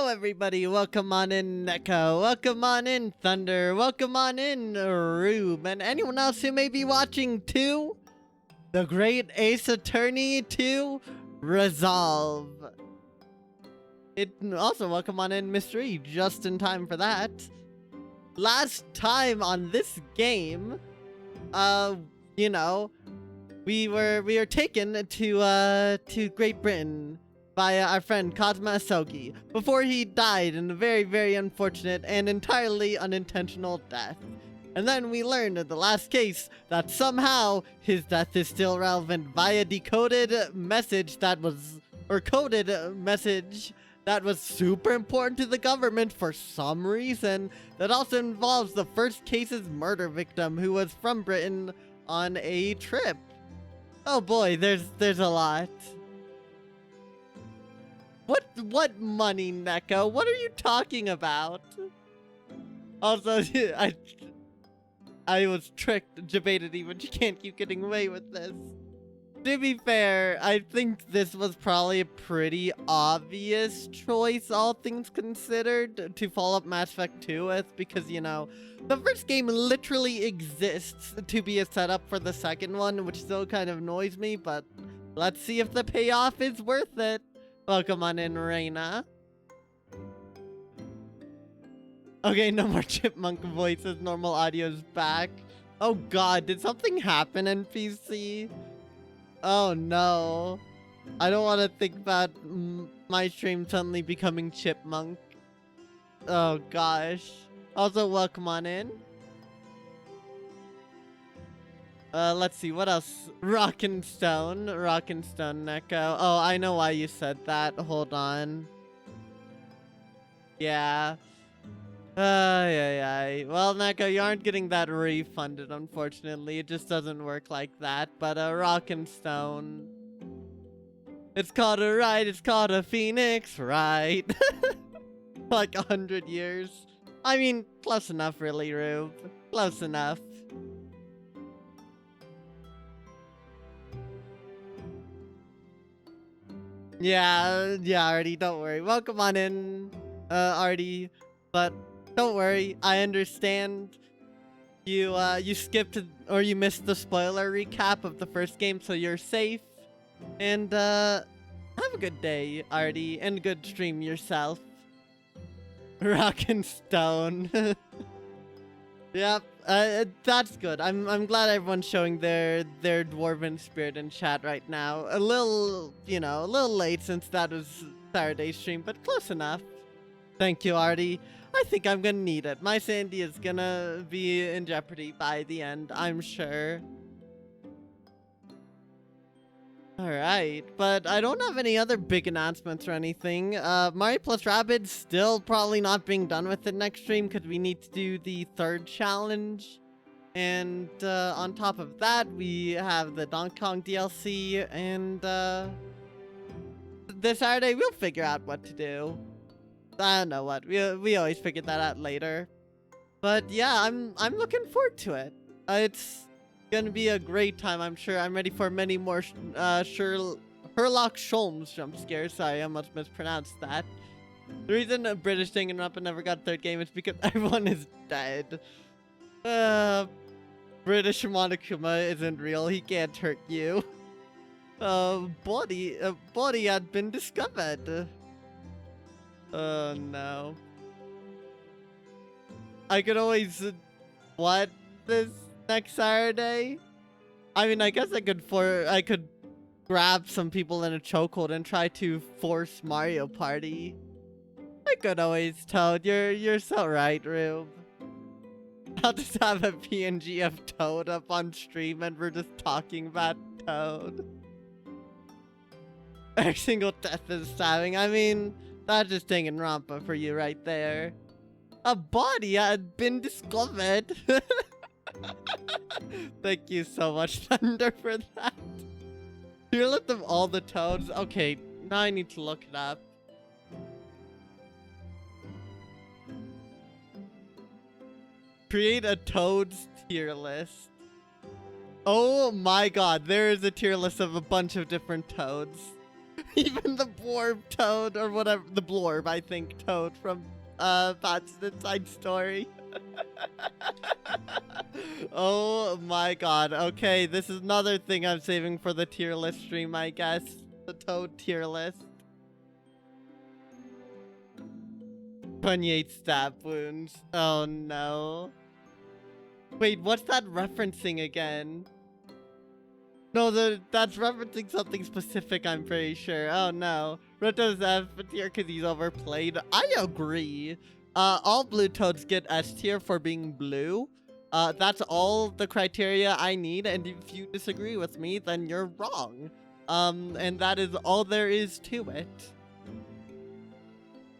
everybody, welcome on in Neko, welcome on in Thunder, welcome on in Rube, and anyone else who may be watching too. The Great Ace Attorney 2 Resolve. Also welcome on in Mystery, just in time for that. Last time on this game, we were taken to Great Britain by our friend Kazuma Asogi before he died in a very, very unfortunate and entirely unintentional death. And then we learned in the last case that somehow his death is still relevant via decoded message that was, or coded message that was super important to the government for some reason that also involves the first case's murder victim who was from Britain on a trip. Oh boy, there's a lot. What money, Neko? What are you talking about? Also, I was tricked, debated even. You can't keep getting away with this. To be fair, I think this was probably a pretty obvious choice, all things considered, to follow up Mass Effect 2 with, because, you know, the first game literally exists to be a setup for the second one, which still kind of annoys me, but let's see if the payoff is worth it. Welcome on in, Reina. Okay, no more chipmunk voices, normal audio's back. Oh god, did something happen, NPC? Oh no. I don't want to think about my stream suddenly becoming chipmunk. Oh gosh. Also, welcome on in. Let's see, what else? Rockin' Stone, Neko. Oh, I know why you said that. Hold on. Yeah. Yeah. Well, Neko, you aren't getting that refunded, unfortunately. It just doesn't work like that. But, Rockin' Stone. It's called a ride, it's called a phoenix, right? Like 100 years. I mean, close enough, really, Rube. Close enough. Yeah, Artie, don't worry. Welcome on in, Artie. But don't worry, I understand. You skipped or you missed the spoiler recap of the first game, so you're safe. And have a good day, Artie, and good stream yourself. Rockin' Stone. Yep, that's good. I'm glad everyone's showing their dwarven spirit in chat right now. A little late since that was Saturday's stream, but close enough. Thank you, Artie. I think I'm gonna need it. My sanity is gonna be in jeopardy by the end, I'm sure. Alright, but I don't have any other big announcements or anything. Mario plus Rabbids still probably not being done with it next stream because we need to do the third challenge. And on top of that, we have the Donkey Kong DLC, and this Saturday we'll figure out what to do. I don't know what. We always figure that out later. But yeah, I'm looking forward to it. It's gonna be a great time, I'm sure. I'm ready for many more Sherlock Holmes jump scares. Sorry, I must mispronounce that. The reason a British thing up and never got third game is because everyone is dead. British Monokuma isn't real. He can't hurt you. Body had been discovered. Oh no. I could always what this next Saturday? I mean, I guess I could grab some people in a chokehold and try to force Mario Party. I could always, Toad. You're so right, Rube. I'll just have a PNG of Toad up on stream and we're just talking about Toad. Every single death is stabbing. I mean, that's just taking Rampa for you right there. A body had been discovered. Thank you so much, Thunder, for that. You looked up all the Toads? Okay, now I need to look it up. Create a Toads tier list. Oh my god, there is a tier list of a bunch of different Toads. Even the Blorb Toad, or whatever, the Blorb, I think, Toad from Pat's Inside Story. Oh my god. Okay, this is another thing I'm saving for the tier list stream, I guess. The Toad tier list. 28 stab wounds. Oh no. Wait, what's that referencing again? No, that's referencing something specific, I'm pretty sure. Oh no. Roto's F tier because he's overplayed. I agree. All blue toads get S tier for being blue. That's all the criteria I need, and if you disagree with me, then you're wrong. And that is all there is to it.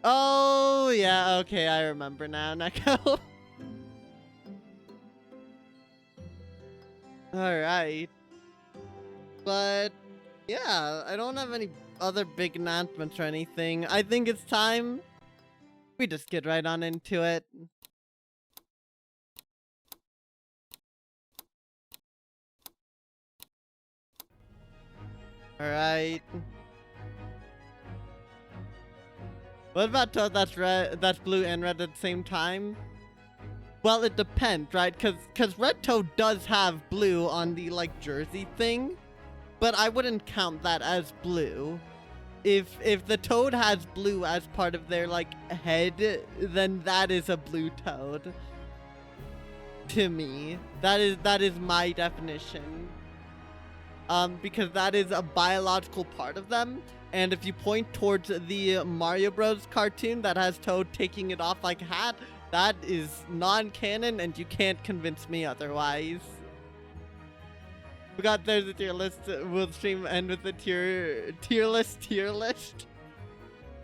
Oh, yeah, okay, I remember now, Neko. Alright. But, yeah, I don't have any other big announcements or anything. I think it's time we just get right on into it. Alright. What about Toad that's red, that's blue and red at the same time? Well, it depends, right? Cause Red Toad does have blue on the, like, jersey thing. But I wouldn't count that as blue. If the Toad has blue as part of their, like, head, then that is a blue Toad. To me. That is my definition. Because that is a biological part of them. And if you point towards the Mario Bros. Cartoon that has Toad taking it off like a hat, that is non-canon and you can't convince me otherwise. We got there's a tier list. We'll stream end with the tier list.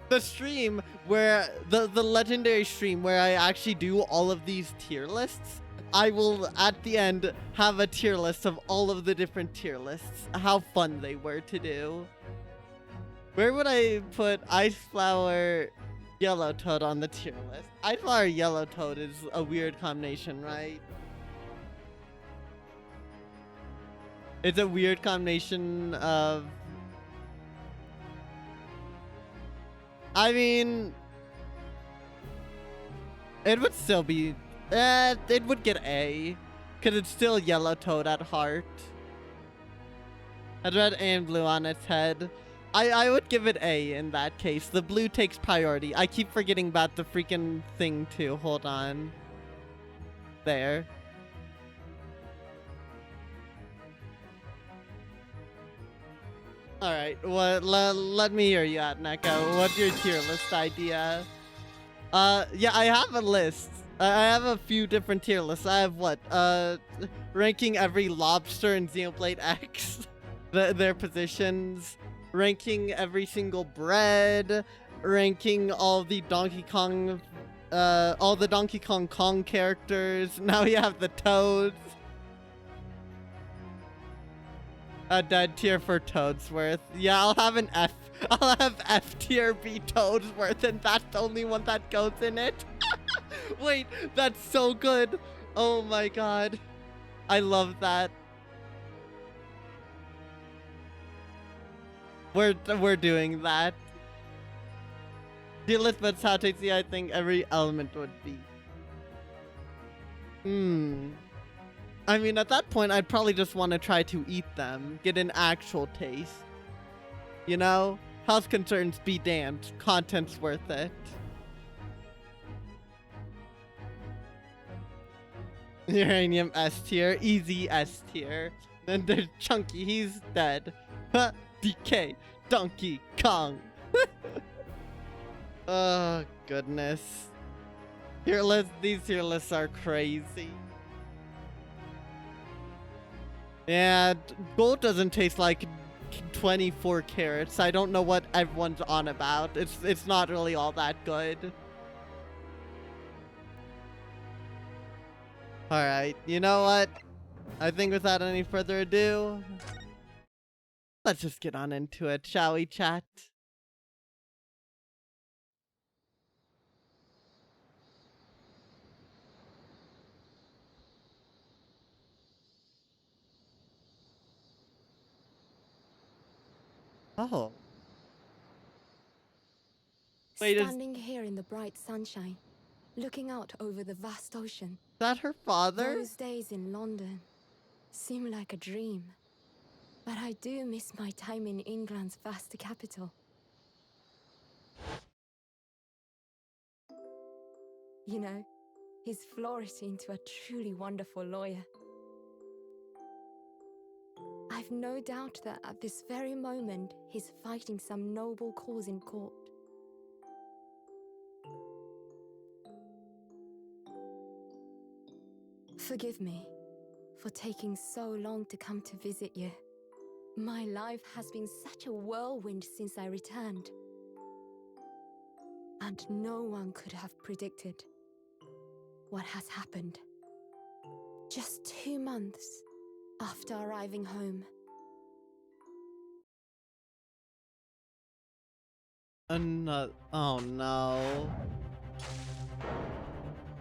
The stream where the legendary stream where I actually do all of these tier lists. I will at the end have a tier list of all of the different tier lists. How fun they were to do. Where would I put Ice Flower Yellow Toad on the tier list? Ice Flower Yellow Toad is a weird combination, right? It's a weird combination of... I mean... It would still be... it would get A. Because it's still Yellow Toad at heart. Had red and blue on its head. I would give it A in that case. The blue takes priority. I keep forgetting about the freaking thing too. Hold on. There. Alright, let me hear you out, Neko. What's your tier list idea? Yeah, I have a list. I have a few different tier lists. I have what? Ranking every lobster in Xenoblade X. Their positions. Ranking every single bread. Ranking all the Donkey Kong Kong characters. Now we have the Toads. A dead tier for Toadsworth. Yeah, I'll have an F. I'll have F tier be Toadsworth, and that's the only one that goes in it. Wait, that's so good. Oh my god. I love that. We're doing that. Tier list, but how tasty I think every element would be. I mean, at that point, I'd probably just want to try to eat them. Get an actual taste. You know? Health concerns be damned. Content's worth it. Uranium S tier. Easy S tier. Then there's Chunky. He's dead. DK. Donkey Kong. Oh, goodness. These tier lists are crazy. Yeah, gold doesn't taste like 24 carats. I don't know what everyone's on about. It's not really all that good. Alright, you know what? I think without any further ado, let's just get on into it, shall we, chat? Oh. Wait, is Standing here in the bright sunshine, looking out over the vast ocean. that her father? Those days in London seem like a dream. But I do miss my time in England's vast capital. You know, he's flourished into a truly wonderful lawyer. I've no doubt that at this very moment, he's fighting some noble cause in court. Forgive me for taking so long to come to visit you. My life has been such a whirlwind since I returned. And no one could have predicted what has happened. Just 2 months after arriving home. Oh no.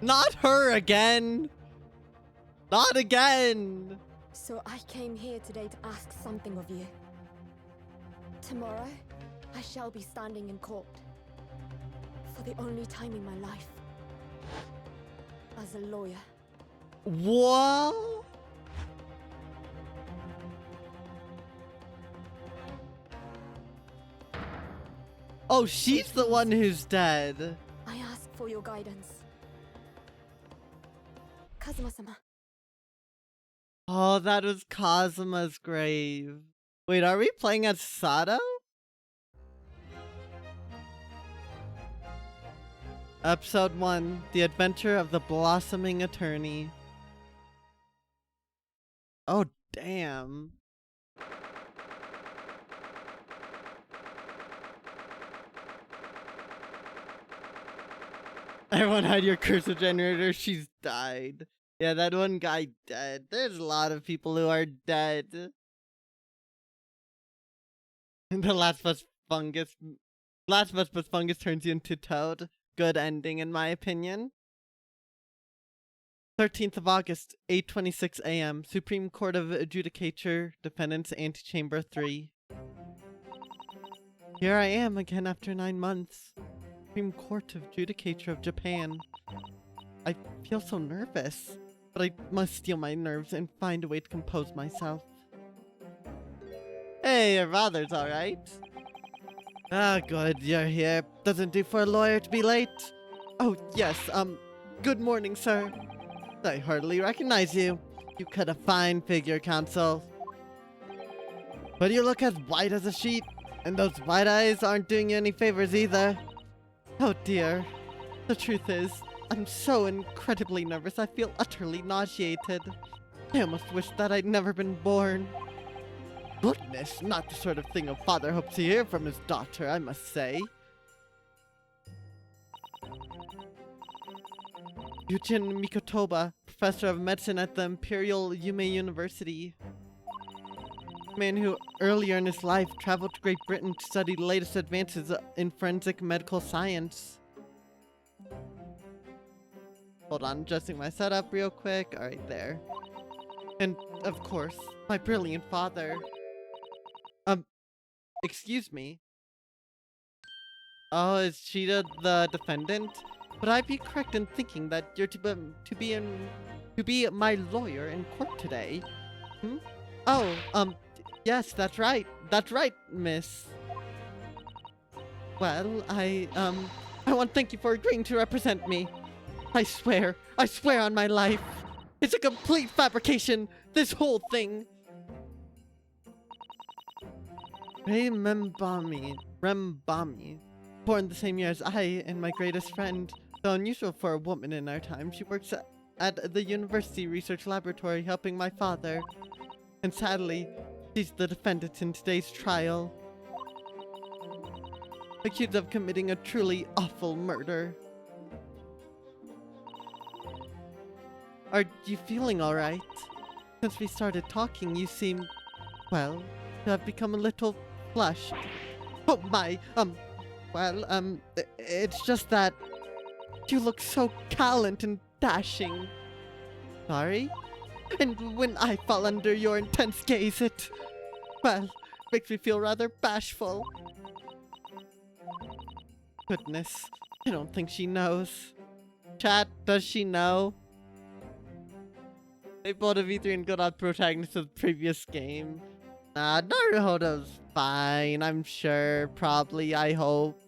Not her again! Not again! So I came here today to ask something of you. Tomorrow, I shall be standing in court. For the only time in my life. As a lawyer. What? Oh, she's the one who's dead. I ask for your guidance. Kazuma-sama. Oh, that was Kazuma's grave. Wait, are we playing as Sato? Episode 1, The Adventure of the Blossoming Attorney. Oh, damn. Everyone had your cursive generator, she's died. Yeah, that one guy dead. There's a lot of people who are dead. The Last of Us plus fungus turns you into Toad. Good ending in my opinion. 13th of August, 8:26 a.m. Supreme Court of Adjudicature, Defendants Antechamber 3. Here I am again after 9 months. Supreme Court of Judicature of Japan. I feel so nervous, but I must steel my nerves and find a way to compose myself. Hey, your father's alright. Ah, good, you're here. Doesn't do for a lawyer to be late. Oh, yes, good morning, sir. I hardly recognize you. You cut a fine figure, counsel. But you look as white as a sheet, and those white eyes aren't doing you any favors either. Oh dear. The truth is, I'm so incredibly nervous I feel utterly nauseated. I almost wish that I'd never been born. Goodness, not the sort of thing a father hopes to hear from his daughter, I must say. Yujin Mikotoba, professor of medicine at the Imperial Yume University. Man who earlier in his life traveled to Great Britain to study the latest advances in forensic medical science. Hold on, adjusting my setup real quick. Alright, there. And, of course, my brilliant father. Excuse me. Oh, is she the defendant? Would I be correct in thinking that you're to be my lawyer in court today? Hmm? Oh, yes, that's right. That's right, miss. Well, I want to thank you for agreeing to represent me. I swear on my life. It's a complete fabrication, this whole thing. Rembami. Born the same year as I and my greatest friend. Though unusual for a woman in our time, she works at the university research laboratory helping my father. And sadly, she's the defendant in today's trial. Accused of committing a truly awful murder. Are you feeling alright? Since we started talking, you seem, well, to have become a little flushed. Oh my, well, it's just that you look so gallant and dashing. Sorry? And when I fall under your intense gaze, well, makes me feel rather bashful. Goodness, I don't think she knows. Chat, does she know? They both of E3 and good on protagonists of the previous game. Nah, Naruhodo's fine, I'm sure. Probably, I hope.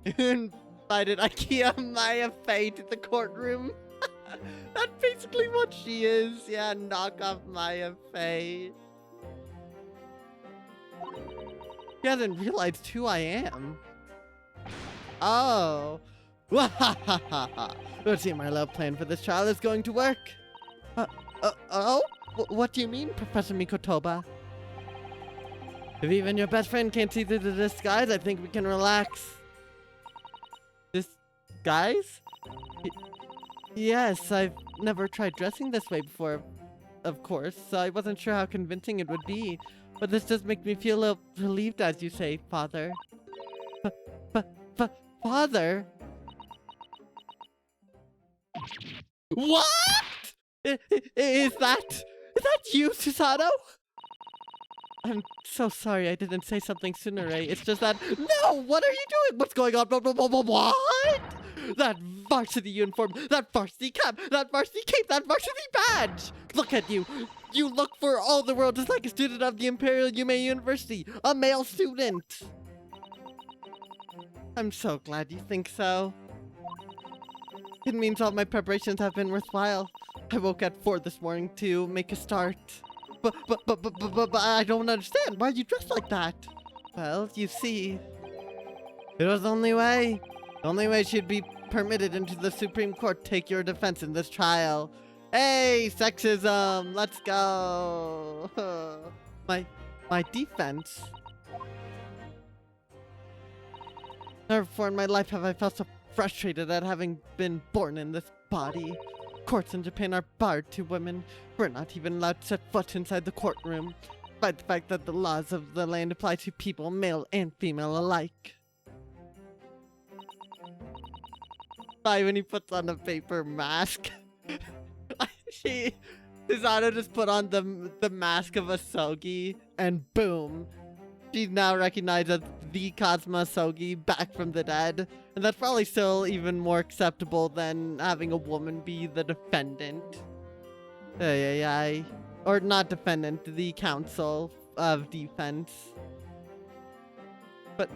Invited IKEA Maya Faye to the courtroom. That's basically what she is. Yeah, knock off Maya Faye. She hasn't realized who I am. Oh. Let's see, my love plan for this child is going to work. Oh? What do you mean, Professor Mikotoba? If even your best friend can't see through the disguise, I think we can relax. Disguise? Yes, I've never tried dressing this way before, of course, so I wasn't sure how convincing it would be. But this does make me feel a little relieved, as you say, Father. Father? What? Is that you, Susato? I'm so sorry I didn't say something sooner, Ray. It's just that— No! What are you doing? What's going on? What? That varsity uniform, that varsity cap, that varsity cape, that varsity badge! Look at you! You look for all the world just like a student of the Imperial Yume University, a male student! I'm so glad you think so. It means all my preparations have been worthwhile. I woke at 4 this morning to make a start. But I don't understand. Why are you dressed like that? Well, you see, it was the only way. The only way she'd be permitted into the Supreme Court to take your defense in this trial. Hey, sexism, let's go. My defense? Never before in my life have I felt so frustrated at having been born in this body. Courts in Japan are barred to women. We're not even allowed to set foot inside the courtroom, despite the fact that the laws of the land apply to people, male and female alike. Why, when he puts on a paper mask, Susato just put on the mask of Asogi, and boom, she's now recognized as the Kazuma Asogi back from the dead. And that's probably still even more acceptable than having a woman be the defendant. Or not defendant, the counsel of defense. But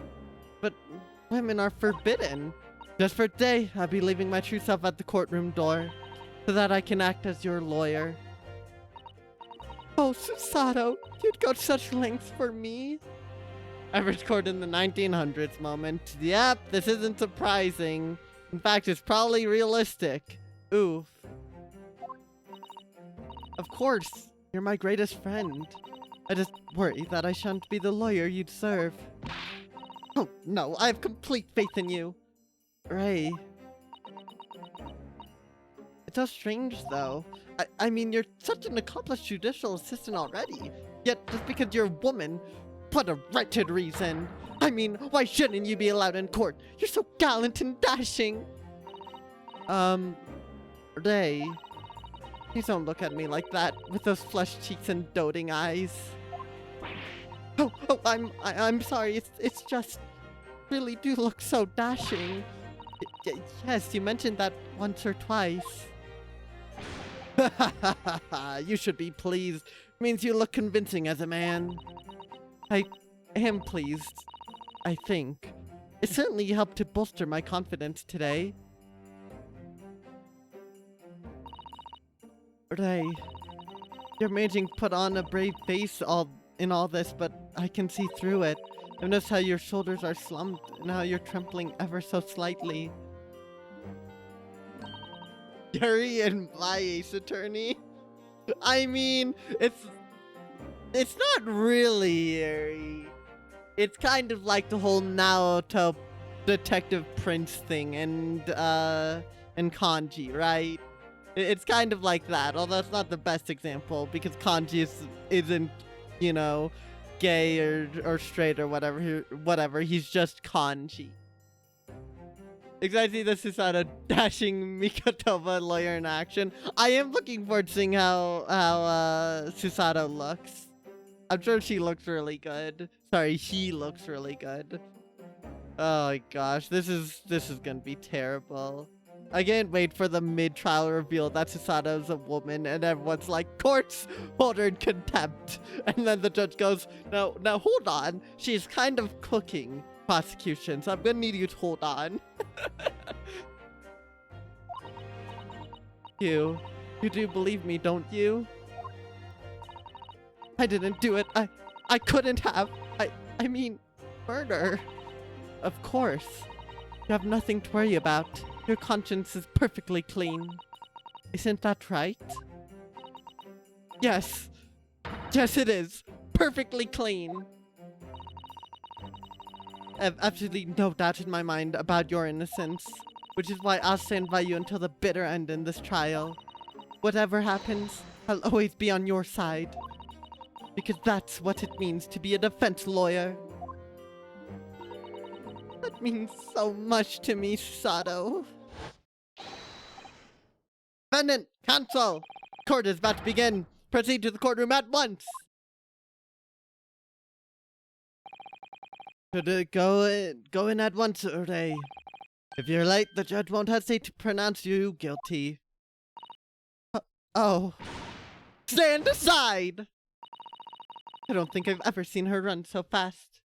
women are forbidden. Just for a day, I'll be leaving my true self at the courtroom door, so that I can act as your lawyer. Oh, Susato, you'd go to such lengths for me? Average court in the 1900s moment. Yep, this isn't surprising. In fact, it's probably realistic. Oof. Of course, you're my greatest friend. I just worry that I shan't be the lawyer you'd serve. Oh, no, I have complete faith in you. Ray. It's so strange, though. I mean, you're such an accomplished judicial assistant already. Yet, just because you're a woman, what a wretched reason. I mean, why shouldn't you be allowed in court? You're so gallant and dashing. Ray. Please don't look at me like that, with those flushed cheeks and doting eyes. Oh, I'm sorry. It's just, really do look so dashing. Yes, you mentioned that once or twice. You should be pleased. It means you look convincing as a man. I am pleased, I think. It certainly helped to bolster my confidence today. Ray, you're managing to put on a brave face in all this, but I can see through it. I've noticed how your shoulders are slumped and how you're trembling ever so slightly. Yuri and my ace attorney? I mean, it's not really Yuri. It's kind of like the whole Naoto Detective Prince thing and Kanji, right? It's kind of like that, although it's not the best example because Kanji isn't, you know, gay or straight or whatever. He's just Kanji. Excited to see the Susato dashing Mikotoba lawyer in action. I am looking forward to seeing how Susato looks. I'm sure she looks really good. Sorry, he looks really good. Oh my gosh, this is gonna be terrible. I can't wait for the mid-trial reveal that Susano's a woman, and everyone's like, "Courts, hold her in contempt." And then the judge goes, "Now, hold on. She's kind of cooking prosecution, so I'm gonna need you to hold on." You do believe me, don't you? I didn't do it. I couldn't have. I mean, murder. Of course. You have nothing to worry about. Your conscience is perfectly clean. Isn't that right? Yes. Yes, it is. Perfectly clean. I have absolutely no doubt in my mind about your innocence, which is why I'll stand by you until the bitter end in this trial. Whatever happens, I'll always be on your side. Because that's what it means to be a defense lawyer. That means so much to me, Sato. Defendant, counsel! Court is about to begin. Proceed to the courtroom at once. Go in at once, Ure. If you're late, the judge won't hesitate to pronounce you guilty. Oh. Stand aside! I don't think I've ever seen her run so fast.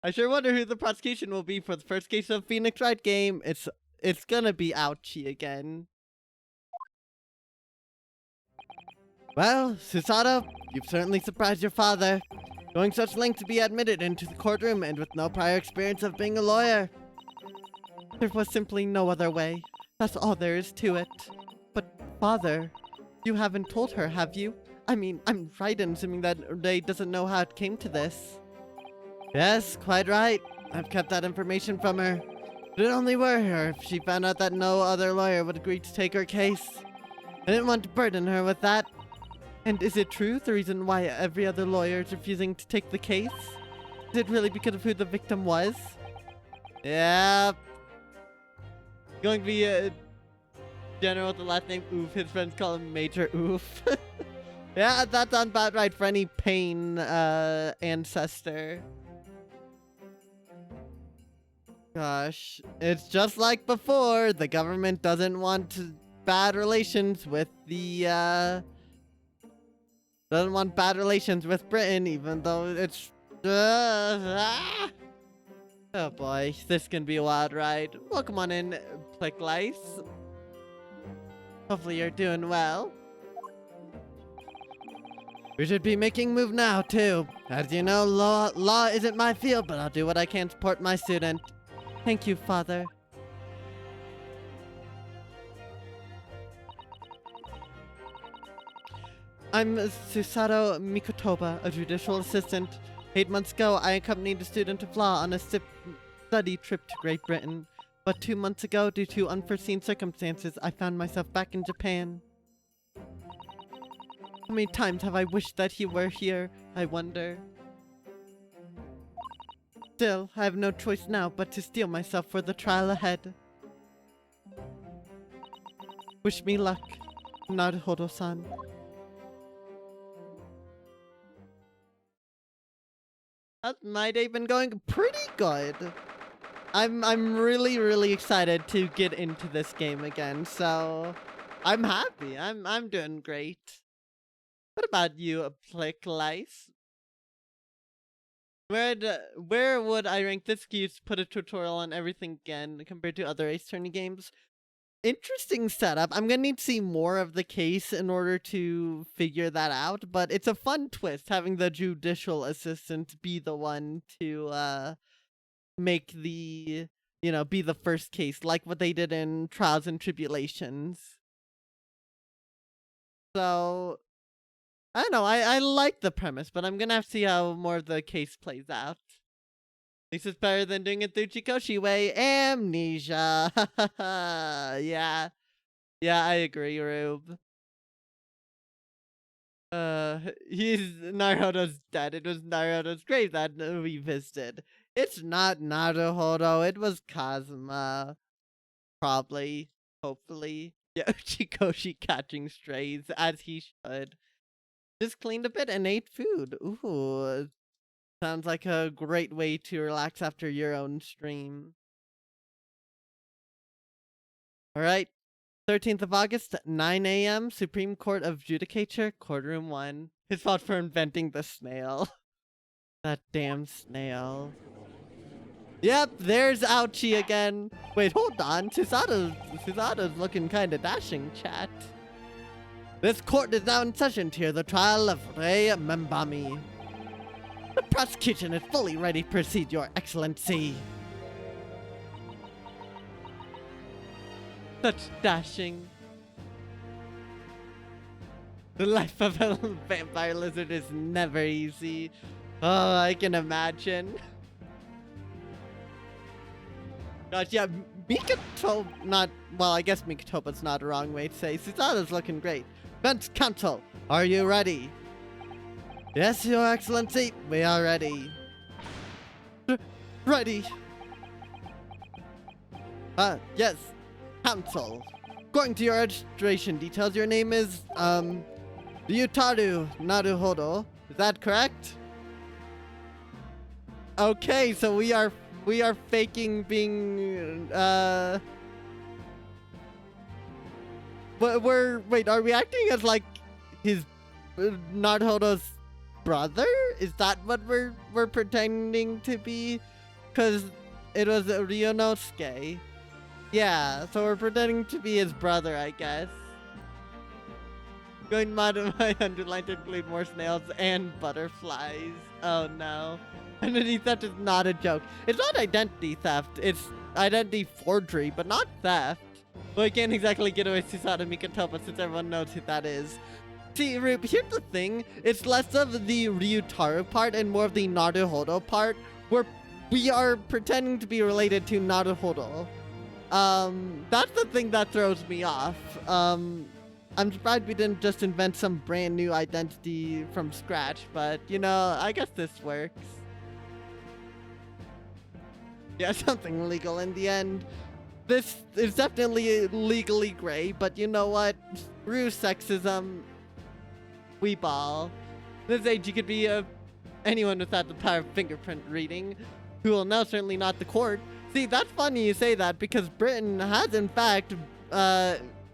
I sure wonder who the prosecution will be for the first case of Phoenix Wright game. It's gonna be Ouchie again. Well, Susato, you've certainly surprised your father. Going such lengths to be admitted into the courtroom and with no prior experience of being a lawyer. There was simply no other way. That's all there is to it. But, father, you haven't told her, have you? I mean, I'm right in assuming that Ray doesn't know how it came to this. Yes, quite right. I've kept that information from her. But it only worry her if she found out that no other lawyer would agree to take her case. I didn't want to burden her with that. And is it true the reason why every other lawyer is refusing to take the case? Is it really because of who the victim was? Yeah. Going to be a general with the last name Oof. His friends call him Major Oof. Yeah, that sounds about right for any pain ancestor. Gosh, it's just like before. The government doesn't want bad relations with the doesn't want bad relations with Britain, even though it's oh boy, this can be a wild ride. Welcome on in, Plick Lice. Hopefully you're doing well. We should be making move now, too. As you know, law isn't my field, but I'll do what I can to support my student. Thank you, Father. I'm Susato Mikotoba, a judicial assistant. 8 months ago, I accompanied a student of law on a study trip to Great Britain. But 2 months ago, due to unforeseen circumstances, I found myself back in Japan. How many times have I wished that he were here, I wonder. Still, I have no choice now but to steel myself for the trial ahead. Wish me luck, Naruhodo-san. How's my day been going? Pretty good. I'm really excited to get into this game again, so I'm happy. I'm doing great. What about you, Plick Lice? Where would I rank this Geese put a tutorial on everything again compared to other Ace Attorney games? Interesting setup. I'm gonna need to see more of the case in order to figure that out, but it's a fun twist having the judicial assistant be the one to make the, be the first case, like what they did in Trials and Tribulations. So I don't know, I like the premise, but I'm gonna have to see how more of the case plays out. At least it's better than doing it through Chikoshi way. Amnesia! Yeah. Yeah, I agree, Rube. He's Naruto's dead. It was Naruto's grave that we visited. It's not Naruhodo, it was Kazuma. Probably. Hopefully. Yeah, Chikoshi catching strays, as he should. Just cleaned a bit and ate food. Ooh. Sounds like a great way to relax after your own stream. All right. 13th of August, 9 a.m., Supreme Court of Judicature, Courtroom 1. His fault for inventing the snail. That damn snail. Yep, there's Ouchie again. Wait, hold on. Susada's looking kinda dashing, chat. This court is now in session to hear the trial of Rei Membami. The prosecution is fully ready to proceed, Your Excellency. Such dashing. The life of a vampire lizard is never easy. Oh, I can imagine. Gosh, yeah, I guess Mikatopa's not a wrong way to say. Susada's looking great. Defense counsel, are you ready? Yes, Your Excellency, we are ready. Ready. Yes, counsel. According to your registration details, your name is, Ryutaru Naruhodo. Is that correct? Okay, so we are faking being, wait, are we acting as, like, his, Naruhodo's brother? Is that what we're pretending to be? Because it was Ryunosuke. Yeah, so we're pretending to be his brother, I guess. Going to modify underline to include more snails and butterflies. Oh no. Identity theft is not a joke. It's not identity theft, it's identity forgery, but not theft. Well, I can't exactly get away Susada Mikatopa since everyone knows who that is. See, Rube, here's the thing. It's less of the Ryutaru part and more of the Naruhodo part, where we are pretending to be related to Naruhodo. That's the thing that throws me off. I'm surprised we didn't just invent some brand new identity from scratch, but, you know, I guess this works. Yeah, something legal in the end. This is definitely legally gray, but you know what? Screw sexism. We ball. This age, you could be anyone without the power of fingerprint reading, who will now certainly not the court. See, that's funny you say that, because Britain has, in fact,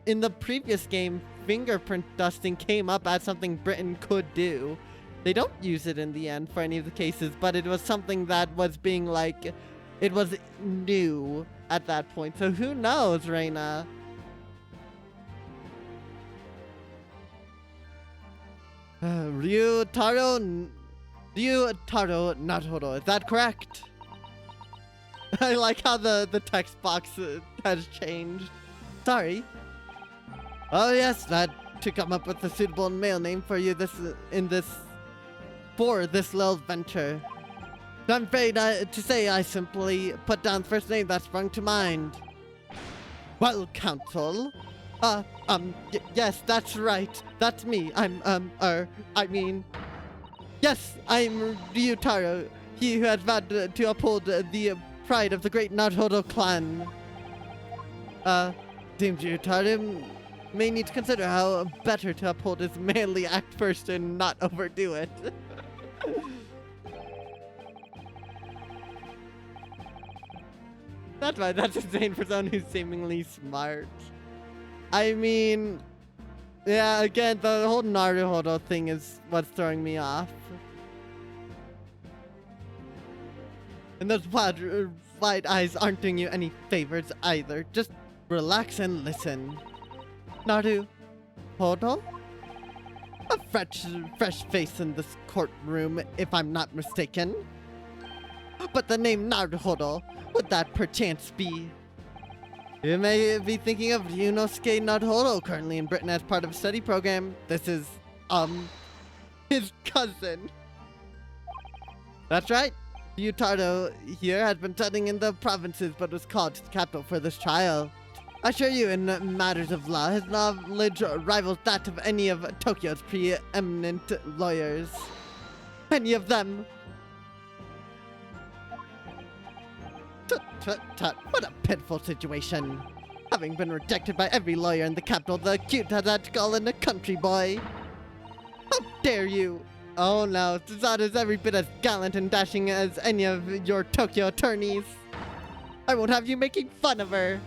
in the previous game, fingerprint dusting came up as something Britain could do. They don't use it in the end for any of the cases, but it was something that was being, like, it was new at that point. So who knows, Reina? Ryutaro Naruhodo, is that correct? I like how the text box has changed. Sorry. Oh yes, that to come up with a suitable male name for you for this little venture. I'm afraid to say I simply put down the first name that sprung to mind. Well, counsel. Yes, that's right. That's me. Yes, I'm Ryutaro, he who has vowed to uphold the pride of the great Naruhodo clan. Seems Ryutaro may need to consider how better to uphold his manly act first and not overdo it. That's right, that's insane for someone who's seemingly smart. I mean, yeah, again, the whole Naruhodo thing is what's throwing me off. And those wide eyes aren't doing you any favors either. Just relax and listen. Naruhodo? A fresh face in this courtroom, if I'm not mistaken. But the name Naruhodo, would that perchance be? You may be thinking of Ryunosuke Naruhodo, currently in Britain as part of a study program. This is, his cousin. That's right. Ryutaro here has been studying in the provinces, but was called to the capital for this trial. I assure you, in matters of law, his knowledge rivals that of any of Tokyo's preeminent lawyers. Any of them. Tut, what a pitiful situation. Having been rejected by every lawyer in the capital, the acute has had to call in a country boy. How dare you! Oh no, Suzaru's every bit as gallant and dashing as any of your Tokyo attorneys. I won't have you making fun of her.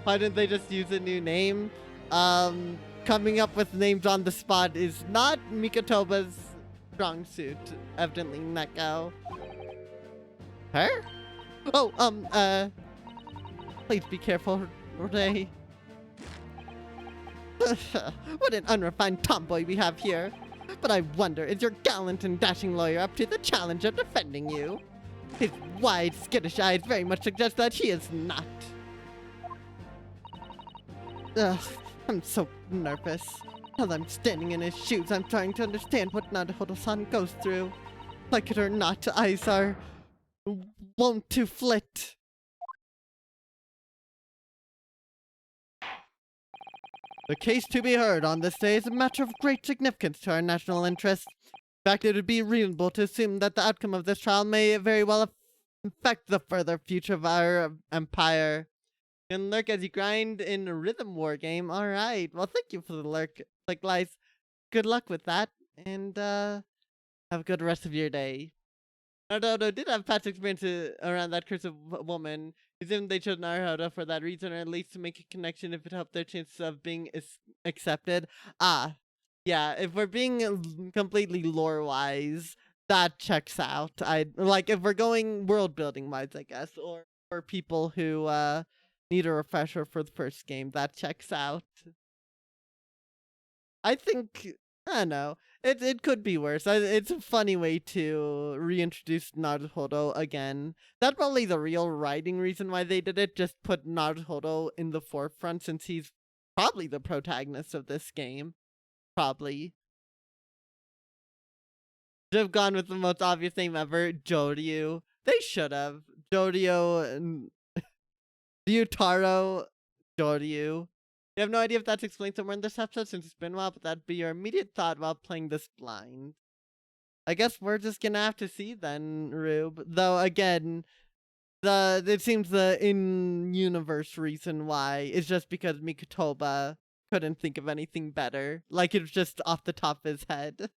Why didn't they just use a new name? Coming up with names on the spot is not Mikotoba's strong suit. Evidently, Neko. Her? Oh, please be careful, Ray. What an unrefined tomboy we have here. But I wonder, is your gallant and dashing lawyer up to the challenge of defending you? His wide, skittish eyes very much suggest that he is not. Ugh, I'm so nervous. As I'm standing in his shoes, I'm trying to understand what Naruhodo-san goes through. Like it or not, eyes are wont to flit. The case to be heard on this day is a matter of great significance to our national interest. In fact, it would be reasonable to assume that the outcome of this trial may very well affect the further future of our empire. You can lurk as you grind in a rhythm war game. Alright, well thank you for the lurk. Like, guys, good luck with that, and have a good rest of your day. Naruto did have past experience around that cursive woman. Assumed they chose Naruto for that reason, or at least to make a connection if it helped their chances of being accepted. Ah, yeah, if we're being completely lore-wise, that checks out. Like, if we're going world-building-wise, I guess, or for people who, need a refresher for the first game, that checks out. I think, I don't know. It could be worse. It's a funny way to reintroduce Naruhodo again. That's probably the real writing reason why they did it. Just put Naruhodo in the forefront since he's probably the protagonist of this game. Probably. Should have gone with the most obvious name ever, Joryu. They should have. Joryu, Ryutaro, Joryu. You have no idea if that's explained somewhere in this episode since it's been a while, but that'd be your immediate thought while playing this blind. I guess we're just gonna have to see then, Rube. Though again, it seems the in-universe reason why is just because Mikotoba couldn't think of anything better. Like it was just off the top of his head.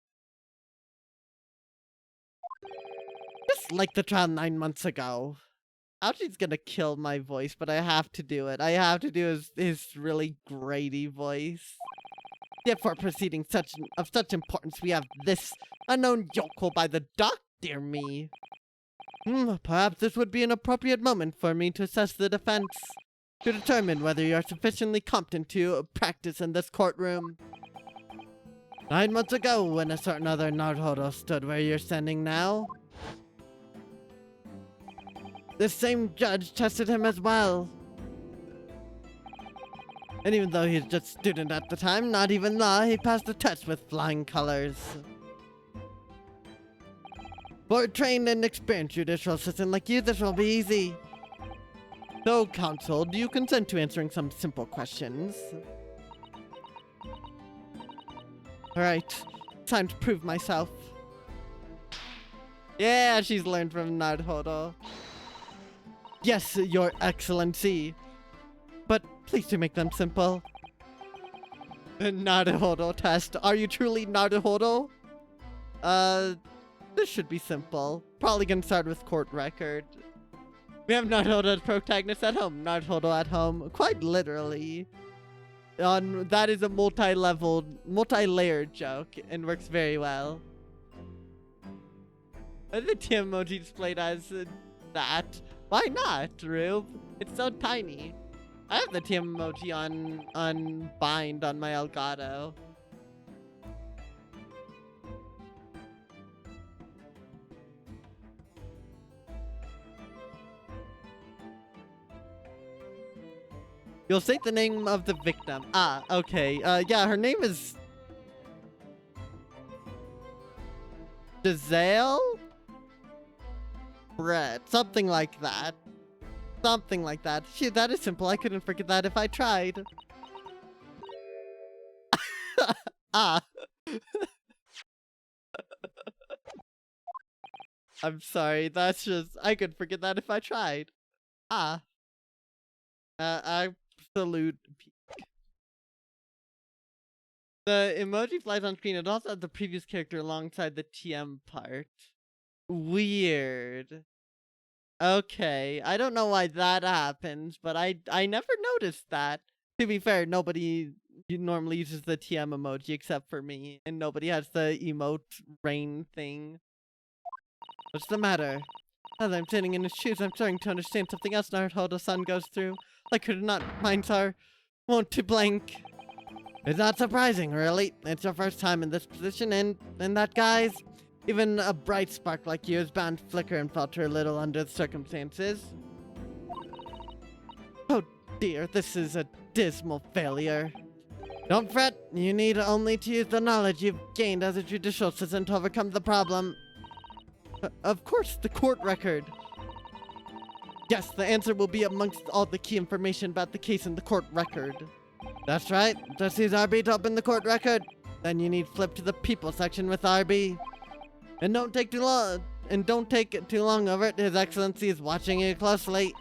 Just like the trial 9 months ago. Aochi's gonna kill my voice, but I have to do it. I have to do his really grady voice. Yet for proceedings of such importance, we have this unknown yokel by the dock, dear me. Perhaps this would be an appropriate moment for me to assess the defense, to determine whether you are sufficiently competent to practice in this courtroom. 9 months ago, when a certain other Naruhodo stood where you're standing now, this same judge tested him as well. And even though he's just a student at the time, not even law, he passed the test with flying colors. For a trained and experienced judicial assistant like you, this will be easy. So, counsel, do you consent to answering some simple questions? Alright, time to prove myself. Yeah, she's learned from Naruhodo. Yes, your excellency. But please do make them simple. The Naruhodo test. Are you truly Naruhodo? This should be simple. Probably gonna start with court record. We have Naruhodo as protagonist at home. Naruhodo at home. Quite literally. That is a multi-layered joke and works very well. The TM emoji displayed as that. Why not, Rube? It's so tiny. I have the TM emoji on bind on my Elgato. You'll state the name of the victim. Ah, okay. Yeah, her name is Giselle? Brett. Something like that. Something like that. Shoot, that is simple. I couldn't forget that if I tried. Ah. I'm sorry. That's just... I could forget that if I tried. Ah. Absolute peak. The emoji flies on screen. It also has the previous character alongside the TM part. Weird. Okay, I don't know why that happens, but I never noticed that. To be fair, nobody normally uses the TM emoji except for me, and nobody has the emote rain thing. What's the matter? As I'm sitting in his shoes, I'm starting to understand something else Naruto-san goes through. Like her not minds are wont to blank. It's not surprising, really. It's your first time in this position, and that, guys, even a bright spark like you is bound to flicker and falter a little under the circumstances. Oh dear, this is a dismal failure. Don't fret, you need only to use the knowledge you've gained as a judicial assistant to overcome the problem. Of course, the court record. Yes, the answer will be amongst all the key information about the case in the court record. That's right, just use RB to open the court record. Then you need flip to the people section with RB. And don't take too long, over it. His Excellency is watching you closely.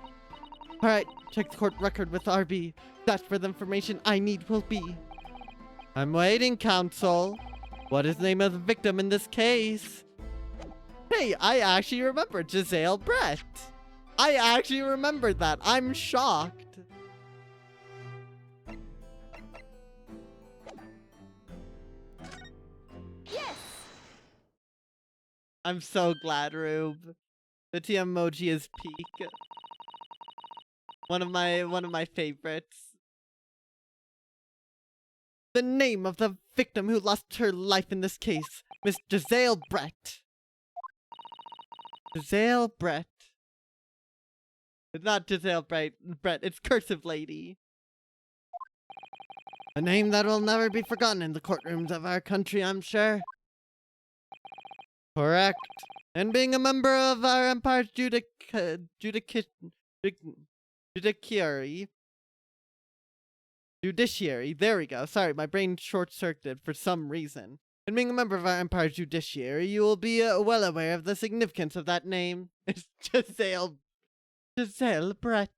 Alright, check the court record with RB. That's where the information I need will be. I'm waiting, counsel. What is the name of the victim in this case? Hey, I actually remember Giselle Brett. I actually remembered that. I'm shocked. Yes! I'm so glad, Rube. The TM emoji is peak. One of my favorites. The name of the victim who lost her life in this case, Miss Giselle Brett. Giselle Brett. It's not Giselle Brett, it's Cursive Lady. A name that will never be forgotten in the courtrooms of our country, I'm sure. Correct. And being a member of our empire's judiciary, there we go. Sorry, my brain short-circuited for some reason. And being a member of our empire's judiciary, you will be well aware of the significance of that name. It's Giselle Brett.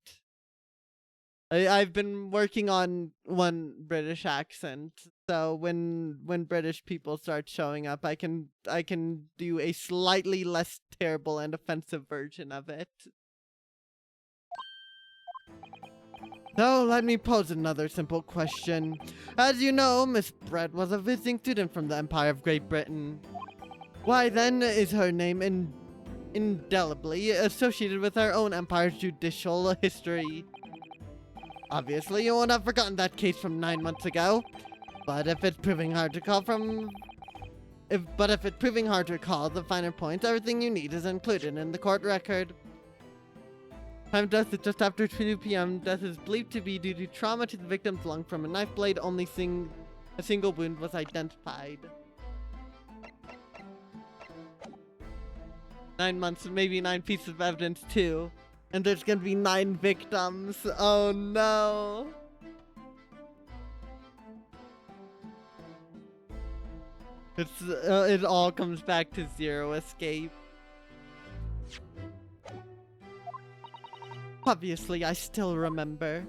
I've been working on one British accent, so when British people start showing up, I can do a slightly less terrible and offensive version of it. So let me pose another simple question. As you know, Miss Brett was a visiting student from the Empire of Great Britain. Why then is her name indelibly associated with our own empire's judicial history? Obviously, you won't have forgotten that case from 9 months ago. But if it's proving hard to recall the finer points, everything you need is included in the court record. Time of death is just after 2 p.m. Death is believed to be due to trauma to the victim's lung from a knife blade. Only a single wound was identified. 9 months and maybe 9 pieces of evidence too. And there's gonna be 9 victims. Oh no. It all comes back to Zero Escape. Obviously, I still remember.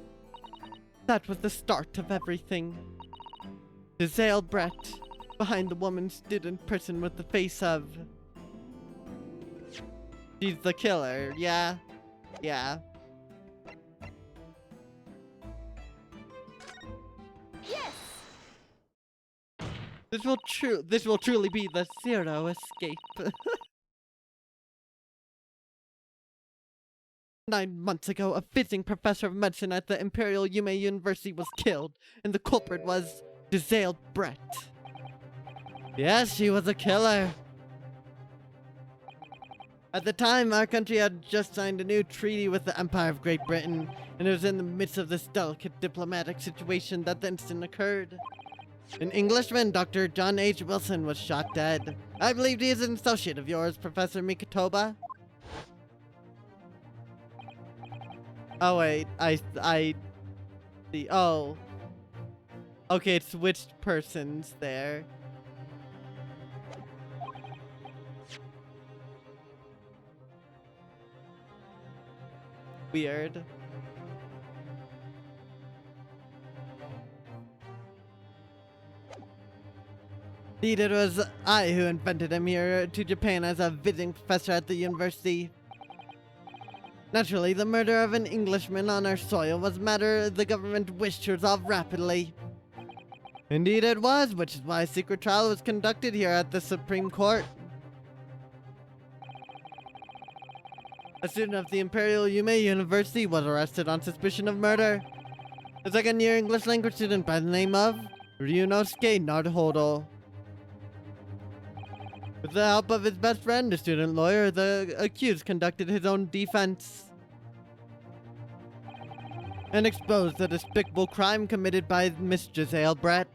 That was the start of everything. Giselle Brett, behind the woman student person with the face of... She's the killer, yeah. Yeah. Yes! This will truly be the Zero Escape. 9 months ago, a visiting professor of medicine at the Imperial Yume University was killed, and the culprit was Giselle Brett. Yes, she was a killer. At the time, our country had just signed a new treaty with the Empire of Great Britain, and it was in the midst of this delicate diplomatic situation that the incident occurred. An Englishman, Dr. John H. Wilson, was shot dead. I believe he is an associate of yours, Professor Mikotoba. Oh wait, I see. Oh. Okay, it switched persons there. Weird. Indeed, it was I who invented him here to Japan as a visiting professor at the university. Naturally, the murder of an Englishman on our soil was a matter the government wished to resolve rapidly. Indeed it was, which is why a secret trial was conducted here at the Supreme Court. A student of the Imperial Yume University was arrested on suspicion of murder. The second-year English language student by the name of Ryunosuke Naruhodo. With the help of his best friend, the student lawyer, the accused conducted his own defense and exposed the despicable crime committed by Miss Giselle Brett.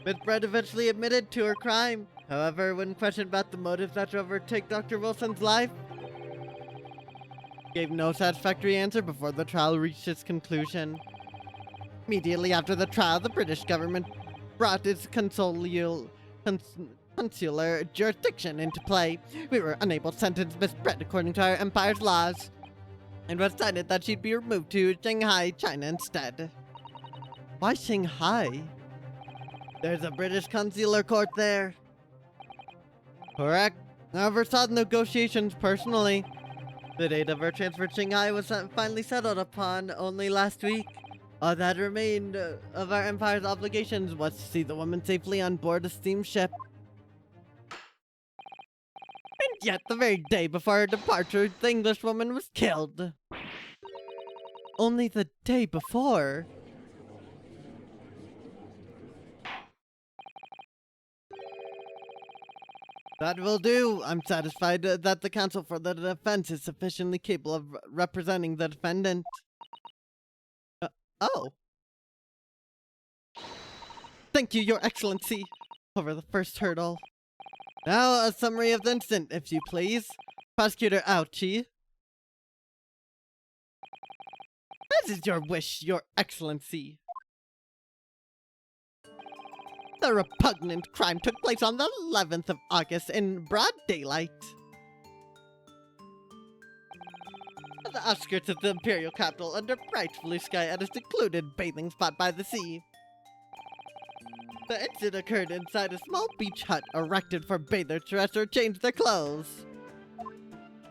Miss Brett eventually admitted to her crime. However, when questioned about the motives that drove her to take Dr. Wilson's life, gave no satisfactory answer before the trial reached its conclusion. Immediately after the trial, the British government brought its consular jurisdiction into play. We were unable to sentence Miss Brett according to our empire's laws, and was decided that she'd be removed to Shanghai, China instead. Why Shanghai? There's a British consular court there. Correct. I oversaw the negotiations personally. The date of her transfer to Shanghai was finally settled upon only last week. All that remained of our empire's obligations was to see the woman safely on board a steamship. And yet, the very day before her departure, the Englishwoman was killed. Only the day before. That will do. I'm satisfied that the counsel for the defense is sufficiently capable of representing the defendant. Oh. Thank you, Your Excellency, over the first hurdle. Now, a summary of the incident, if you please. Prosecutor Ouchie. As is your wish, Your Excellency. The repugnant crime took place on the 11th of August in broad daylight. At the outskirts of the imperial capital, under bright blue sky at a secluded bathing spot by the sea. The incident occurred inside a small beach hut erected for bathers to rest or change their clothes.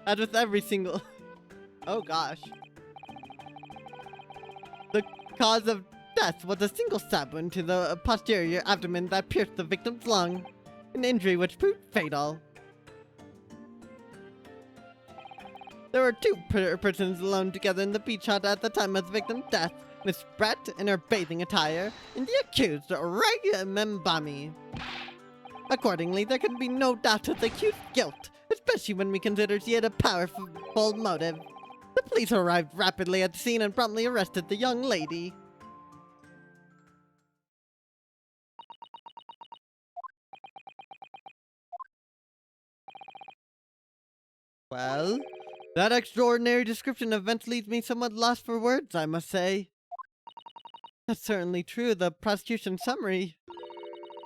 As with every single... Oh gosh. The cause of death was a single stab wound to the posterior abdomen that pierced the victim's lung, an injury which proved fatal. There were two persons alone together in the beach hut at the time of the victim's death, Miss Brett in her bathing attire, and the accused, Ray Membami. Accordingly, there can be no doubt of the accused's guilt, especially when we consider she had a powerful motive. The police arrived rapidly at the scene and promptly arrested the young lady. Well, that extraordinary description of events leaves me somewhat lost for words, I must say. That's certainly true. The prosecution summary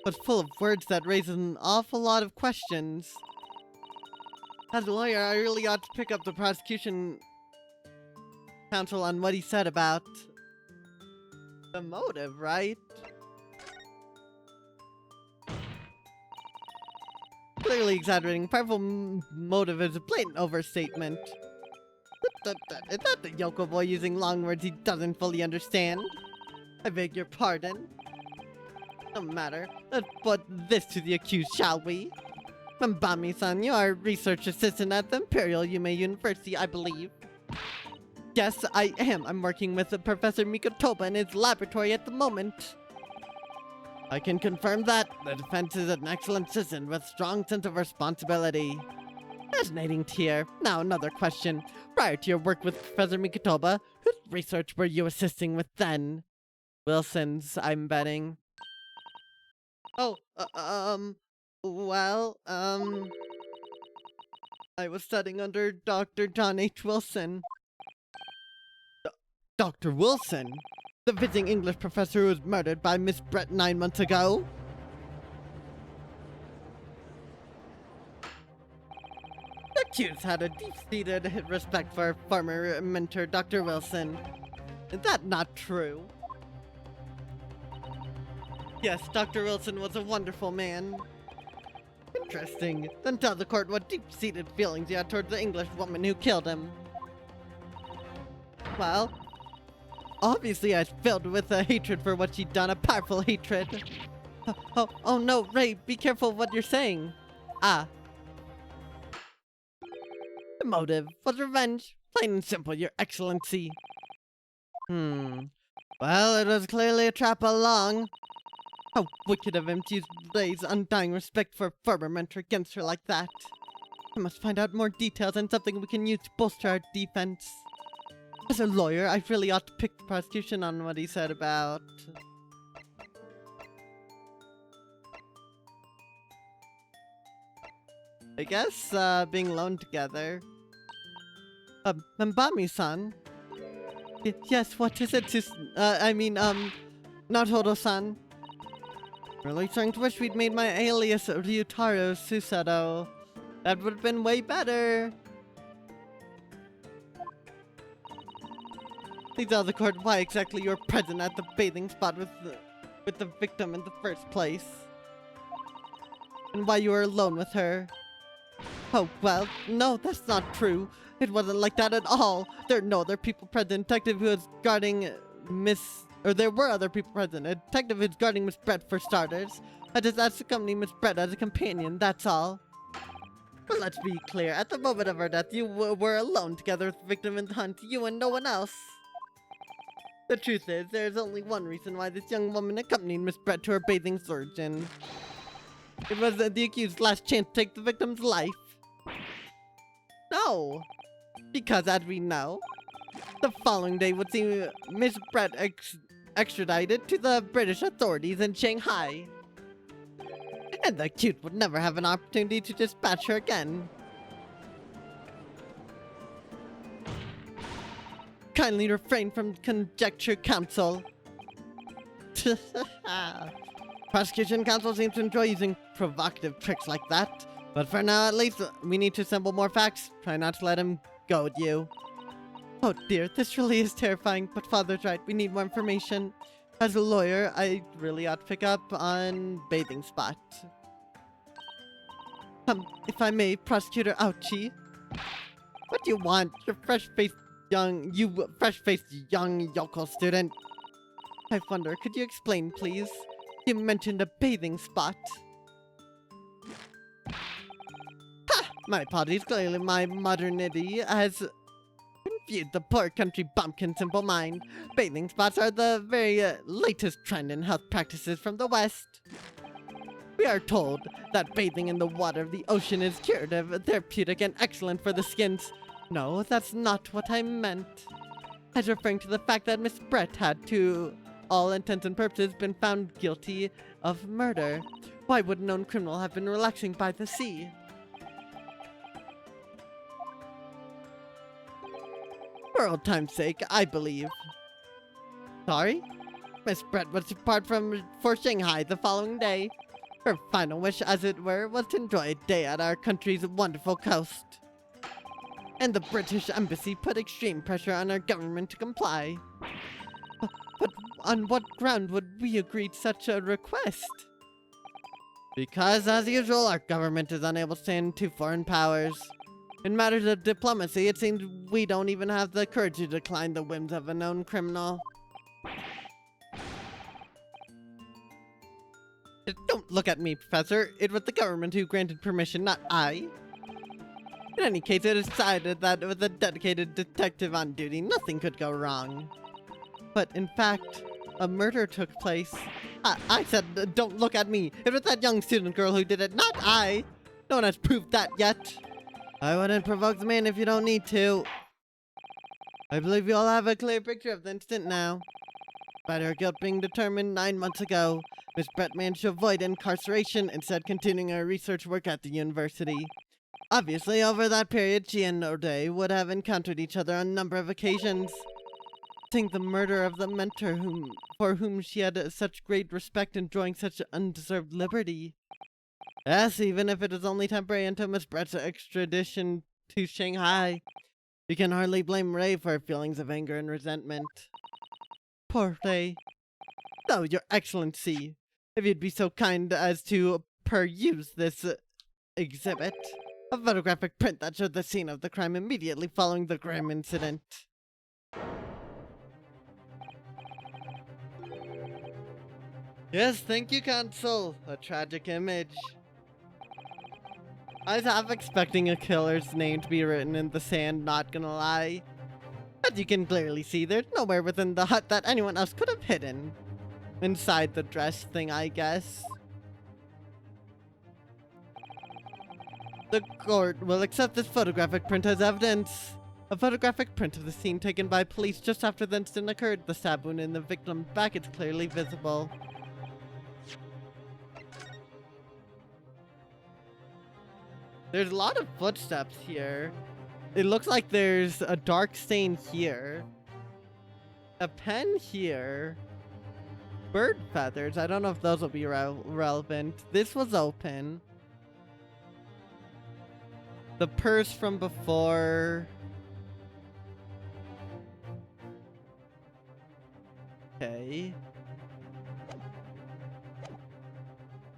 was full of words that raise an awful lot of questions. As a lawyer, I really ought to pick up the prosecution counsel on what he said about the motive, right? Clearly exaggerating. Powerful motive is a blatant overstatement. Is that the Yoko boy using long words he doesn't fully understand? I beg your pardon. No matter. Let's put this to the accused, shall we? Membami-san, you are a research assistant at the Imperial Yume University, I believe. Yes, I am. I'm working with Professor Mikotoba in his laboratory at the moment. I can confirm that. The defense is an excellent citizen with a strong sense of responsibility. Fascinating to hear. Now another question. Prior to your work with Professor Mikotoba, whose research were you assisting with then? Wilson's, I'm betting. Oh, well, I was studying under Dr. John H. Wilson. Dr. Wilson? The visiting English professor who was murdered by Miss Brett 9 months ago? The accused had a deep-seated respect for former mentor Dr. Wilson. Is that not true? Yes, Dr. Wilson was a wonderful man. Interesting. Then tell the court what deep-seated feelings you had towards the English woman who killed him. Well, obviously I was filled with a hatred for what she'd done, a powerful hatred. Oh no, Ray, be careful what you're saying. Ah. The motive was revenge. Plain and simple, Your Excellency. Well, it was clearly a trap all along. How wicked of him to use Ray's undying respect for a firmament against her like that. I must find out more details and something we can use to bolster our defense. As a lawyer, I really ought to pick the prosecution on what he said about... I guess, being alone together. Mbami-san? Yes, what is it, Naruto-san? Really starting to wish we'd made my alias Ryutaro Susato. That would have been way better. Please tell the court why exactly you were present at the bathing spot with the victim in the first place. And why you were alone with her. Oh, well, no, that's not true. It wasn't like that at all. There are no other people present. Detective who was guarding there were other people present. A detective who's guarding Miss Brett for starters. I just asked to accompany Miss Brett as a companion, that's all. But let's be clear, at the moment of her death, you were alone together with the victim in the hunt, you and no one else. The truth is, there is only one reason why this young woman accompanied Miss Brett to her bathing excursion. It was the accused's last chance to take the victim's life. No, because as we know, the following day would see Miss Brett extradited to the British authorities in Shanghai. And the accused would never have an opportunity to dispatch her again. Kindly refrain from conjecture, counsel. Prosecution counsel seems to enjoy using provocative tricks like that. But for now, at least, we need to assemble more facts. Try not to let him go with you. Oh dear, this really is terrifying, but Father's right, we need more information. As a lawyer, I really ought to pick up on bathing spot. If I may, Prosecutor Ouchie. What do you want? You fresh-faced young yokel student. I wonder, could you explain, please? You mentioned a bathing spot. Ha! My apologies, clearly my modernity has confused the poor country bumpkin simple mind. Bathing spots are the very latest trend in health practices from the West. We are told that bathing in the water of the ocean is curative, therapeutic, and excellent for the skins. No, that's not what I meant. I was referring to the fact that Miss Brett had, to all intents and purposes, been found guilty of murder. Why would a known criminal have been relaxing by the sea? For old time's sake, I believe. Sorry? Miss Brett was to depart for Shanghai the following day. Her final wish, as it were, was to enjoy a day at our country's wonderful coast. And the British Embassy put extreme pressure on our government to comply. But on what ground would we agree to such a request? Because, as usual, our government is unable to stand to foreign powers. In matters of diplomacy, it seems we don't even have the courage to decline the whims of a known criminal. Don't look at me, Professor. It was the government who granted permission, not I. In any case, it is decided that with a dedicated detective on duty, nothing could go wrong. But in fact, a murder took place. I said, don't look at me. It was that young student girl who did it, not I. No one has proved that yet. I wouldn't provoke the man if you don't need to. I believe you all have a clear picture of the incident now. Despite her guilt being determined 9 months ago, Miss Brett managed to avoid incarceration, instead continuing her research work at the university. Obviously, over that period, she and O'Day would have encountered each other on a number of occasions. Seeing the murder of the mentor for whom she had such great respect, enjoying such undeserved liberty. Yes, even if it is only temporary until Miss Brett's extradition to Shanghai. We can hardly blame Ray for her feelings of anger and resentment. Poor Ray. No, Your Excellency. if you'd be so kind as to peruse this exhibit. A photographic print that showed the scene of the crime immediately following the grim incident. Yes, thank you, Counsel. A tragic image. I was half expecting a killer's name to be written in the sand, not gonna lie. As you can clearly see, there's nowhere within the hut that anyone else could have hidden. Inside the dress thing, I guess. The court will accept this photographic print as evidence. A photographic print of the scene taken by police just after the incident occurred. The stab wound in the victim's back is clearly visible. There's a lot of footsteps here. It looks like there's a dark stain here. A pen here. Bird feathers. I don't know if those will be relevant. This was open. The purse from before. Okay.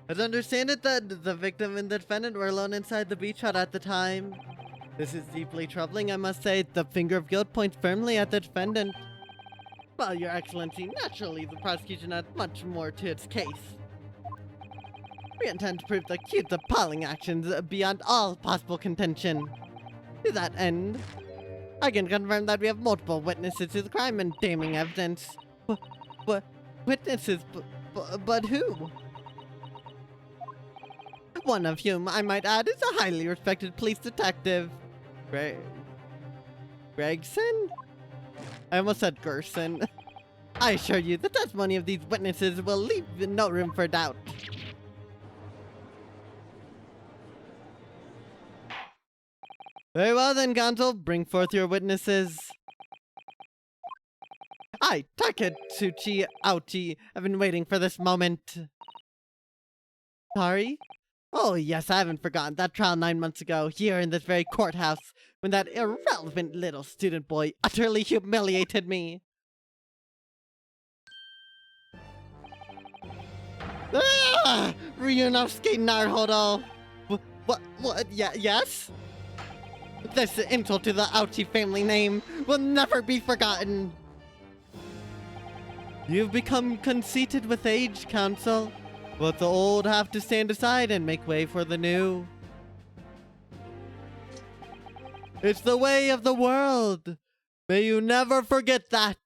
As I understand it, that the victim and the defendant were alone inside the beach hut at the time. This is deeply troubling, I must say. The finger of guilt points firmly at the defendant. Well, Your Excellency, naturally the prosecution has much more to its case. We intend to prove the accused's appalling actions beyond all possible contention. To that end, I can confirm that we have multiple witnesses to the crime and damning evidence. Witnesses? But who? One of whom, I might add, is a highly respected police detective. Gregson? I almost said Gerson. I assure you, the testimony of these witnesses will leave no room for doubt. Very well then, Gonzo. Bring forth your witnesses. I, Takatsuchi Ouchi, have been waiting for this moment. Sorry? Oh yes, I haven't forgotten that trial 9 months ago, here in this very courthouse, when that irrelevant little student boy utterly humiliated me. Ah! Ryunosuke Naruhodo! What, yes? This insult to the Ouchi family name will never be forgotten. You've become conceited with age, Counsel. But the old have to stand aside and make way for the new. It's the way of the world. May you never forget that.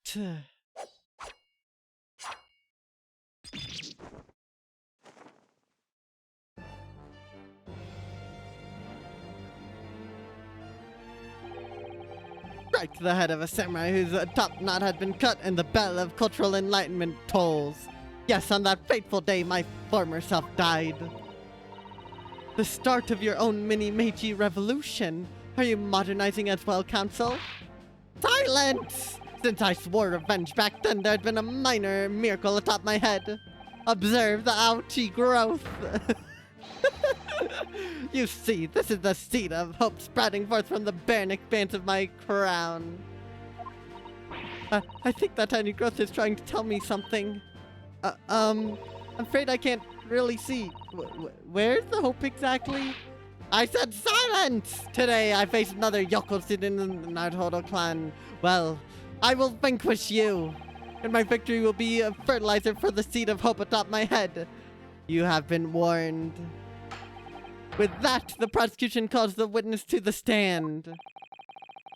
Right to the head of a samurai whose top knot had been cut and the bell of cultural enlightenment tolls. Yes, on that fateful day, my former self died. The start of your own mini-Meiji revolution. Are you modernizing as well, Counsel? Silence! Since I swore revenge back then, there'd been a minor miracle atop my head. Observe the ouchie growth. You see, this is the seed of hope sprouting forth from the barren expanse of my crown. I think that tiny growth is trying to tell me something. I'm afraid I can't really see. Where's the hope exactly? I said silence! Today I face another yokel student in the Naruhodo clan. Well, I will vanquish you. And my victory will be a fertilizer for the seed of hope atop my head. You have been warned. With that, the prosecution calls the witness to the stand.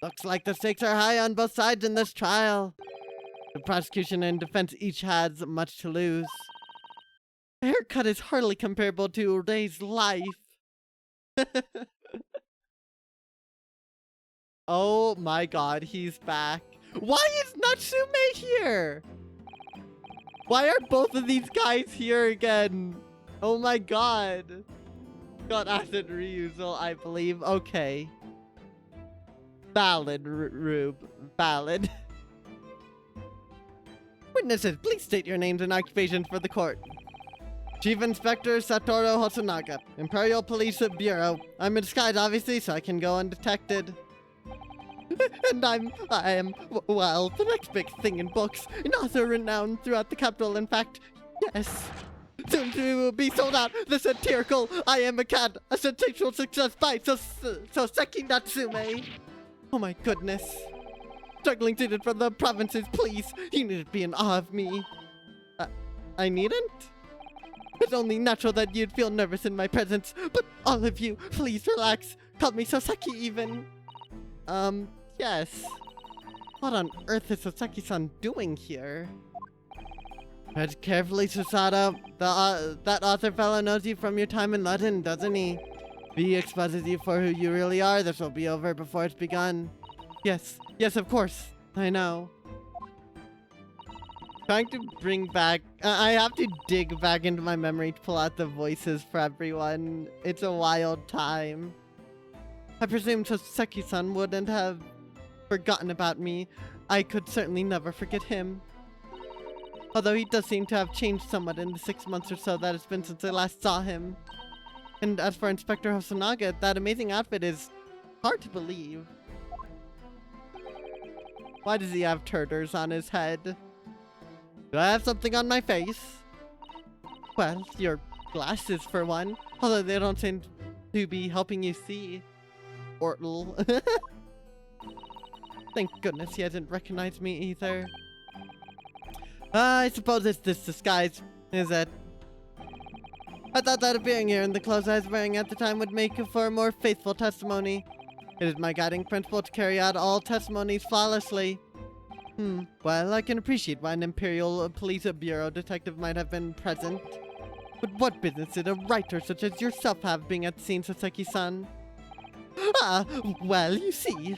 Looks like the stakes are high on both sides in this trial. The prosecution and defense each has much to lose. A haircut is hardly comparable to Ray's life. Oh my god, he's back. Why is Natsume here? Why are both of these guys here again? Oh my god. Got acid reusal, I believe. Okay. Valid, Rube. Valid. Witnesses, please state your names and occupations for the court. Chief Inspector Satoru Hosonaga, Imperial Police Bureau. I'm in disguise, obviously, so I can go undetected. And I am, well, the next big thing in books. An author renowned throughout the capital, in fact. Yes. Soon we will be sold out. The satirical I Am a Cat, a sensational success by Soseki Natsume. Oh my goodness. Struggling student from the provinces, please. You need to be in awe of me. I needn't? It's only natural that you'd feel nervous in my presence, but all of you, please relax. Call me Soseki even. Yes. What on earth is Soseki-san doing here? Tread carefully, Susato. That author fellow knows you from your time in London, doesn't he? If he exposes you for who you really are, this will be over before it's begun. Yes, of course. I know. Trying to bring back... I have to dig back into my memory to pull out the voices for everyone. It's a wild time. I presume Soseki-san wouldn't have forgotten about me. I could certainly never forget him. Although he does seem to have changed somewhat in the 6 months or so that it's been since I last saw him. And as for Inspector Hosonaga, that amazing outfit is hard to believe. Why does he have turtles on his head? Do I have something on my face? Well, your glasses for one. Although they don't seem to be helping you see. Ortle. Thank goodness he hasn't recognized me either. I suppose it's this disguise, is it? I thought that appearing here in the clothes I was wearing at the time would make for a more faithful testimony. It is my guiding principle to carry out all testimonies flawlessly. Well, I can appreciate why an Imperial Police Bureau detective might have been present. But what business did a writer such as yourself have being at the scene, Soseki-san? Well, you see,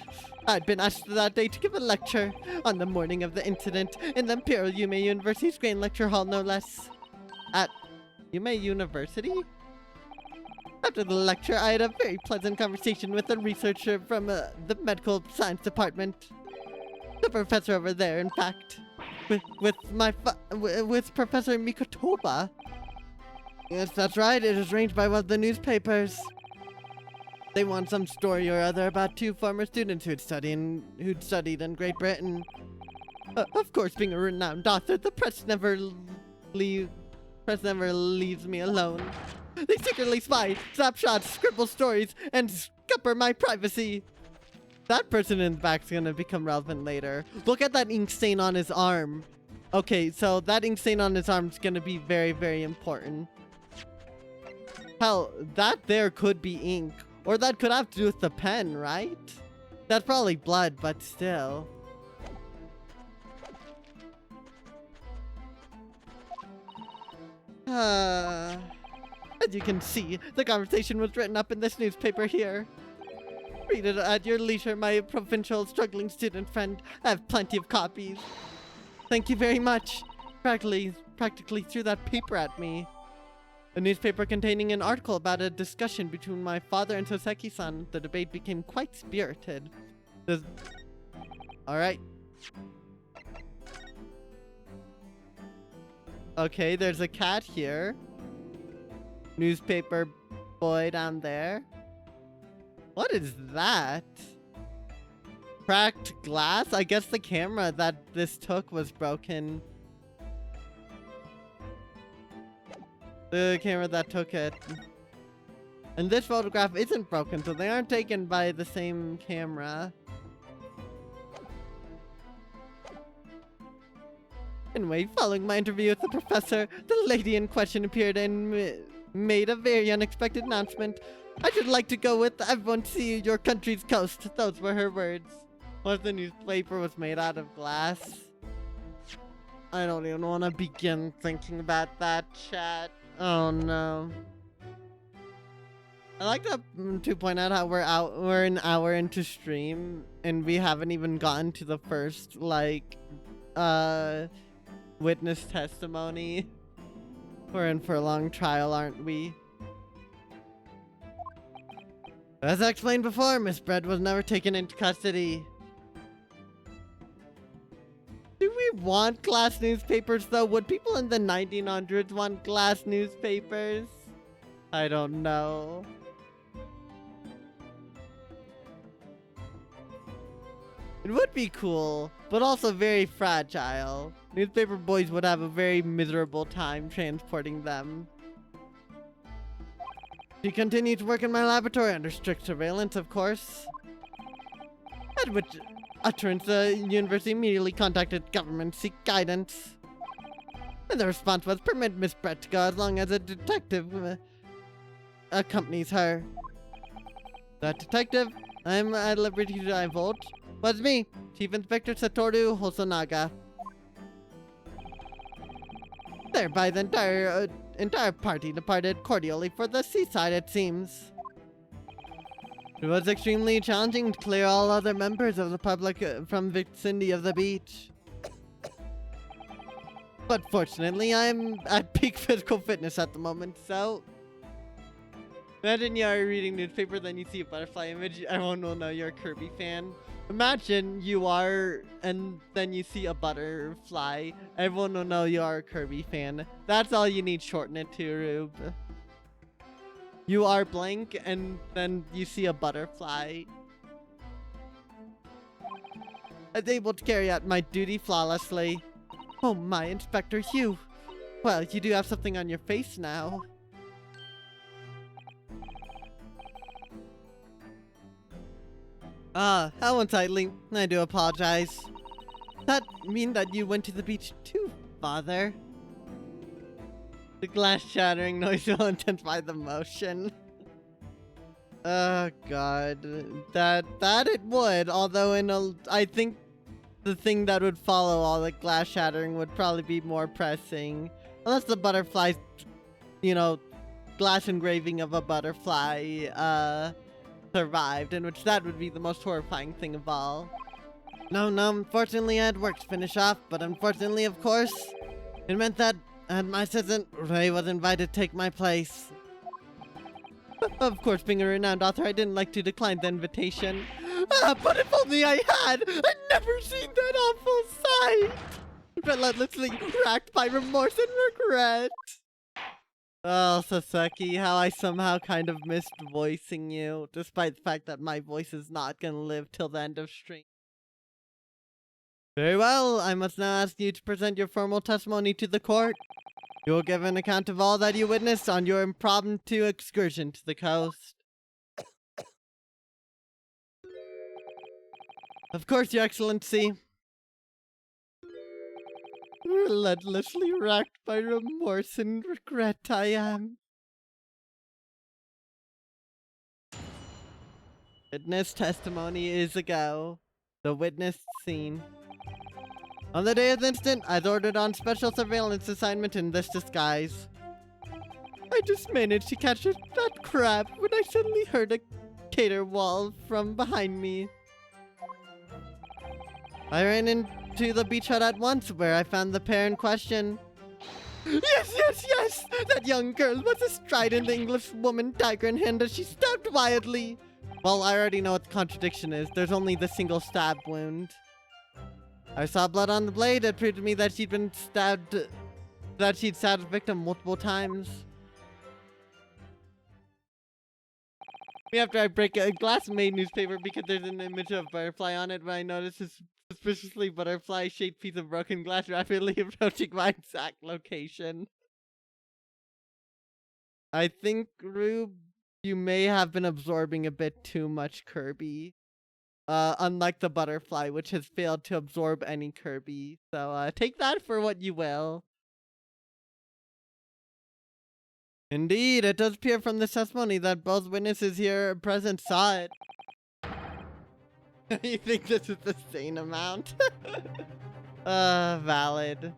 I'd been asked that day to give a lecture on the morning of the incident in the Imperial Yume University's Grand Lecture Hall, no less. At Yume University? After the lecture, I had a very pleasant conversation with a researcher from the medical science department. The professor over there, in fact. With Professor Mikotoba. Yes, that's right, it was arranged by one of the newspapers. They want some story or other about 2 former students who'd studied in Great Britain. Of course, being a renowned author, the press never leaves me alone. They secretly spy, snapshots, scribble stories, and scupper my privacy. That person in the back's gonna become relevant later. Look at that ink stain on his arm. Okay, so that ink stain on his arm is gonna be very, very important. Hell, that there could be ink. Or that could have to do with the pen, right? That's probably blood, but still. As you can see, the conversation was written up in this newspaper here. Read it at your leisure, my provincial struggling student friend. I have plenty of copies. Thank you very much. Practically threw that paper at me. A newspaper containing an article about a discussion between my father and Soseki-san. The debate became quite spirited. Alright. Okay, there's a cat here. Newspaper boy down there. What is that? Cracked glass? I guess the camera that this took was broken. The camera that took it. And this photograph isn't broken, so they aren't taken by the same camera. Anyway, following my interview with the professor, the lady in question appeared and made a very unexpected announcement. I should like to go with everyone to see your country's coast. Those were her words. What if the newspaper was made out of glass? I don't even want to begin thinking about that, chat. Oh no. I like to point out how we're an hour into stream and we haven't even gotten to the first witness testimony. We're in for a long trial, aren't we? As I explained before, Miss Bread was never taken into custody. Do we want glass newspapers though? Would people in the 1900s want glass newspapers? I don't know. It would be cool, but also very fragile. Newspaper boys would have a very miserable time transporting them. She continued to work in my laboratory under strict surveillance, of course. At which utterance, the university immediately contacted government to seek guidance. And the response was, permit Miss Brett to go as long as a detective accompanies her. That detective, I'm at liberty to divulge, was me, Chief Inspector Satoru Hosonaga. Thereby the entire party departed cordially for the seaside, it seems. It was extremely challenging to clear all other members of the public from vicinity of the beach. But fortunately, I'm at peak physical fitness at the moment, so... Imagine you are reading newspaper, then you see a butterfly image, everyone will know you're a Kirby fan. Imagine you are, and then you see a butterfly, everyone will know you are a Kirby fan. That's all you need shorten it to, Rube. You are blank, and then you see a butterfly. I was able to carry out my duty flawlessly. Oh my, Inspector Hugh. Well, you do have something on your face now. How unsightly. I do apologize. Does that mean that you went to the beach too, Father? The glass shattering noise will intensify the motion. Oh god. That it would, although I think the thing that would follow all the glass shattering would probably be more pressing. Unless the butterfly, you know, glass engraving of a butterfly, survived, in which that would be the most horrifying thing of all. No, unfortunately I had work to finish off, but unfortunately, of course, it meant that my assistant, Ray, was invited to take my place. Of course, being a renowned author, I didn't like to decline the invitation. But if only I had! I'd never seen that awful sight! Relentlessly racked by remorse and regret. Oh, Saseki, how I somehow kind of missed voicing you, despite the fact that my voice is not gonna live till the end of stream. Very well, I must now ask you to present your formal testimony to the court. You will give an account of all that you witnessed on your impromptu excursion to the coast. Of course, Your Excellency. Relentlessly racked by remorse and regret I am. Witness testimony is a go. The witness scene. On the day of the incident, I was ordered on special surveillance assignment in this disguise. I just managed to catch that crab when I suddenly heard a cater wall from behind me. I ran into the beach hut at once, where I found the pair in question. Yes! That young girl was astride an English woman, dagger in hand, as she stabbed wildly. Well, I already know what the contradiction is. There's only the single stab wound. I saw blood on the blade. It proved to me that she'd stabbed the victim multiple times. After I break a glass-made newspaper because there's an image of a butterfly on it, but I notice this suspiciously butterfly-shaped piece of broken glass rapidly approaching my exact location. I think, Rube, you may have been absorbing a bit too much Kirby. Unlike the butterfly, which has failed to absorb any Kirby. So, take that for what you will. Indeed, it does appear from this testimony that both witnesses here present saw it. You think this is the same amount? Valid.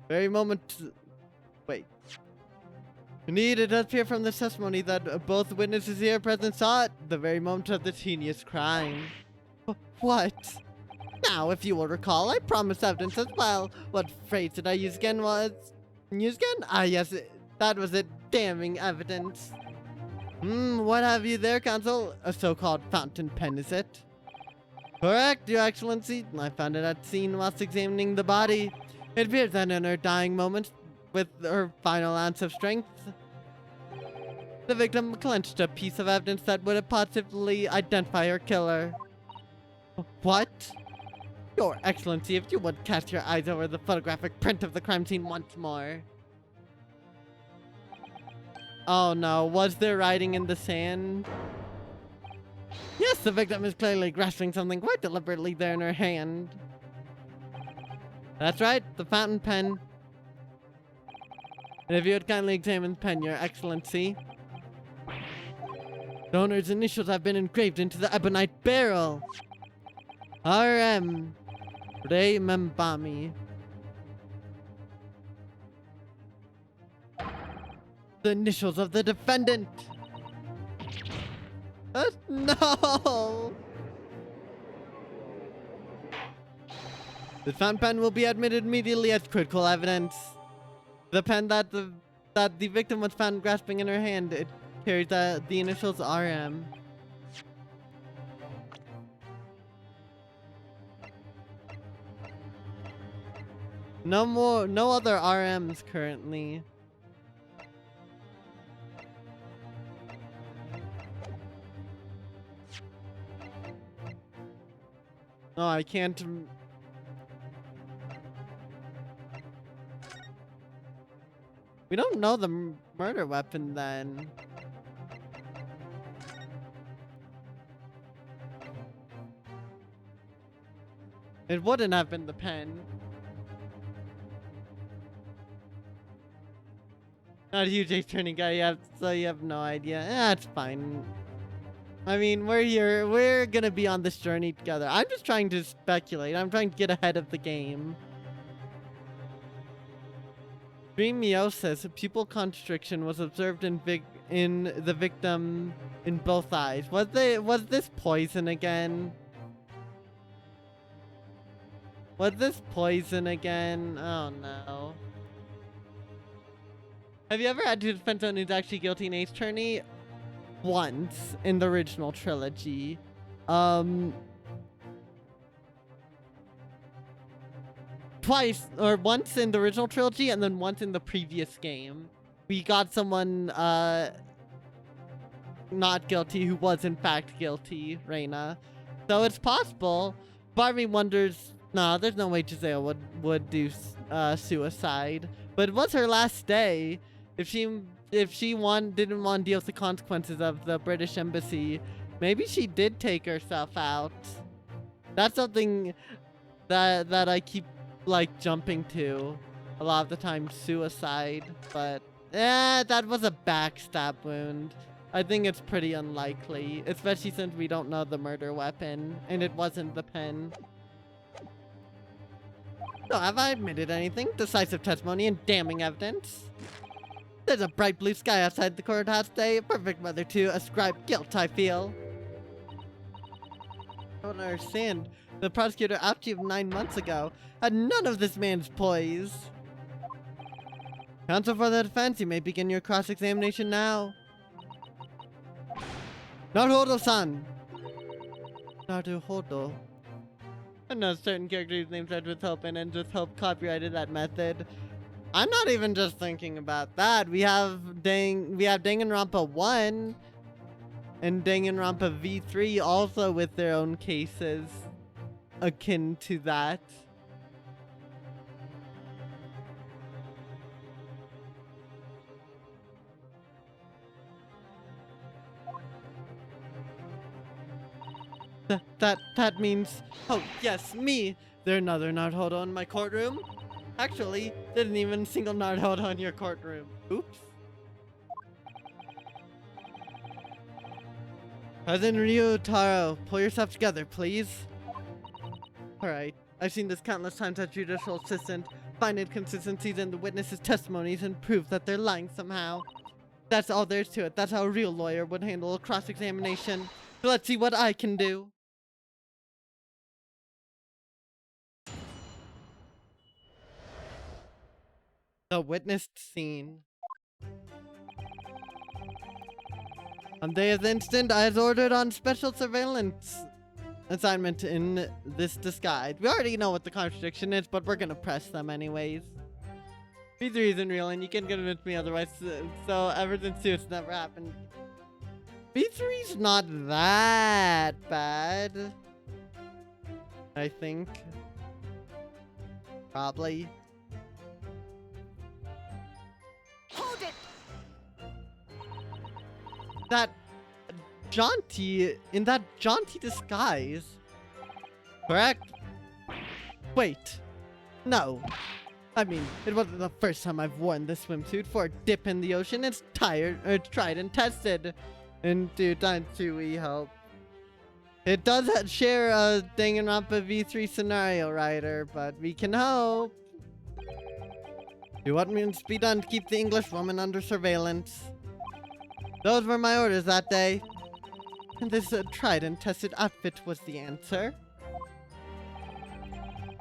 Very moment... Wait. Indeed, it does appear from this testimony that both witnesses here present saw it the very moment of the tedious crime. What? Now, if you will recall, I promised evidence as well. What phrase did I use again Ah, yes, that was it. Damning evidence. What have you there, Counsel? A so-called fountain pen, is it? Correct, Your Excellency. I found it at the scene whilst examining the body. It appears that in her dying moments, with her final ounce of strength, the victim clenched a piece of evidence that would have positively identify her killer. What? Your Excellency, if you would cast your eyes over the photographic print of the crime scene once more. Oh no, was there writing in the sand? Yes, the victim is clearly grasping something quite deliberately there in her hand. That's right, the fountain pen. And if you would kindly examine the pen, Your Excellency. The owner's initials have been engraved into the ebonite barrel. R.M. Ray Membami. The initials of the defendant. No! The fountain pen will be admitted immediately as critical evidence. The pen that the victim was found grasping in her hand, it carries the initials RM. No other RMs currently. No, I can't. We don't know the murder weapon then. It wouldn't have been the pen. Not a huge attorney guy, so you have no idea. That's fine. I mean, we're here. We're gonna be on this journey together. I'm just trying to speculate. I'm trying to get ahead of the game. Dreamiosis, a pupil constriction, was observed in the victim in both eyes. Was this poison again? Was this poison again? Oh no. Have you ever had to defend someone who's actually guilty in Ace Attorney? Once in the original trilogy. Twice, or once in the original trilogy and then once in the previous game. We got someone not guilty who was in fact guilty, Reina. So it's possible. Barbie wonders, no, there's no way Giselle would do suicide. But it was her last day. If she didn't want to deal with the consequences of the British embassy, maybe she did take herself out. That's something that I keep like jumping to a lot of the time, suicide. But that was a backstab wound. I think it's pretty unlikely, especially since we don't know the murder weapon and it wasn't the pen. So have I admitted anything? Decisive testimony and damning evidence? There's a bright blue sky outside the courthouse today. A perfect weather to ascribe guilt, I feel. I don't understand. The prosecutor outed you 9 months ago had none of this man's poise. Counsel for the defense, you may begin your cross-examination now. Naruhodo-san! Naruhodo. I know certain characters' names start with Hope and ends with Hope copyrighted that method. I'm not even just thinking about that. We have Danganronpa 1 and Danganronpa V3 also with their own cases akin to that. That means, oh yes, me. There's another Naruhodo in my courtroom. Actually, there's not even a single Naruhodo in your courtroom. Oops. Cousin Ryutaro, pull yourself together, please. Alright, I've seen this countless times as judicial assistant, find inconsistencies in the witnesses' testimonies and prove that they're lying somehow. That's all there is to it. That's how a real lawyer would handle a cross-examination. So let's see what I can do. The witnessed scene. On the day of the incident, I was ordered on special surveillance assignment in this disguise. We already know what the contradiction is, but we're gonna press them anyways. V3 isn't real, and you can convince me otherwise, so ever since it's never happened. V3's not that bad, I think. Probably. Hold it! That in that jaunty disguise. Correct? Wait. No. I mean, it wasn't the first time I've worn this swimsuit for a dip in the ocean. It's tried and tested. And dude, time to we hope. It does share a Danganronpa V3 scenario writer, but we can hope. Do what must be done to keep the English woman under surveillance. Those were my orders that day. And this tried and tested outfit was the answer.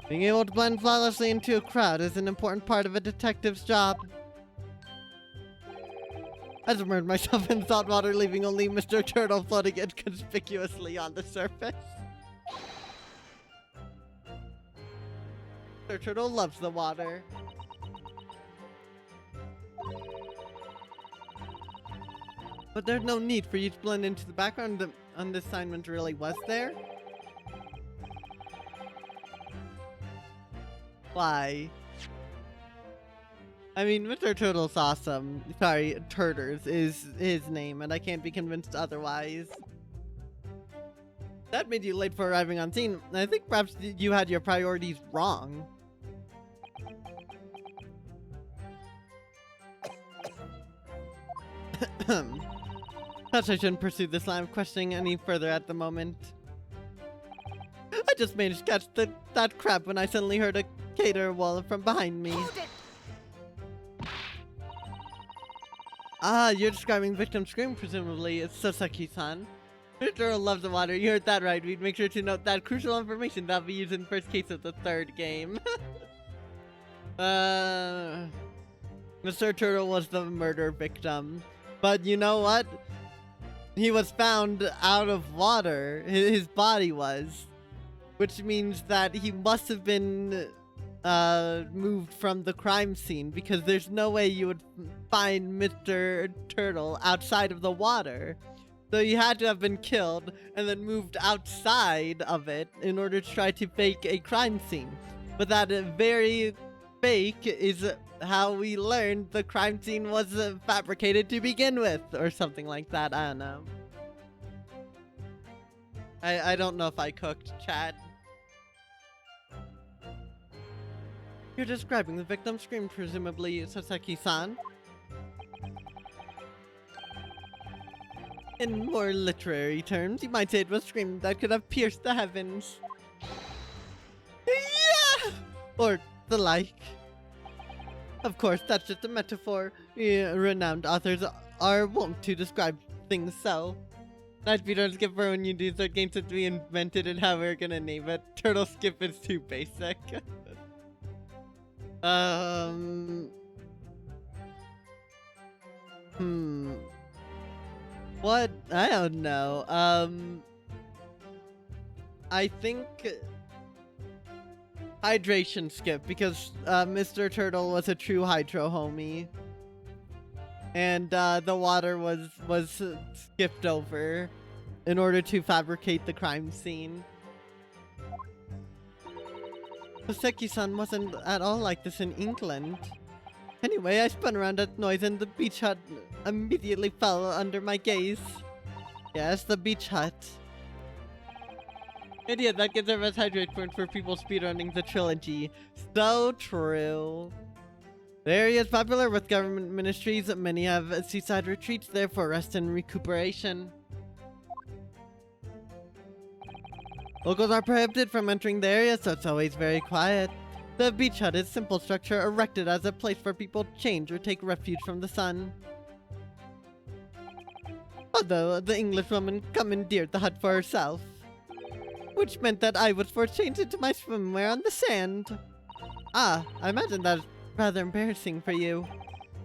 Being able to blend flawlessly into a crowd is an important part of a detective's job. I submerged myself in salt water, leaving only Mr. Turtle floating inconspicuously on the surface. Mr. Turtle loves the water. But there's no need for you to blend into the background. The assignment really was there. Why? I mean, Mr. Turtle's awesome. Sorry, Turters is his name, and I can't be convinced otherwise. That made you late for arriving on scene. I think perhaps you had your priorities wrong. Perhaps I shouldn't pursue this line of questioning any further at the moment. I just managed to catch that crab when I suddenly heard a caterwaul from behind me. Ah, you're describing the victim's scream, presumably. It's Sasaki-san. Mr. loves the water. You heard that right. We'd make sure to note that crucial information that'll be used in first case of the third game. Mr. Turtle was the murder victim. But you know what? He was found out of water. His body was. Which means that he must have been moved from the crime scene, because there's no way you would find Mr. Turtle outside of the water. So he had to have been killed and then moved outside of it in order to try to fake a crime scene. But that very fake is how we learned the crime scene was fabricated to begin with, or something like that. I don't know. I don't know if I cooked, chat. You're describing the victim's scream, presumably Sasaki-san. In more literary terms, you might say it was a scream that could have pierced the heavens. Yeah! Or the like. Of course, that's just a metaphor. Renowned authors are wont to describe things so. Nice speedrun skip for when you do start games since we invented it, how we're gonna name it. Turtle skip is too basic. What? I don't know. I think hydration skip, because Mr. Turtle was a true hydro homie. And the water was skipped over in order to fabricate the crime scene. Saseki-san wasn't at all like this in England. Anyway, I spun around at noise and the beach hut immediately fell under my gaze. Yes, the beach hut. Idiot, that gives our best hydrate point for people speedrunning the trilogy. So true. The area is popular with government ministries. Many have seaside retreats there for rest and recuperation. Locals are prohibited from entering the area, so it's always very quiet. The beach hut is a simple structure erected as a place for people to change or take refuge from the sun. Although the Englishwoman commandeered the hut for herself, which meant that I was forced to change into my swimwear on the sand. Ah, I imagine that's rather embarrassing for you.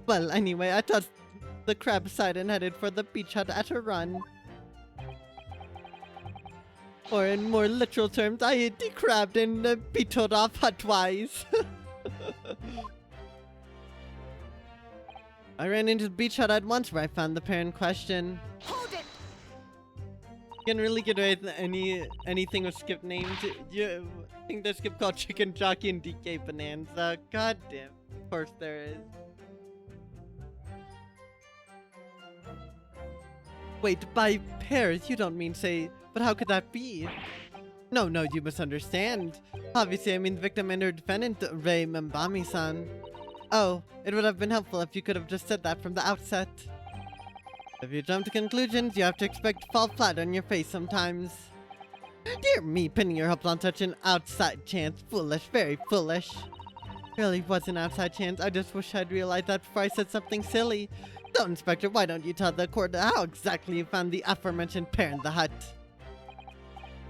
Well, anyway, I tossed the crab aside and headed for the beach hut at a run. Or in more literal terms, I decrabbed and vetoed off hut-wise. I ran into the beach hut at once where I found the pair in question. Hold it! You can really get away with anything with skip names. You think there's skip called Chicken Jockey and DK Bonanza. God damn. Of course there is. Wait, by pairs, you don't mean say, but how could that be? No, you misunderstand. Obviously, I mean the victim and her defendant, Rei Mbami-san. Oh, it would have been helpful if you could have just said that from the outset. If you jump to conclusions, you have to expect to fall flat on your face sometimes. Dear me, pinning your hopes on such an outside chance. Foolish, very foolish. Really was an outside chance. I just wish I'd realized that before I said something silly. So, Inspector, why don't you tell the court how exactly you found the aforementioned pair in the hut?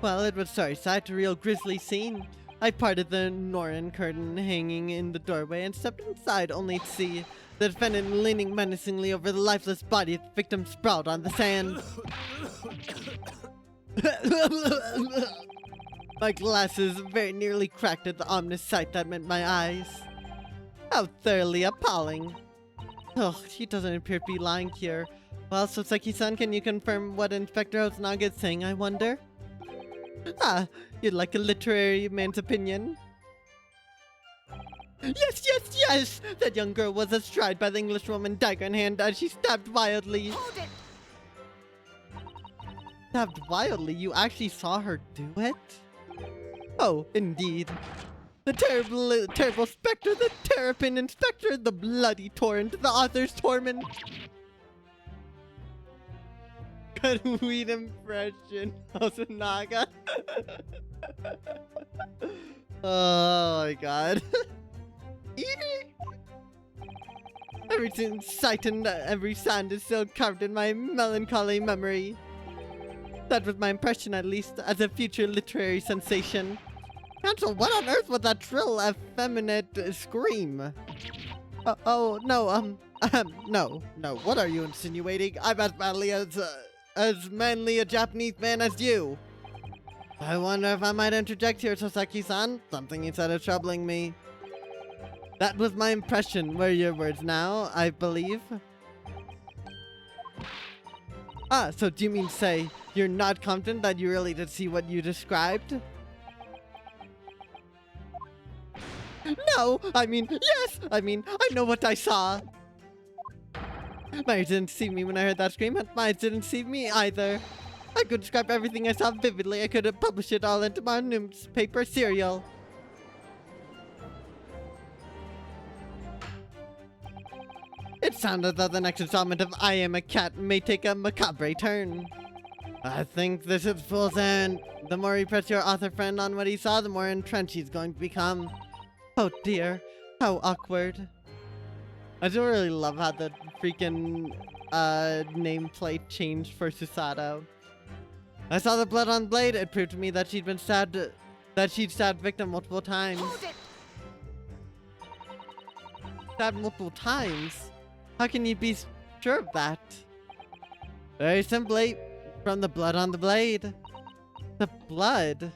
Well, it was sorry sight, a real grisly scene. I parted the Norin curtain hanging in the doorway and stepped inside only to see the defendant leaning menacingly over the lifeless body of the victim sprawled on the sand. My glasses very nearly cracked at the ominous sight that met my eyes. How thoroughly appalling. Oh, he doesn't appear to be lying here. Well, Soseki-san, can you confirm what Inspector Hosonaga is saying, I wonder? Ah, you'd like a literary man's opinion? Yes! That young girl was astride by the Englishwoman, dagger in hand, as she stabbed wildly. Hold it! Stabbed wildly? You actually saw her do it? Oh, indeed. The terrible spectre, the terrapin inspector, the bloody torrent, the author's torment. Good weed impression, Hosonaga. Oh my god. Every sight and every sound is still carved in my melancholy memory. That was my impression, at least, as a future literary sensation. Counsel, what on earth was that shrill, effeminate scream? No. What are you insinuating? I'm as manly a Japanese man as you. I wonder if I might interject here, Soseki-san. Something you said is troubling me. That was my impression, were your words now, I believe. Ah, so do you mean to say you're not confident that you really did see what you described? No, I mean, yes! I know what I saw! Mary didn't see me when I heard that scream, and Maya didn't see me either. I could describe everything I saw vividly. I could have published it all into my newspaper serial. It sounded that the next installment of I Am a Cat may take a macabre turn. I think this is fool's end. The more you press your author friend on what he saw, the more entrenched he's going to become. Oh dear, how awkward. I do really love how the freaking nameplate changed for Susato. I saw the blood on the blade. It proved to me that she'd stabbed victim multiple times. Hold it! Stabbed multiple times? How can you be sure of that? Very simply, from the blood on the blade. The blood.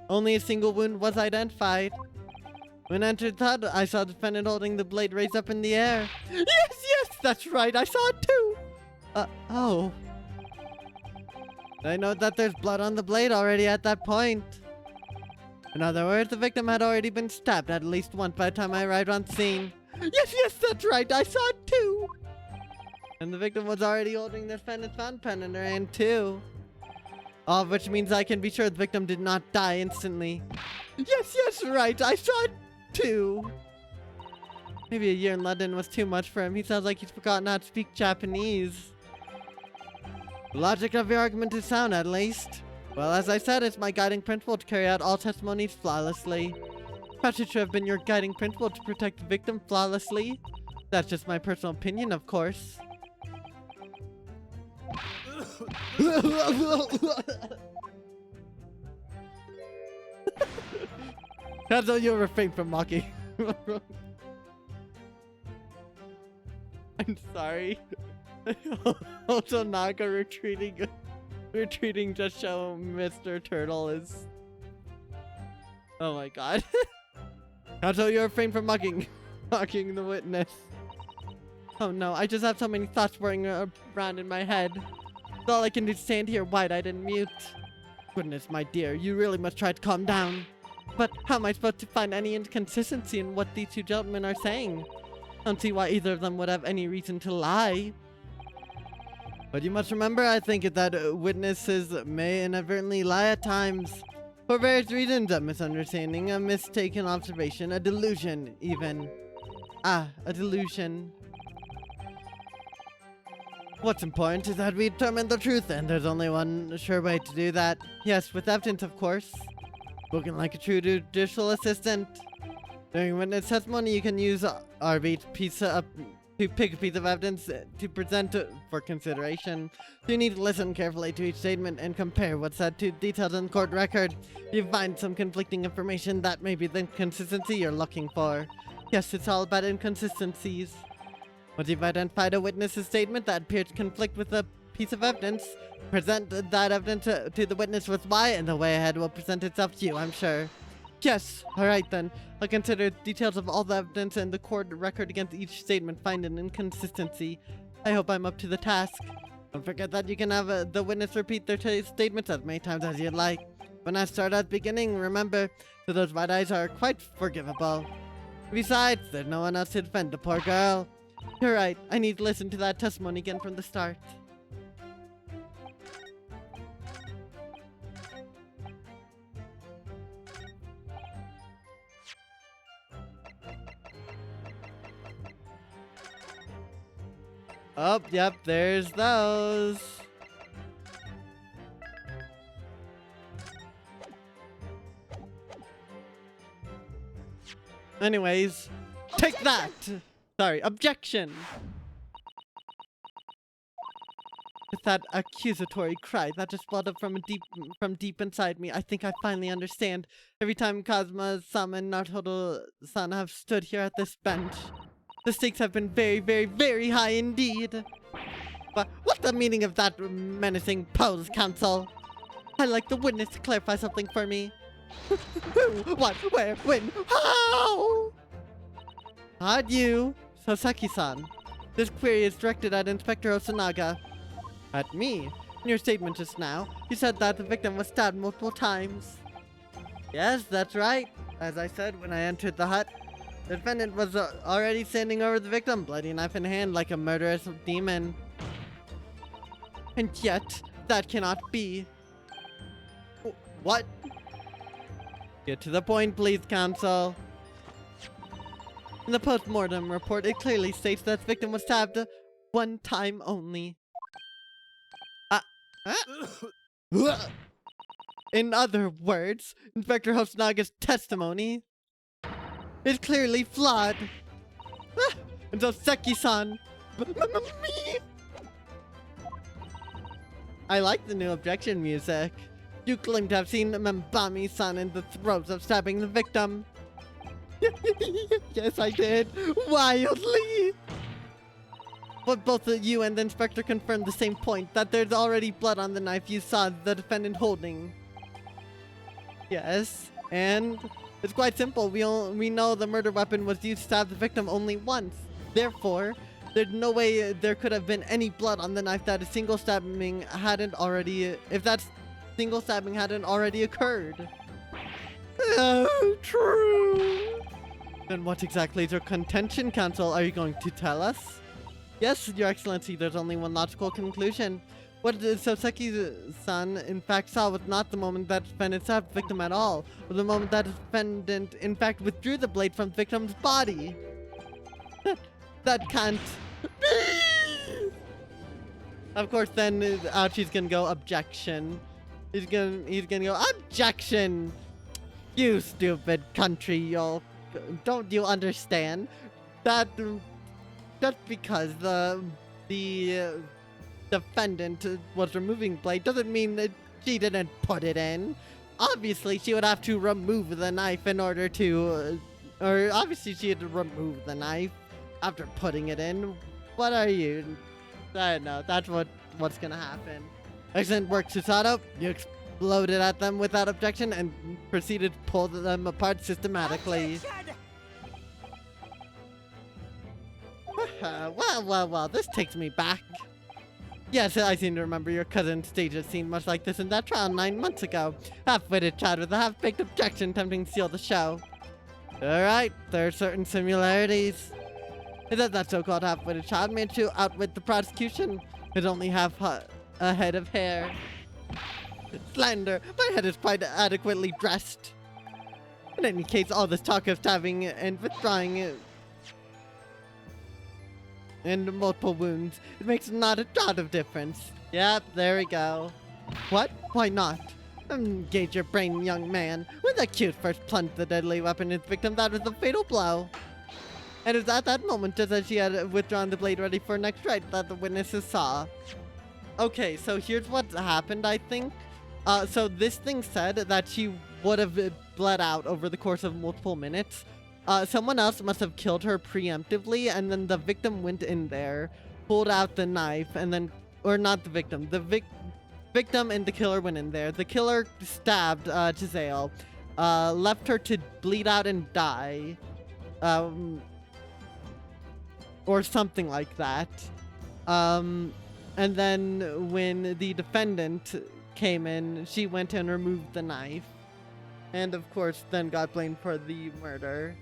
Only a single wound was identified. When I entered the hut, I saw the defendant holding the blade raised up in the air. Yes, that's right, I saw it too! Oh. I know that there's blood on the blade already at that point. In other words, the victim had already been stabbed at least once by the time I arrived on scene. Yes, that's right, I saw it too! And the victim was already holding the defendant's fountain pen in her hand too. All of which means I can be sure the victim did not die instantly. Yes, right, I saw it too. Maybe a year in London was too much for him. He sounds like he's forgotten how to speak Japanese. The logic of your argument is sound, at least. Well, as I said, it's my guiding principle to carry out all testimonies flawlessly. Perhaps it should have been your guiding principle to protect the victim flawlessly. That's just my personal opinion, of course. That's all you'll refrain from mocking. I'm sorry. Hosonaga retreating just show Mr. Turtle is... Oh my god. That's how you'll refrain from mocking the witness. Oh no, I just have so many thoughts whirling around in my head. All I can do is stand here wide-eyed and mute. Goodness, my dear, you really must try to calm down. But how am I supposed to find any inconsistency in what these two gentlemen are saying? I don't see why either of them would have any reason to lie. But you must remember, I think, that witnesses may inadvertently lie at times. For various reasons, a misunderstanding, a mistaken observation, a delusion, even. Ah, a delusion. What's important is that we determine the truth, and there's only one sure way to do that. Yes, with evidence, of course. Spoken like a true judicial assistant. During witness testimony, you can use RB to pick a piece of evidence to present for consideration. So you need to listen carefully to each statement and compare what's said to details in the court record. If you find some conflicting information, that may be the consistency you're looking for. Yes, it's all about inconsistencies. Once you've identified a witness's statement that appears to conflict with a piece of evidence, present that evidence to the witness with why, and the way ahead will present itself to you, I'm sure. Yes, alright then. I'll consider details of all the evidence and the court record against each statement, find an inconsistency. I hope I'm up to the task. Don't forget that you can have the witness repeat their statements as many times as you'd like. When I start at the beginning, remember that those white eyes are quite forgivable. Besides, there's no one else to defend the poor girl. You're right, I need to listen to that testimony again from the start. Oh, yep, there's those. Anyways, take that! Sorry, objection! With that accusatory cry that just welled up from deep inside me, I think I finally understand. Every time Kazuma-sama and Naruto-san have stood here at this bench, the stakes have been very, very, very high indeed. But what's the meaning of that menacing pose, counsel? I'd like the witness to clarify something for me. Who, what, where, when, how? Not you, Sasaki-san. This query is directed at Inspector Osanaga. At me? In your statement just now, you said that the victim was stabbed multiple times. Yes, that's right. As I said when I entered the hut, the defendant was already standing over the victim, bloody knife in hand like a murderous demon. And yet, that cannot be. What? Get to the point, please, counsel. In the post-mortem report, it clearly states that the victim was stabbed one time only. In other words, Inspector Hosanaga's testimony is clearly flawed. And so Seki-san, me. I like the new objection music. You claim to have seen Membami-san in the throes of stabbing the victim. Yes, I did. Wildly. But both you and the inspector confirmed the same point, that there's already blood on the knife you saw the defendant holding. Yes, and it's quite simple. We know the murder weapon was used to stab the victim only once. Therefore, there's no way there could have been any blood on the knife that if that single stabbing hadn't already occurred. Oh, true. Then what exactly is your contention, counsel? Are you going to tell us? Yes, Your Excellency, there's only one logical conclusion. What Soseki-san in fact saw was not the moment that defendant stabbed the victim at all, but the moment that defendant in fact withdrew the blade from the victim's body. That can't be! Of course, then Ouchie's gonna go objection. He's gonna go objection! You stupid country, y'all. Don't you understand that just because the defendant was removing blade doesn't mean that she didn't put it in. Obviously, she would have to remove the knife in order to, or obviously she had to remove the knife after putting it in. What are you? I don't know. That's what's gonna happen. Excellent work, Susato. You exploded at them without objection and proceeded to pull them apart systematically. Well, this takes me back. Yes, I seem to remember your cousin staged a scene much like this in that trial 9 months ago. Half-witted child with a half-baked objection attempting to steal the show. Alright, there are certain similarities. Is that so-called half-witted child managed to outwit the prosecution? It only have a head of hair. Slender, my head is quite adequately dressed. In any case, all this talk of stabbing and withdrawing and multiple wounds, it makes not a jot of difference. Yep, there we go. What? Why not? Engage your brain, young man. When the accused first plunged the deadly weapon in his victim, that was the fatal blow. And it was at that moment, just as she had withdrawn the blade ready for her next strike, that the witnesses saw. Okay, so here's what happened, I think. So this thing said that she would have bled out over the course of multiple minutes. Someone else must have killed her preemptively, and then the victim went in there, pulled out the knife, and then, or not the victim, the victim and the killer went in there. The killer stabbed Giselle, left her to bleed out and die, or something like that. And then when the defendant came in, she went and removed the knife, and of course then got blamed for the murder.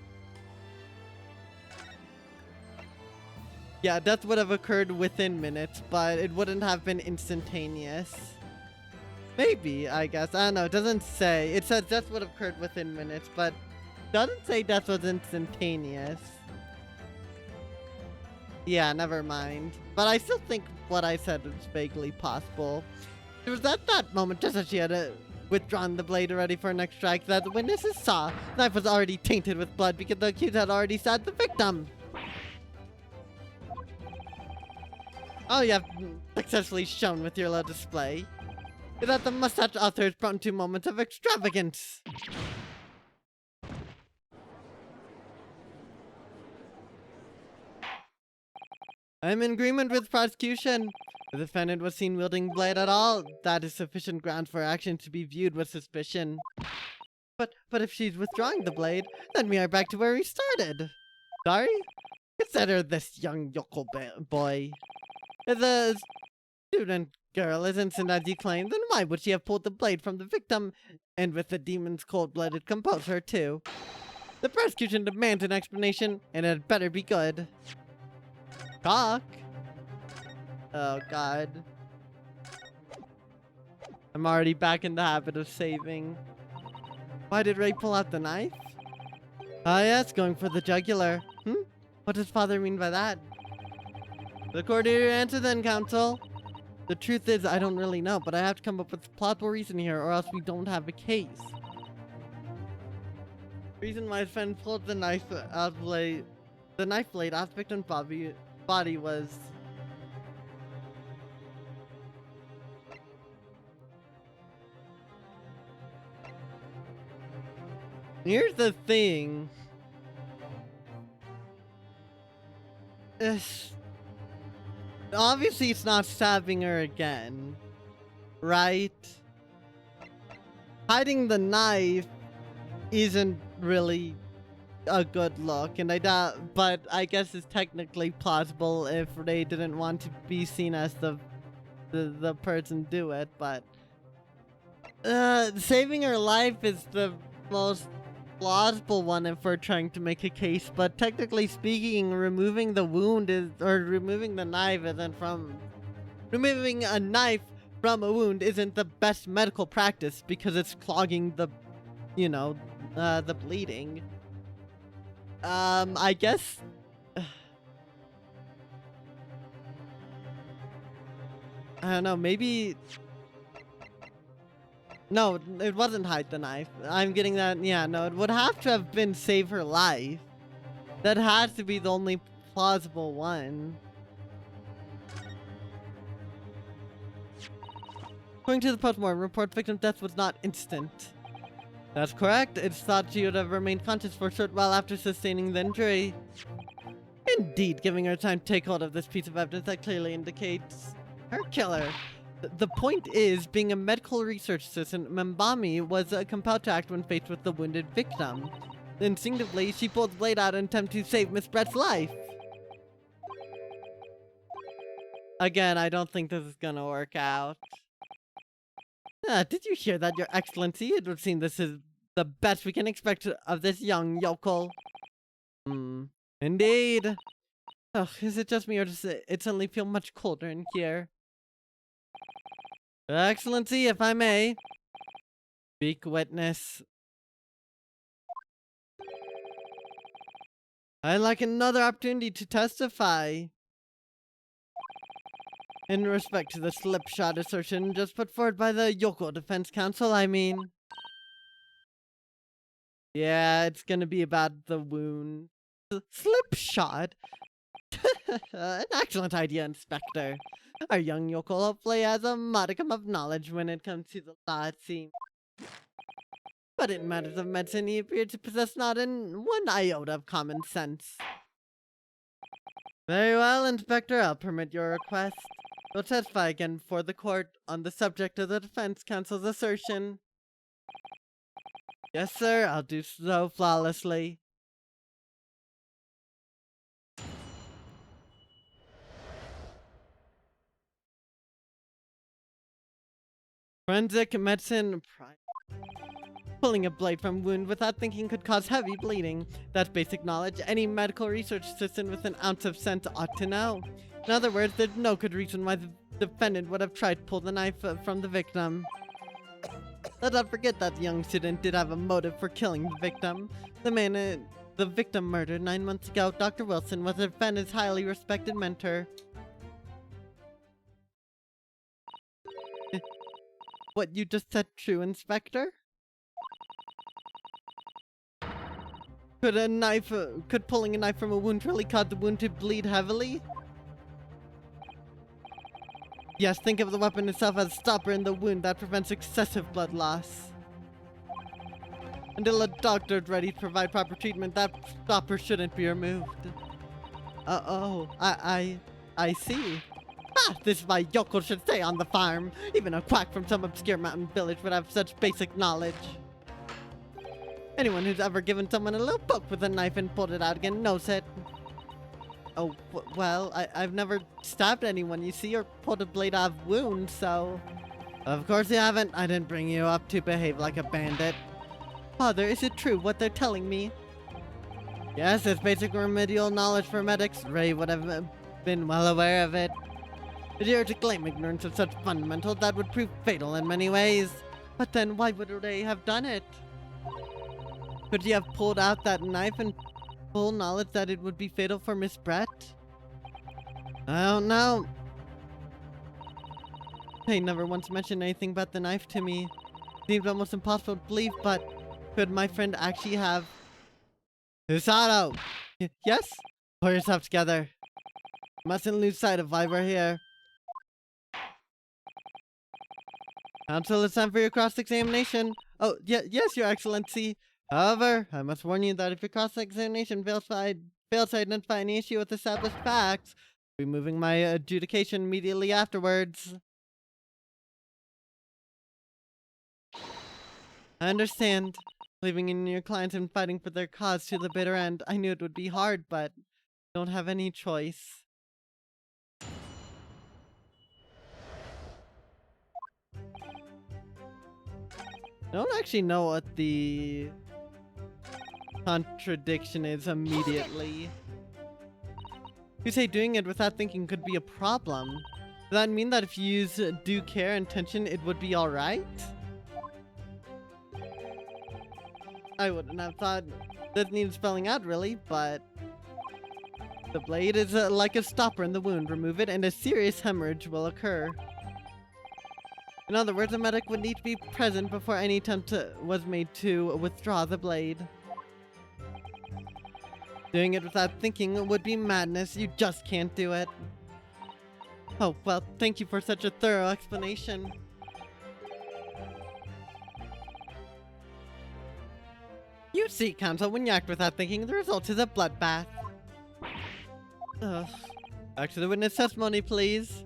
Yeah, death would have occurred within minutes, but it wouldn't have been instantaneous. Maybe, I guess. I don't know. It doesn't say. It says death would have occurred within minutes, but doesn't say death was instantaneous. Yeah, never mind. But I still think what I said was vaguely possible. It was at that moment, just as she had withdrawn the blade ready for her next strike, that the witnesses saw the knife was already tainted with blood because the accused had already stabbed the victim. Oh, you have successfully shown with your little display that the mustache author is prone to moments of extravagance. I am in agreement with prosecution. The defendant was seen wielding blade at all. That is sufficient ground for action to be viewed with suspicion. But if she's withdrawing the blade, then we are back to where we started. Sorry? Consider this young yokel boy. If the student girl is innocent as you claim, then why would she have pulled the blade from the victim, and with the demon's cold-blooded composure too? The prosecution demands an explanation, and it had better be good. Cock? Oh god. I'm already back in the habit of saving. Why did Ray pull out the knife? Ah yes, going for the jugular. What does father mean by that? The court here answer then, counsel. The truth is, I don't really know, but I have to come up with a plausible reason here, or else we don't have a case. Reason why his friend pulled the knife out of the knife blade off the victim's body was... Here's the thing. Obviously it's not stabbing her again, right? Hiding the knife isn't really a good look, and I doubt, but I guess it's technically plausible if Ray didn't want to be seen as the person do it, but saving her life is the most plausible one if we're trying to make a case, but technically speaking, removing the wound is, or removing the knife isn't from, removing a knife from a wound isn't the best medical practice because it's clogging the, you know, the bleeding. I guess, I don't know, maybe... No, it wasn't hide the knife. I'm getting that. Yeah, no, it would have to have been save her life. That has to be the only plausible one. According to the postmortem report, victim's death was not instant. That's correct. It's thought she would have remained conscious for a short while after sustaining the injury. Indeed, giving her time to take hold of this piece of evidence that clearly indicates her killer. The point is, being a medical research assistant, Mbami was compelled to act when faced with the wounded victim. Instinctively, she pulled the blade out in an attempt to save Miss Brett's life. Again, I don't think this is gonna work out. Did you hear that, Your Excellency? It would seem this is the best we can expect of this young yokel. Indeed. Ugh, is it just me or does it suddenly feel much colder in here? Excellency, if I may. Speak witness. I'd like another opportunity to testify. In respect to the slipshod assertion just put forward by the Yoko Defense Council, I mean. Yeah, it's gonna be about the wound. Slipshod? An excellent idea, Inspector. Our young yokel hopefully has a modicum of knowledge when it comes to the law, it seems. But in matters of medicine, he appeared to possess not one iota of common sense. Very well, Inspector, I'll permit your request. You'll testify again before the court on the subject of the defense counsel's assertion. Yes, sir, I'll do so flawlessly. Forensic medicine. Pulling a blade from a wound without thinking could cause heavy bleeding. That's basic knowledge any medical research assistant with an ounce of sense ought to know. In other words, there's no good reason why the defendant would have tried to pull the knife from the victim. Let's not forget that the young student did have a motive for killing the victim. The victim murdered 9 months ago, Dr. Wilson, was the defendant's highly respected mentor. What you just said true, Inspector? Could pulling a knife from a wound really cause the wound to bleed heavily? Yes, think of the weapon itself as a stopper in the wound that prevents excessive blood loss. Until a doctor is ready to provide proper treatment, that stopper shouldn't be removed. I see. This is why yokel should stay on the farm. Even a quack from some obscure mountain village would have such basic knowledge. Anyone who's ever given someone a little poke with a knife and pulled it out again knows it. Oh, well, I've never stabbed anyone, you see, or pulled a blade out of wounds, so... Of course you haven't. I didn't bring you up to behave like a bandit. Father, is it true what they're telling me? Yes, it's basic remedial knowledge for medics. Ray would have been well aware of it. If you were to claim ignorance of such fundamentals, that would prove fatal in many ways. But then, why would Ray have done it? Could he have pulled out that knife in full knowledge that it would be fatal for Miss Brett? I don't know. They never once mentioned anything about the knife to me. Seems almost impossible to believe, but could my friend actually have... Hisato! Yes? Pull yourself together. Mustn't lose sight of why we're here. Counsel, it's time for your cross-examination. Oh, yes, Your Excellency. However, I must warn you that if your cross-examination fails to identify any issue with established facts, I'll be moving my adjudication immediately afterwards. I understand. Believing in your clients and fighting for their cause to the bitter end, I knew it would be hard, but don't have any choice. I don't actually know what the contradiction is immediately. You say doing it without thinking could be a problem. Does that mean that if you use due care and attention, it would be alright? I wouldn't have thought that needed spelling out really, but the blade is like a stopper in the wound. Remove it and a serious hemorrhage will occur. In other words, a medic would need to be present before any attempt was made to withdraw the blade. Doing it without thinking would be madness. You just can't do it. Oh, well, thank you for such a thorough explanation. You see, Counsel, when you act without thinking, the result is a bloodbath. Ugh. Back to the witness testimony, please.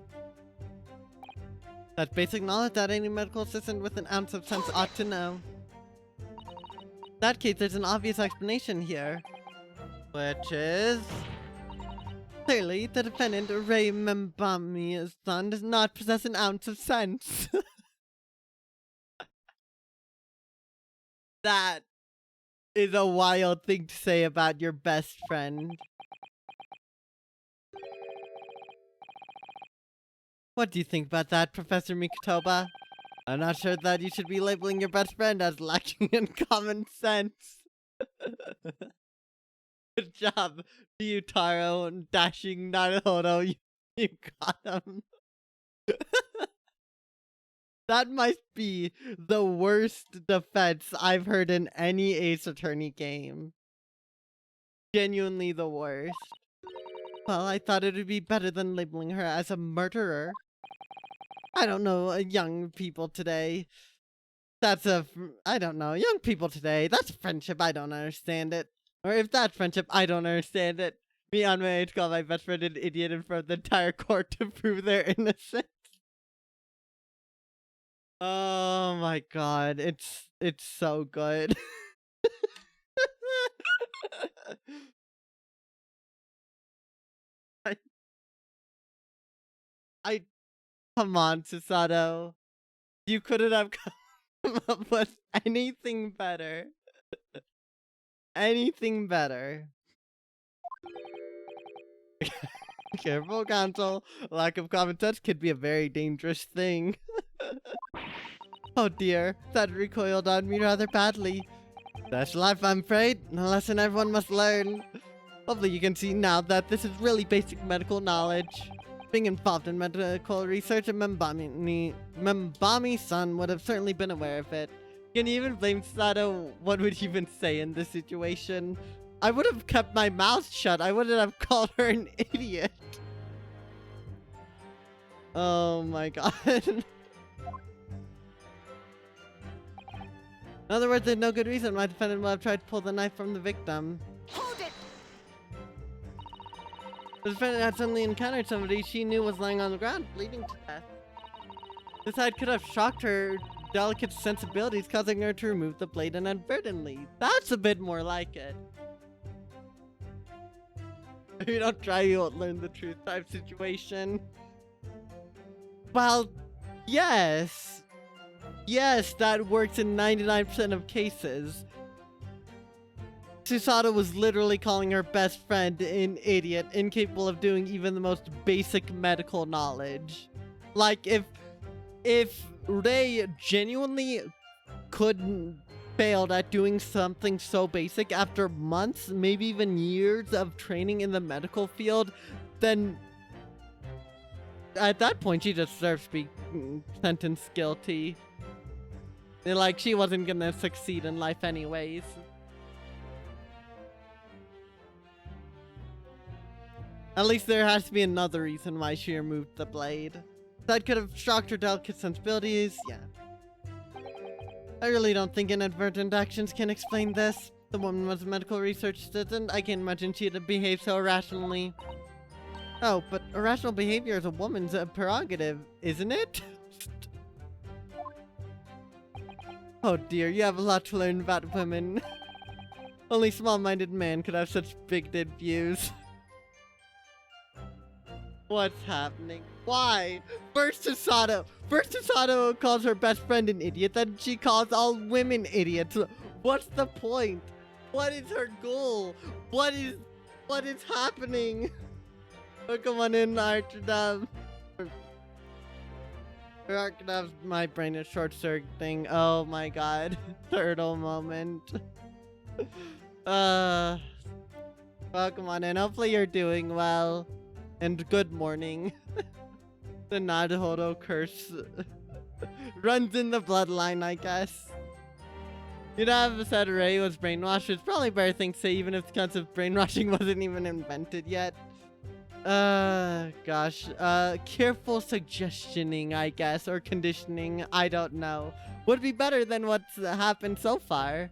That's basic knowledge that any medical assistant with an ounce of sense ought to know. In that case, there's an obvious explanation here. Which is... Clearly, the defendant, Ray Membami's son, does not possess an ounce of sense. That is a wild thing to say about your best friend. What do you think about that, Professor Mikotoba? I'm not sure that you should be labeling your best friend as lacking in common sense. Good job, Ryutaro and dashing Naruto. You got him. That might be the worst defense I've heard in any Ace Attorney game. Genuinely the worst. Well, I thought it would be better than labeling her as a murderer. I don't know, young people today. I don't know, young people today. That's friendship, I don't understand it. Or if that's friendship, I don't understand it. Me on my age call my best friend an idiot in front of the entire court to prove their innocence. Oh my god, it's so good. I, I come on, Susato. You couldn't have come up with anything better. Anything better. Careful, Counsel. Lack of common sense could be a very dangerous thing. Oh dear, that recoiled on me rather badly. That's life, I'm afraid. A lesson everyone must learn. Hopefully you can see now that this is really basic medical knowledge. Being involved in medical research, and Membami's son would have certainly been aware of it. Can you even blame Sato? What would you even say in this situation? I would have kept my mouth shut. I wouldn't have called her an idiot. Oh my god. In other words, there's no good reason why the defendant would have tried to pull the knife from the victim. Hold it! The defendant had suddenly encountered somebody she knew was lying on the ground, bleeding to death. This act could have shocked her delicate sensibilities, causing her to remove the blade inadvertently. That's a bit more like it. If you don't try, you won't learn the truth type situation. Well, yes. Yes, that works in 99% of cases. Susato was literally calling her best friend an idiot, incapable of doing even the most basic medical knowledge. Like, if Rei genuinely couldn't failed at doing something so basic after months, maybe even years of training in the medical field, then at that point she deserves to be sentenced guilty. Like, she wasn't gonna succeed in life anyways. At least there has to be another reason why she removed the blade. That could have shocked her delicate sensibilities, yeah. I really don't think inadvertent actions can explain this. The woman was a medical research assistant. I can't imagine she'd have behaved so irrationally. Oh, but irrational behavior is a woman's prerogative, isn't it? Oh dear, you have a lot to learn about women. Only small-minded man could have such bigoted views. What's happening? Why? First Susato calls her best friend an idiot, then she calls all women idiots. What's the point? What is her goal? What is happening? Oh, come on in, Archidab. Archidab's my brain is short-circuiting. Oh my god. Turtle moment. Well, come on in. Hopefully you're doing well. And good morning. The Naruto curse runs in the bloodline, I guess. You'd have said Rei was brainwashed. It's probably a better thing to say, even if the concept of brainwashing wasn't even invented yet. Gosh. Careful suggestioning, I guess, or conditioning. I don't know. Would be better than what's happened so far.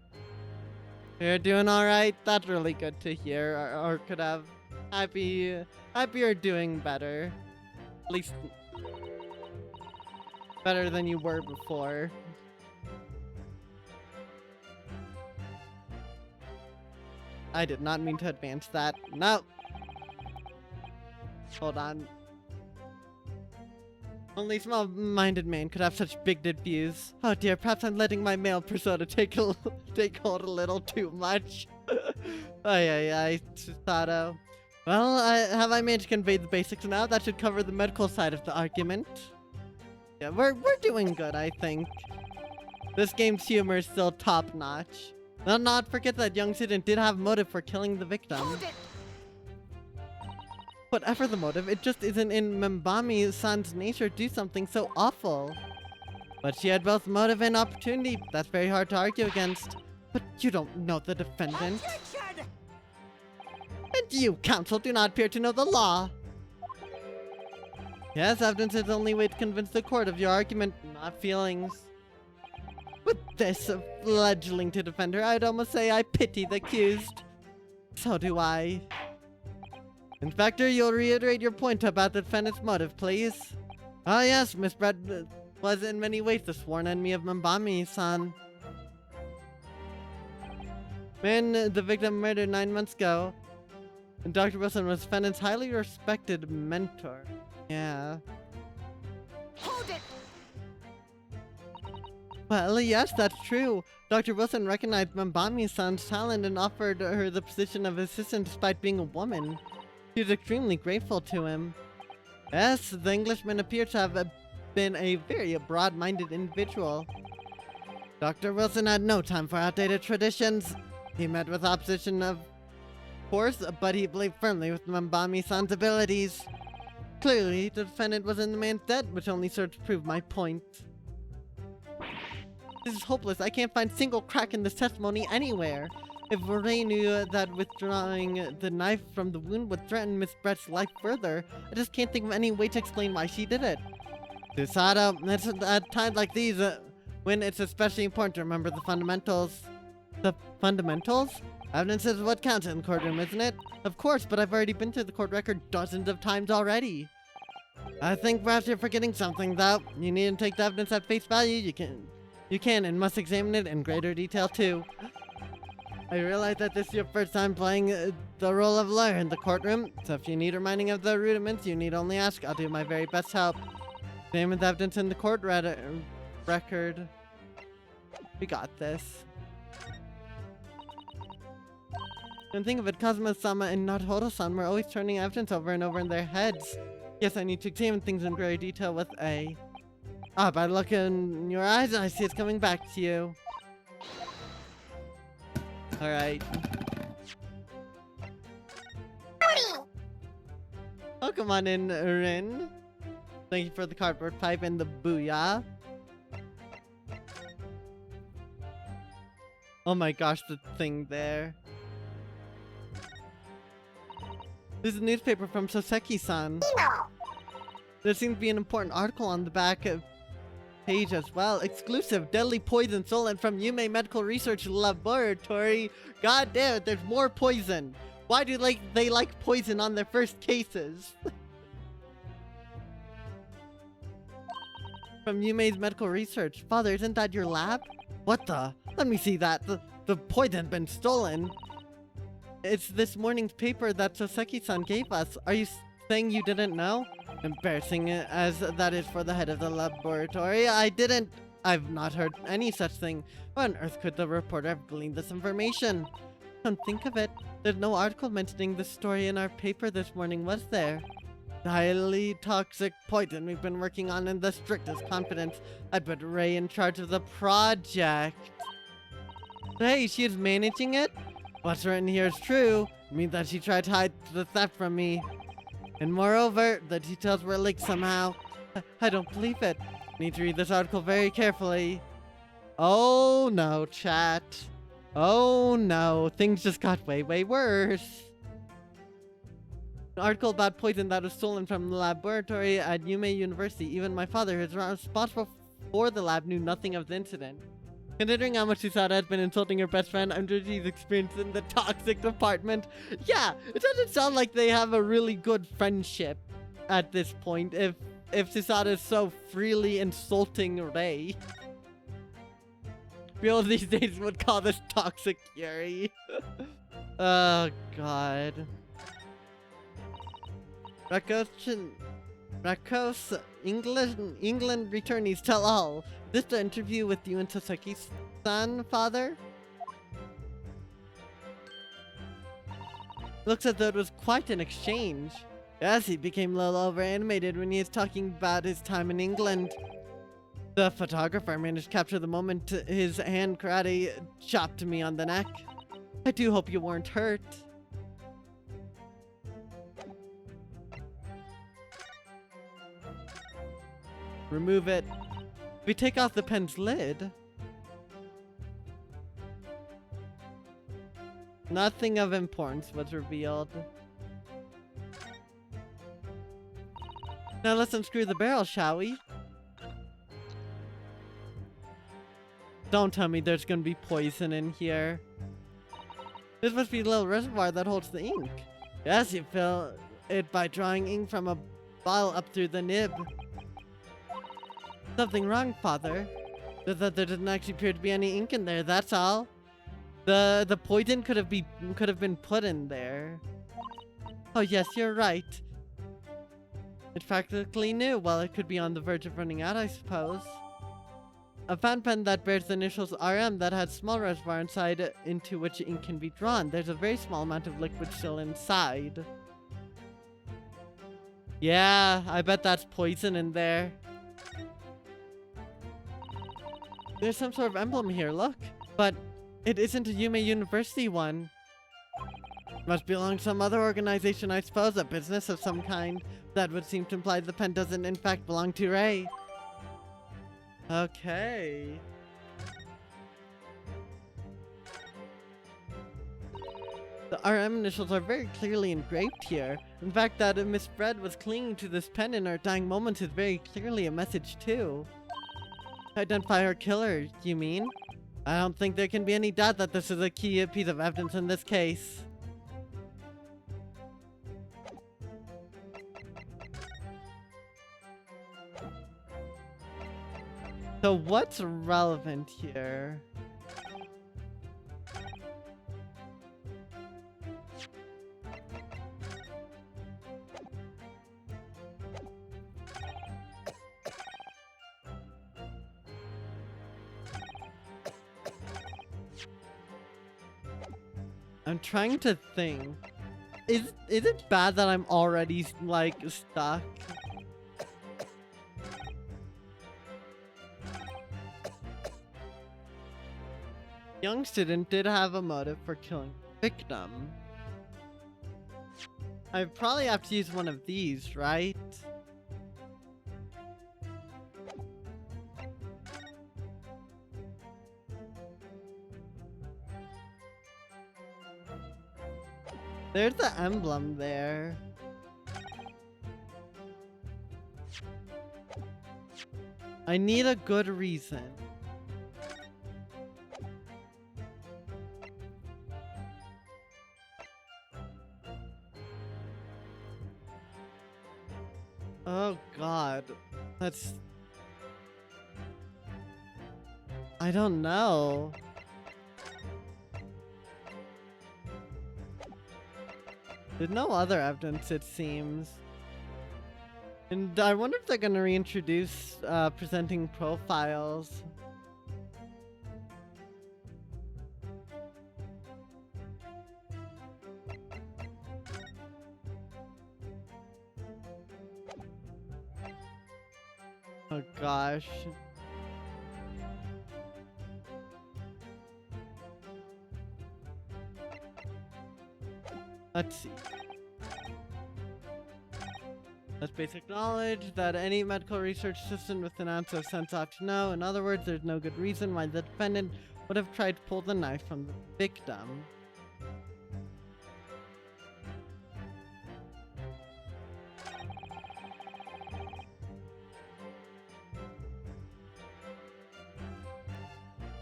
You're doing alright? That's really good to hear. Or could have. Happy you're doing better. At least better than you were before. I did not mean to advance that. No. Hold on. Only small-minded man could have such bigoted views. Oh dear, perhaps I'm letting my male persona take hold a little too much. Ay, Susato. Well, have I managed to convey the basics now? That should cover the medical side of the argument. Yeah, we're doing good, I think. This game's humor is still top-notch. Let's not forget that young student did have motive for killing the victim. Whatever the motive, it just isn't in Membami-san's nature to do something so awful. But she had both motive and opportunity. That's very hard to argue against. But you don't know the defendant. Attention! And you, counsel, do not appear to know the law. Yes, evidence is the only way to convince the court of your argument, not feelings. With this fledgling to defend her, I'd almost say I pity the accused. So do I. Inspector, you'll reiterate your point about the defendant's motive, please. Ah yes, Miss Brett was in many ways the sworn enemy of Membami-san. Man, the victim murdered 9 months ago. And Dr. Wilson was defendant's highly respected mentor. Yeah. Hold it! Well, yes, that's true. Dr. Wilson recognized Membami-san's talent and offered her the position of assistant despite being a woman. She was extremely grateful to him. Yes, the Englishman appears to have been a very broad-minded individual. Dr. Wilson had no time for outdated traditions. He met with opposition, of course, but he believed firmly with Membami-san's abilities. Clearly, the defendant was in the man's debt, which only served to prove my point. This is hopeless. I can't find a single crack in this testimony anywhere. If Ray knew that withdrawing the knife from the wound would threaten Miss Brett's life further, I just can't think of any way to explain why she did it. Susato, it's at times like these when it's especially important to remember the fundamentals. The fundamentals? Evidence is what counts in the courtroom, isn't it? Of course, but I've already been through the court record dozens of times already. I think perhaps you're forgetting something, though. You needn't take the evidence at face value. You can and must examine it in greater detail, too. I realize that this is your first time playing the role of lawyer in the courtroom, so if you need reminding of the rudiments, you need only ask. I'll do my very best to help. Examine the evidence in the court record. We got this. And think of it, Kazuma-sama and Naruhodo-san were always turning evidence over and over in their heads. Yes, I need to examine things in greater detail with A. Ah, by the look in your eyes, I see it's coming back to you. Alright. Oh, come on in, Rin. Thank you for the cardboard pipe and the booyah. Oh my gosh, the thing there. This is a newspaper from Soseki-san. There seems to be an important article on the back page as well. Exclusive deadly poison stolen from Yume Medical Research Laboratory. God damn it, there's more poison. Why do they like poison on their first cases? From Yume's Medical Research. Father, isn't that your lab? What the? Let me see that. The poison's been stolen. It's this morning's paper that Soseki-san gave us. Are you saying you didn't know? Embarrassing as that is for the head of the laboratory. I've not heard any such thing. Why on earth could the reporter have gleaned this information? Come think of it, there's no article mentioning this story in our paper this morning, was there? The highly toxic poison we've been working on in the strictest confidence. I put Ray in charge of the project. Hey, she is managing it? What's written here is true. It means that she tried to hide the theft from me. And moreover, the details were leaked somehow. I don't believe it. Need to read this article very carefully. Oh no, chat. Oh no, things just got way, way worse. An article about poison that was stolen from the laboratory at Yume University. Even my father, who is responsible for the lab, knew nothing of the incident. Considering how much Susato has been insulting her best friend, I'm sure she's experienced in the toxic department. Yeah, it doesn't sound like they have a really good friendship at this point if Susato is so freely insulting Ray. People these days would call this toxic Yuri. Oh god. Rakos, England returnees tell all. This the interview with you and Sasaki-san, father? Looks as though it was quite an exchange. Yes, he became a little over-animated when he was talking about his time in England. The photographer managed to capture the moment his hand karate chopped me on the neck. I do hope you weren't hurt. Remove it. We take off the pen's lid. Nothing of importance was revealed. Now let's unscrew the barrel, shall we? Don't tell me there's gonna be poison in here. This must be the little reservoir that holds the ink. Yes, you fill it by drawing ink from a bottle up through the nib. Something wrong, father. That there doesn't actually appear to be any ink in there, that's all. The poison could have been put in there. Oh yes, you're right. It's practically new. Well, it could be on the verge of running out, I suppose. A fountain pen that bears the initials RM that has small reservoir inside into which ink can be drawn. There's a very small amount of liquid still inside. Yeah, I bet that's poison in there. There's some sort of emblem here, look. But it isn't a Yume University one. Must belong to some other organization, I suppose, a business of some kind. That would seem to imply the pen doesn't in fact belong to Ray. Okay. The RM initials are very clearly engraved here. In fact, that Miss Fred was clinging to this pen in her dying moments is very clearly a message too. Identify her killer, you mean? I don't think there can be any doubt that this is a key piece of evidence in this case. So what's relevant here? I'm trying to think. Is it bad that I'm already like stuck? Young student did have a motive for killing victim. I probably have to use one of these, right? There's the emblem there. I need a good reason. Oh god. That's... I don't know. There's no other evidence, it seems. And I wonder if they're gonna reintroduce presenting profiles. Oh gosh. Let's see. That's basic knowledge that any medical research assistant with an ounce of sense ought to know. In other words, there's no good reason why the defendant would have tried to pull the knife from the victim.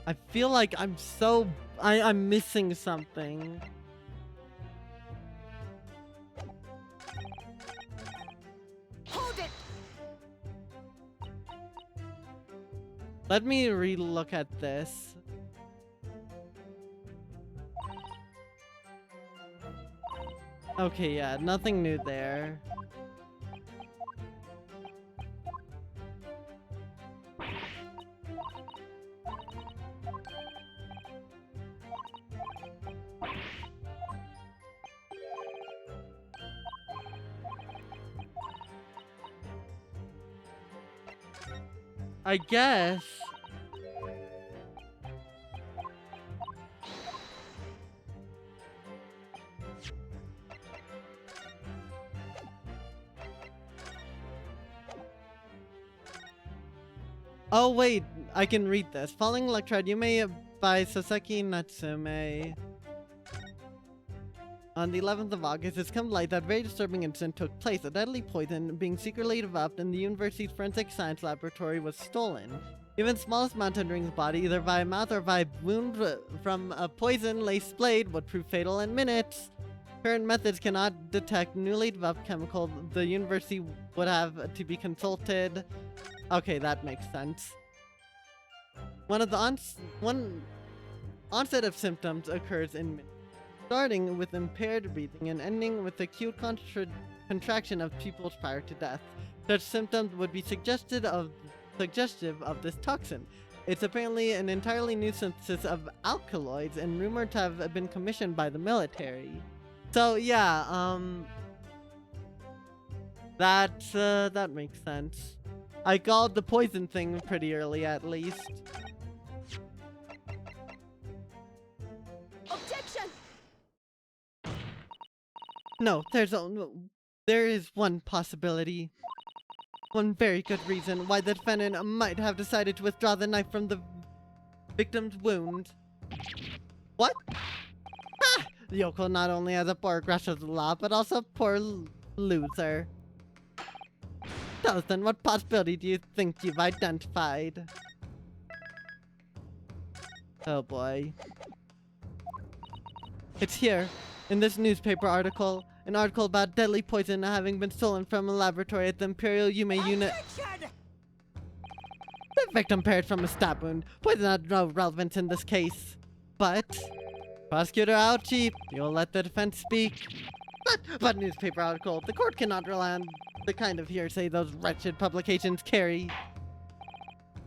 I feel like I'm missing something. Hold it! Let me re-look at this. Okay, yeah, nothing new there. I guess. Oh wait, I can read this. Falling Electrode Yume by Sasaki Natsume. On the 11th of August, it's come to light that a very disturbing incident took place. A deadly poison being secretly developed in the university's forensic science laboratory was stolen. Even the smallest amount entering the body, either via mouth or via wound from a poison-laced blade, would prove fatal in minutes. Current methods cannot detect newly developed chemical. The university would have to be consulted. Okay, that makes sense. One onset of symptoms occurs in minutes, starting with impaired breathing and ending with acute contraction of pupils prior to death. Such symptoms would be suggestive of this toxin. It's apparently an entirely new synthesis of alkaloids and rumored to have been commissioned by the military. So yeah, that makes sense. I called the poison thing pretty early, at least. Objection! No, there is one possibility. One very good reason why the defendant might have decided to withdraw the knife from the victim's wound. What? Ah! Yoko not only has a poor grasp of the law, but also a poor loser. Tell us then, what possibility do you think you've identified? Oh boy. It's here, in this newspaper article. An article about deadly poison having been stolen from a laboratory at the Imperial Yume unit. Objection! The victim perished from a stab wound. Poison had no relevance in this case. But, prosecutor Aochi, you'll let the defense speak. But newspaper article, the court cannot rely on the kind of hearsay those wretched publications carry.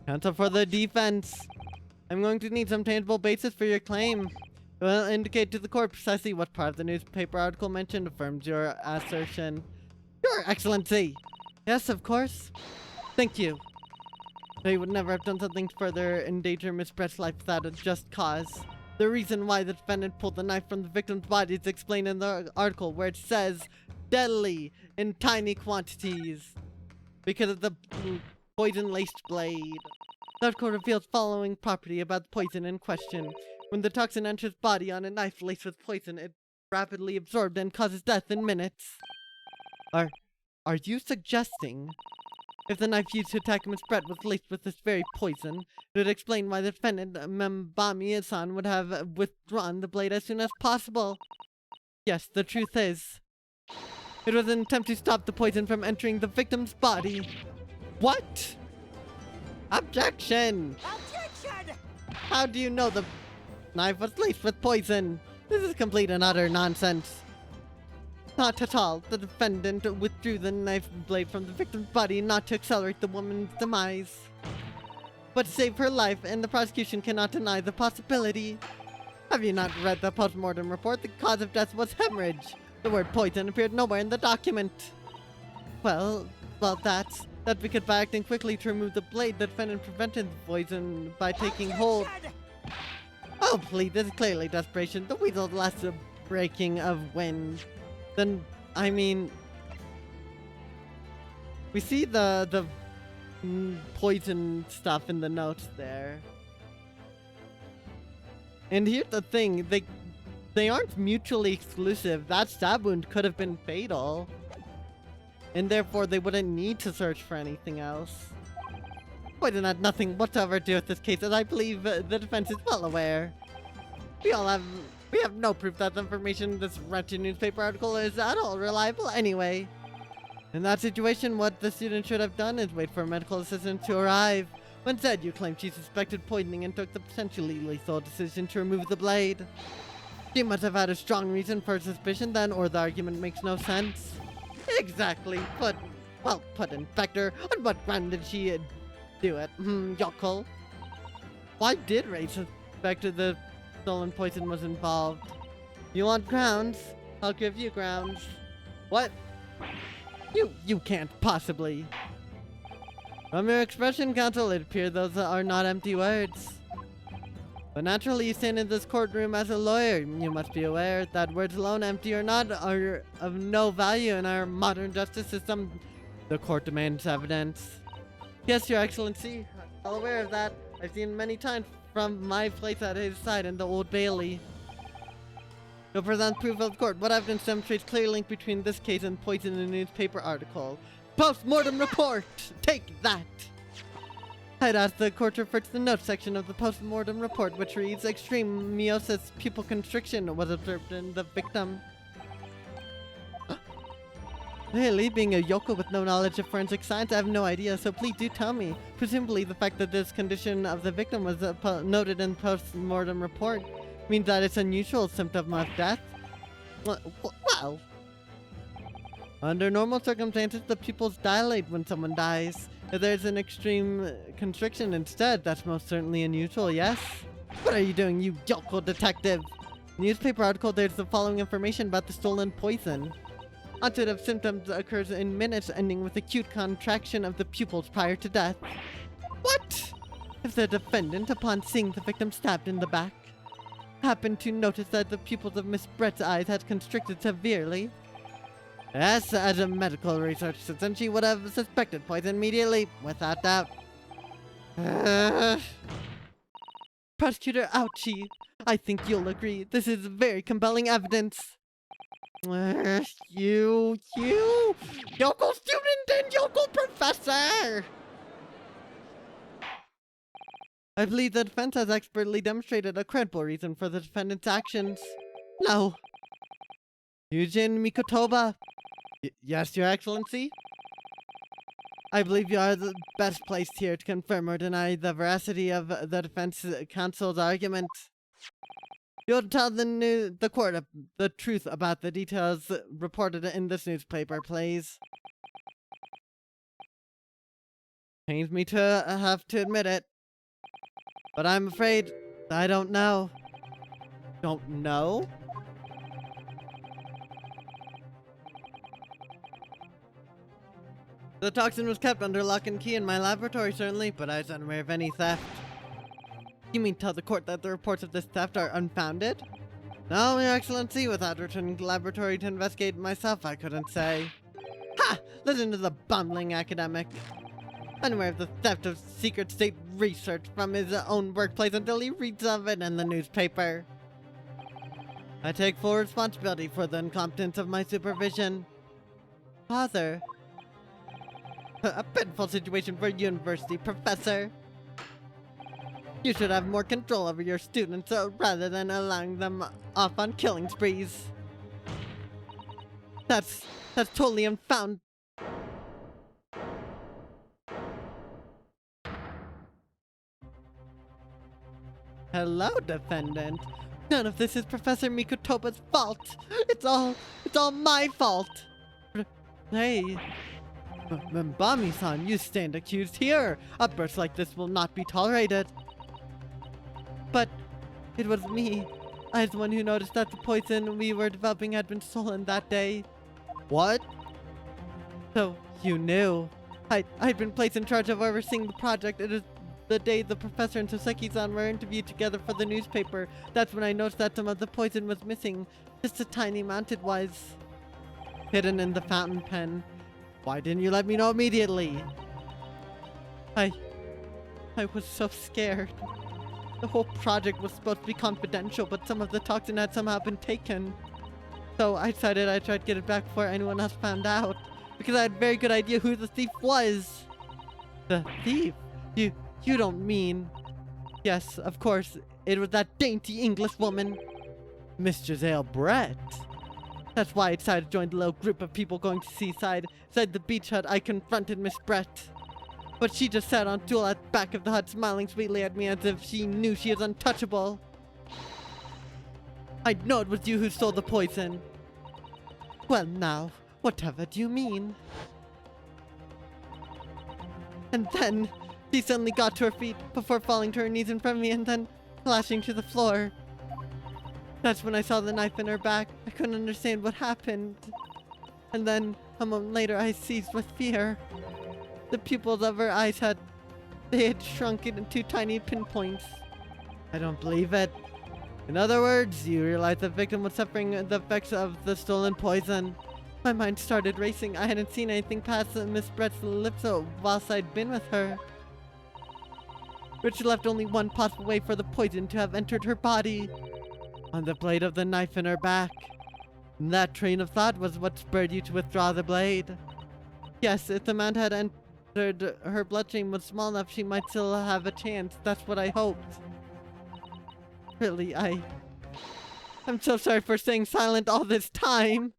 Counsel for the defense. I'm going to need some tangible basis for your claim. It will indicate to the court precisely what part of the newspaper article mentioned affirms your assertion. Your Excellency! Yes, of course. Thank you. They would never have done something to further endanger Miss Brett's life without a just cause. The reason why the defendant pulled the knife from the victim's body is explained in the article, where it says deadly in tiny quantities because of the poison-laced blade. The article reveals following property about the poison in question. When the toxin enters body on a knife laced with poison, it rapidly absorbed and causes death in minutes. Are you suggesting if the knife used to attack Miss Brett was laced with this very poison, it would explain why the defendant, Membami-san, would have withdrawn the blade as soon as possible? Yes, the truth is, it was an attempt to stop the poison from entering the victim's body. What? Objection! Objection! How do you know the knife was laced with poison? This is complete and utter nonsense. Not at all. The defendant withdrew the knife blade from the victim's body not to accelerate the woman's demise, but to save her life, and the prosecution cannot deny the possibility. Have you not read the post-mortem report? The cause of death was hemorrhage. The word poison appeared nowhere in the document. Well, that's because by acting quickly to remove the blade, the defendant prevented the poison by taking hold. Oh, please, this is clearly desperation. The weasel lasts a breaking of wind. Then, I mean, we see the poison stuff in the notes there. And here's the thing, they aren't mutually exclusive. That stab wound could have been fatal, and therefore they wouldn't need to search for anything else. Poison had nothing whatsoever to do with this case, as I believe the defense is well aware. We have no proof that the information in this wretched newspaper article is at all reliable anyway. In that situation, what the student should have done is wait for a medical assistant to arrive. When said, you claimed she suspected poisoning and took the potentially lethal decision to remove the blade. She must have had a strong reason for her suspicion then, or the argument makes no sense. Exactly. Put Inspector, on what ground did she do it? Yoko? Why did Ray suspect the stolen poison was involved? You want grounds? I'll give you grounds. What? You can't possibly. From your expression, Counsel, it appears those are not empty words. But naturally, you stand in this courtroom as a lawyer. You must be aware that words alone, empty or not, are of no value in our modern justice system. The court demands evidence. Yes, Your Excellency. I'm well aware of that. I've seen many times from my place at his side in the Old Bailey. To present proof of court, what evidence demonstrates clear link between this case and poison in the newspaper article? Post-mortem report! Take that! I'd ask the court to refer to the notes section of the post-mortem report, which reads, extreme meiosis pupil constriction was observed in the victim. Really? Being a yokel with no knowledge of forensic science, I have no idea, so please do tell me. Presumably, the fact that this condition of the victim was noted in the post-mortem report means that it's an unusual symptom of death. Well, under normal circumstances, the pupils dilate when someone dies. If there's an extreme constriction instead, that's most certainly unusual, yes? What are you doing, you yokel detective? Newspaper article, there's the following information about the stolen poison. Onset of symptoms occurs in minutes, ending with acute contraction of the pupils prior to death. What? If the defendant, upon seeing the victim stabbed in the back, happened to notice that the pupils of Miss Brett's eyes had constricted severely, yes, as a medical research assistant, she would have suspected poison immediately, without doubt. Prosecutor Ouchie, I think you'll agree. This is very compelling evidence. You, yokel student and yokel professor! I believe the defense has expertly demonstrated a credible reason for the defendant's actions. No. Yujin Mikotoba. Yes, Your Excellency? I believe you are the best placed here to confirm or deny the veracity of the defense counsel's argument. You'll tell the court the truth about the details reported in this newspaper, please. Pains me to have to admit it, but I'm afraid I don't know. Don't know? The toxin was kept under lock and key in my laboratory, certainly, but I was unaware of any theft. You mean tell the court that the reports of this theft are unfounded? No, Your Excellency, without returning to the laboratory to investigate myself, I couldn't say. Ha! Listen to the bumbling academic. Unaware of the theft of secret state research from his own workplace until he reads of it in the newspaper. I take full responsibility for the incompetence of my supervision. Father. A pitiful situation for a university professor. You should have more control over your students rather than allowing them off on killing sprees. That's totally unfound. Hello, defendant. None of this is Professor Mikotoba's fault. It's all my fault. Hey. Mbami-san, you stand accused here. Outbursts like this will not be tolerated. But it was me. I was the one who noticed that the poison we were developing had been stolen that day. What? So, you knew. I'd been placed in charge of overseeing the project. It is the day the professor and Soseki-san were interviewed together for the newspaper. That's when I noticed that some of the poison was missing. Just a tiny amount it was. Hidden in the fountain pen. Why didn't you let me know immediately? I was so scared. The whole project was supposed to be confidential, but some of the toxin had somehow been taken. So I decided I'd try to get it back before anyone else found out. Because I had a very good idea who the thief was. The thief? You don't mean... Yes, of course. It was that dainty English woman. Miss Giselle Brett. That's why I decided to join the little group of people going to Seaside. Inside the beach hut, I confronted Miss Brett. But she just sat on a stool at the back of the hut, smiling sweetly at me as if she knew she was untouchable. I know it was you who stole the poison. Well now, whatever do you mean? And then, she suddenly got to her feet before falling to her knees in front of me and then flashing to the floor. That's when I saw the knife in her back. I couldn't understand what happened. And then, a moment later, I seized with fear. The pupils of her eyes had shrunken into tiny pinpoints. I don't believe it. In other words, you realized the victim was suffering the effects of the poison. My mind started racing. I hadn't seen anything past Miss Brett's lips whilst I'd been with her. Which left only one possible way for the poison to have entered her body. On the blade of the knife in her back. And that train of thought was what spurred you to withdraw the blade. Yes, if the amount had entered her bloodstream was small enough, she might still have a chance. That's what I hoped. Really, I'm so sorry for staying silent all this time.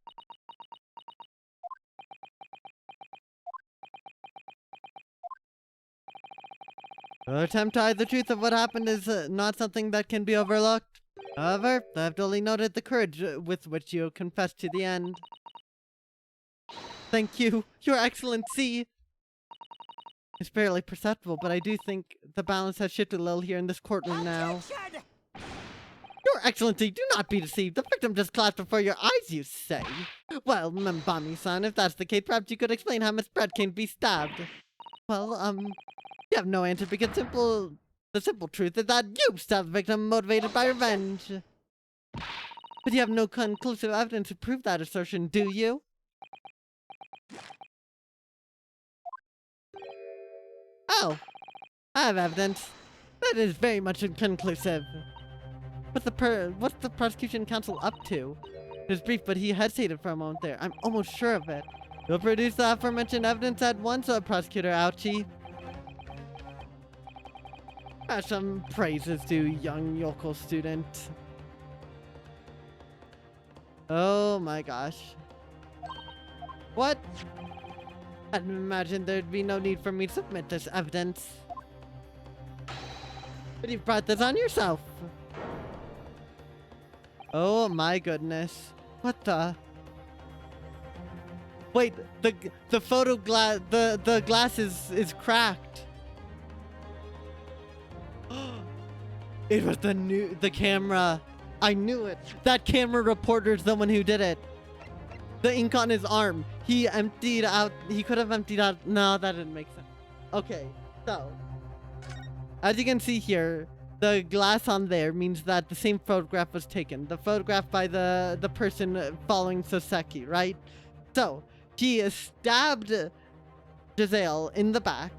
To attempt to hide the truth of what happened is not something that can be overlooked. However, I have duly noted the courage with which you confessed to the end. Thank you, Your Excellency! It's barely perceptible, but I do think the balance has shifted a little here in this courtroom now. Attention! Your Excellency, do not be deceived. The victim just collapsed before your eyes, you say. Well, Mbami-san, if that's the case, perhaps you could explain how Miss Brett came to be stabbed. Well, you have no answer because the simple truth is that you stabbed the victim motivated by revenge. But you have no conclusive evidence to prove that assertion, do you? Oh, I have evidence. That is very much inconclusive. What's the prosecution counsel up to? It was brief, but he hesitated for a moment there. I'm almost sure of it. You'll produce the aforementioned evidence at once, Prosecutor Ouchie. Some praises to young yokel student. Oh my gosh. What? I'd imagine there'd be no need for me to submit this evidence. But you've brought this on yourself. Oh my goodness. What the? Wait, the photo glass, the glass is cracked. It was the camera. I knew it. That camera reporter's the one who did it. The ink on his arm. He emptied out. He could have emptied out. No, that didn't make sense. Okay, so as you can see here, the glass on there means that the same photograph was taken. The photograph by the person following Soseki, right? So he stabbed Giselle in the back.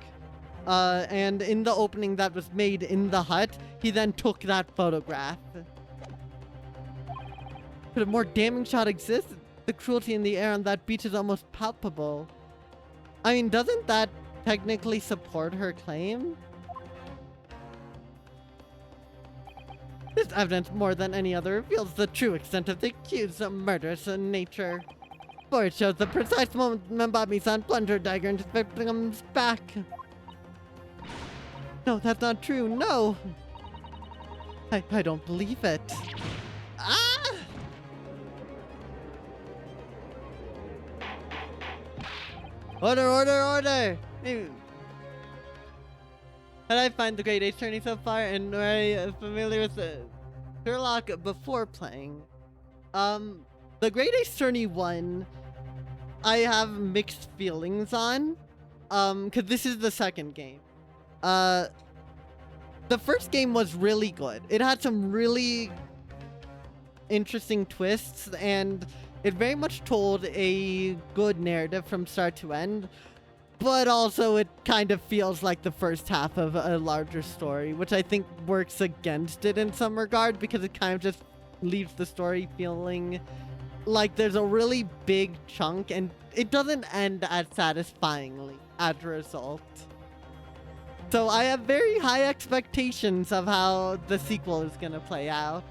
And in the opening that was made in the hut, he then took that photograph. Could a more damning shot exist? The cruelty in the air on that beach is almost palpable. I mean, doesn't that technically support her claim? This evidence, more than any other, reveals the true extent of the accused's murderous nature. For it shows the precise moment Mbami-san plunged her dagger into the victim's back. No, that's not true. No! I don't believe it. Ah! Order, order, order! Maybe. But I find the Great Ace Attorney so far and very familiar with Sherlock before playing. The Great Ace Attorney 1, I have mixed feelings on. Cause this is the second game. The first game was really good. It had some really interesting twists, and it very much told a good narrative from start to end, but also it kind of feels like the first half of a larger story, which I think works against it in some regard, because it kind of just leaves the story feeling like there's a really big chunk, and it doesn't end as satisfyingly as a result. So I have very high expectations of how the sequel is gonna play out.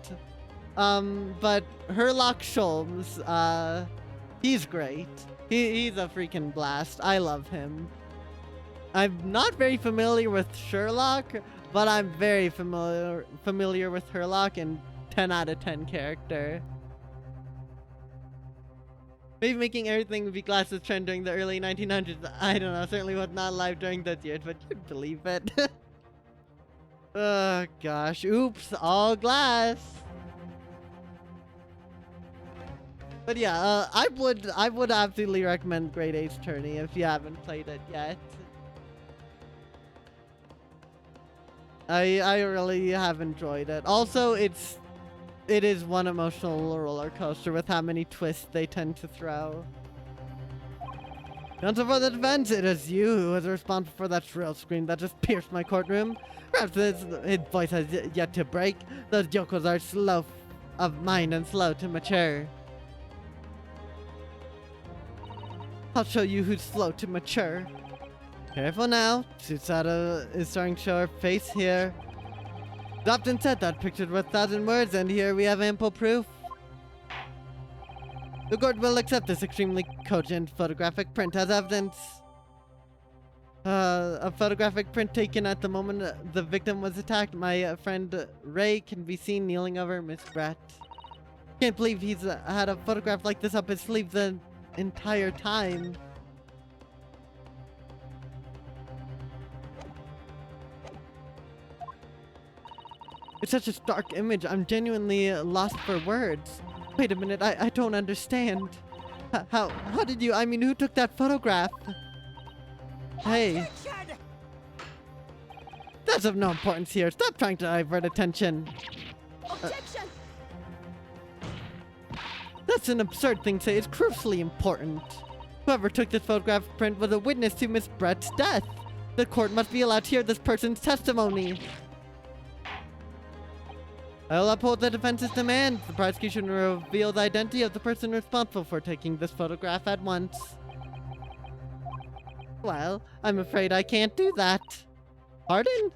But Sherlock Sholmes, he's great. He's a freaking blast. I love him. I'm not very familiar with Sherlock, but I'm very familiar with Sherlock, and 10 out of 10 character. Maybe making everything be glasses trend during the early 1900s. I don't know. Certainly was not alive during those years, but you'd believe it. Oh gosh. Oops. All glass. But yeah, I would absolutely recommend Great Ace Attorney if you haven't played it yet. I really have enjoyed it. Also, it is one emotional roller coaster with how many twists they tend to throw. Counsel for the defense, it is you who is responsible for that shrill scream that just pierced my courtroom. Perhaps his voice has yet to break. Those yokels are slow of mind and slow to mature. I'll show you who's slow to mature. Careful now. Susada is starting to show her face here. It's often said that pictured worth 1,000 words, and here we have ample proof. The court will accept this extremely cogent photographic print as evidence. A photographic print taken at the moment the victim was attacked. My friend Ray can be seen kneeling over Miss Brett. Can't believe he's had a photograph like this up his sleeve the entire time. It's such a stark image. I'm genuinely lost for words. Wait a minute, I don't understand. How did you, I mean, who took that photograph? Hey. Objection! That's of no importance here. Stop trying to divert attention. Objection! That's an absurd thing to say. It's crucially important. Whoever took this photograph print was a witness to Miss Brett's death. The court must be allowed to hear this person's testimony. I'll uphold the defense's demand. The prosecution will reveal the identity of the person responsible for taking this photograph at once. Well, I'm afraid I can't do that. Pardon?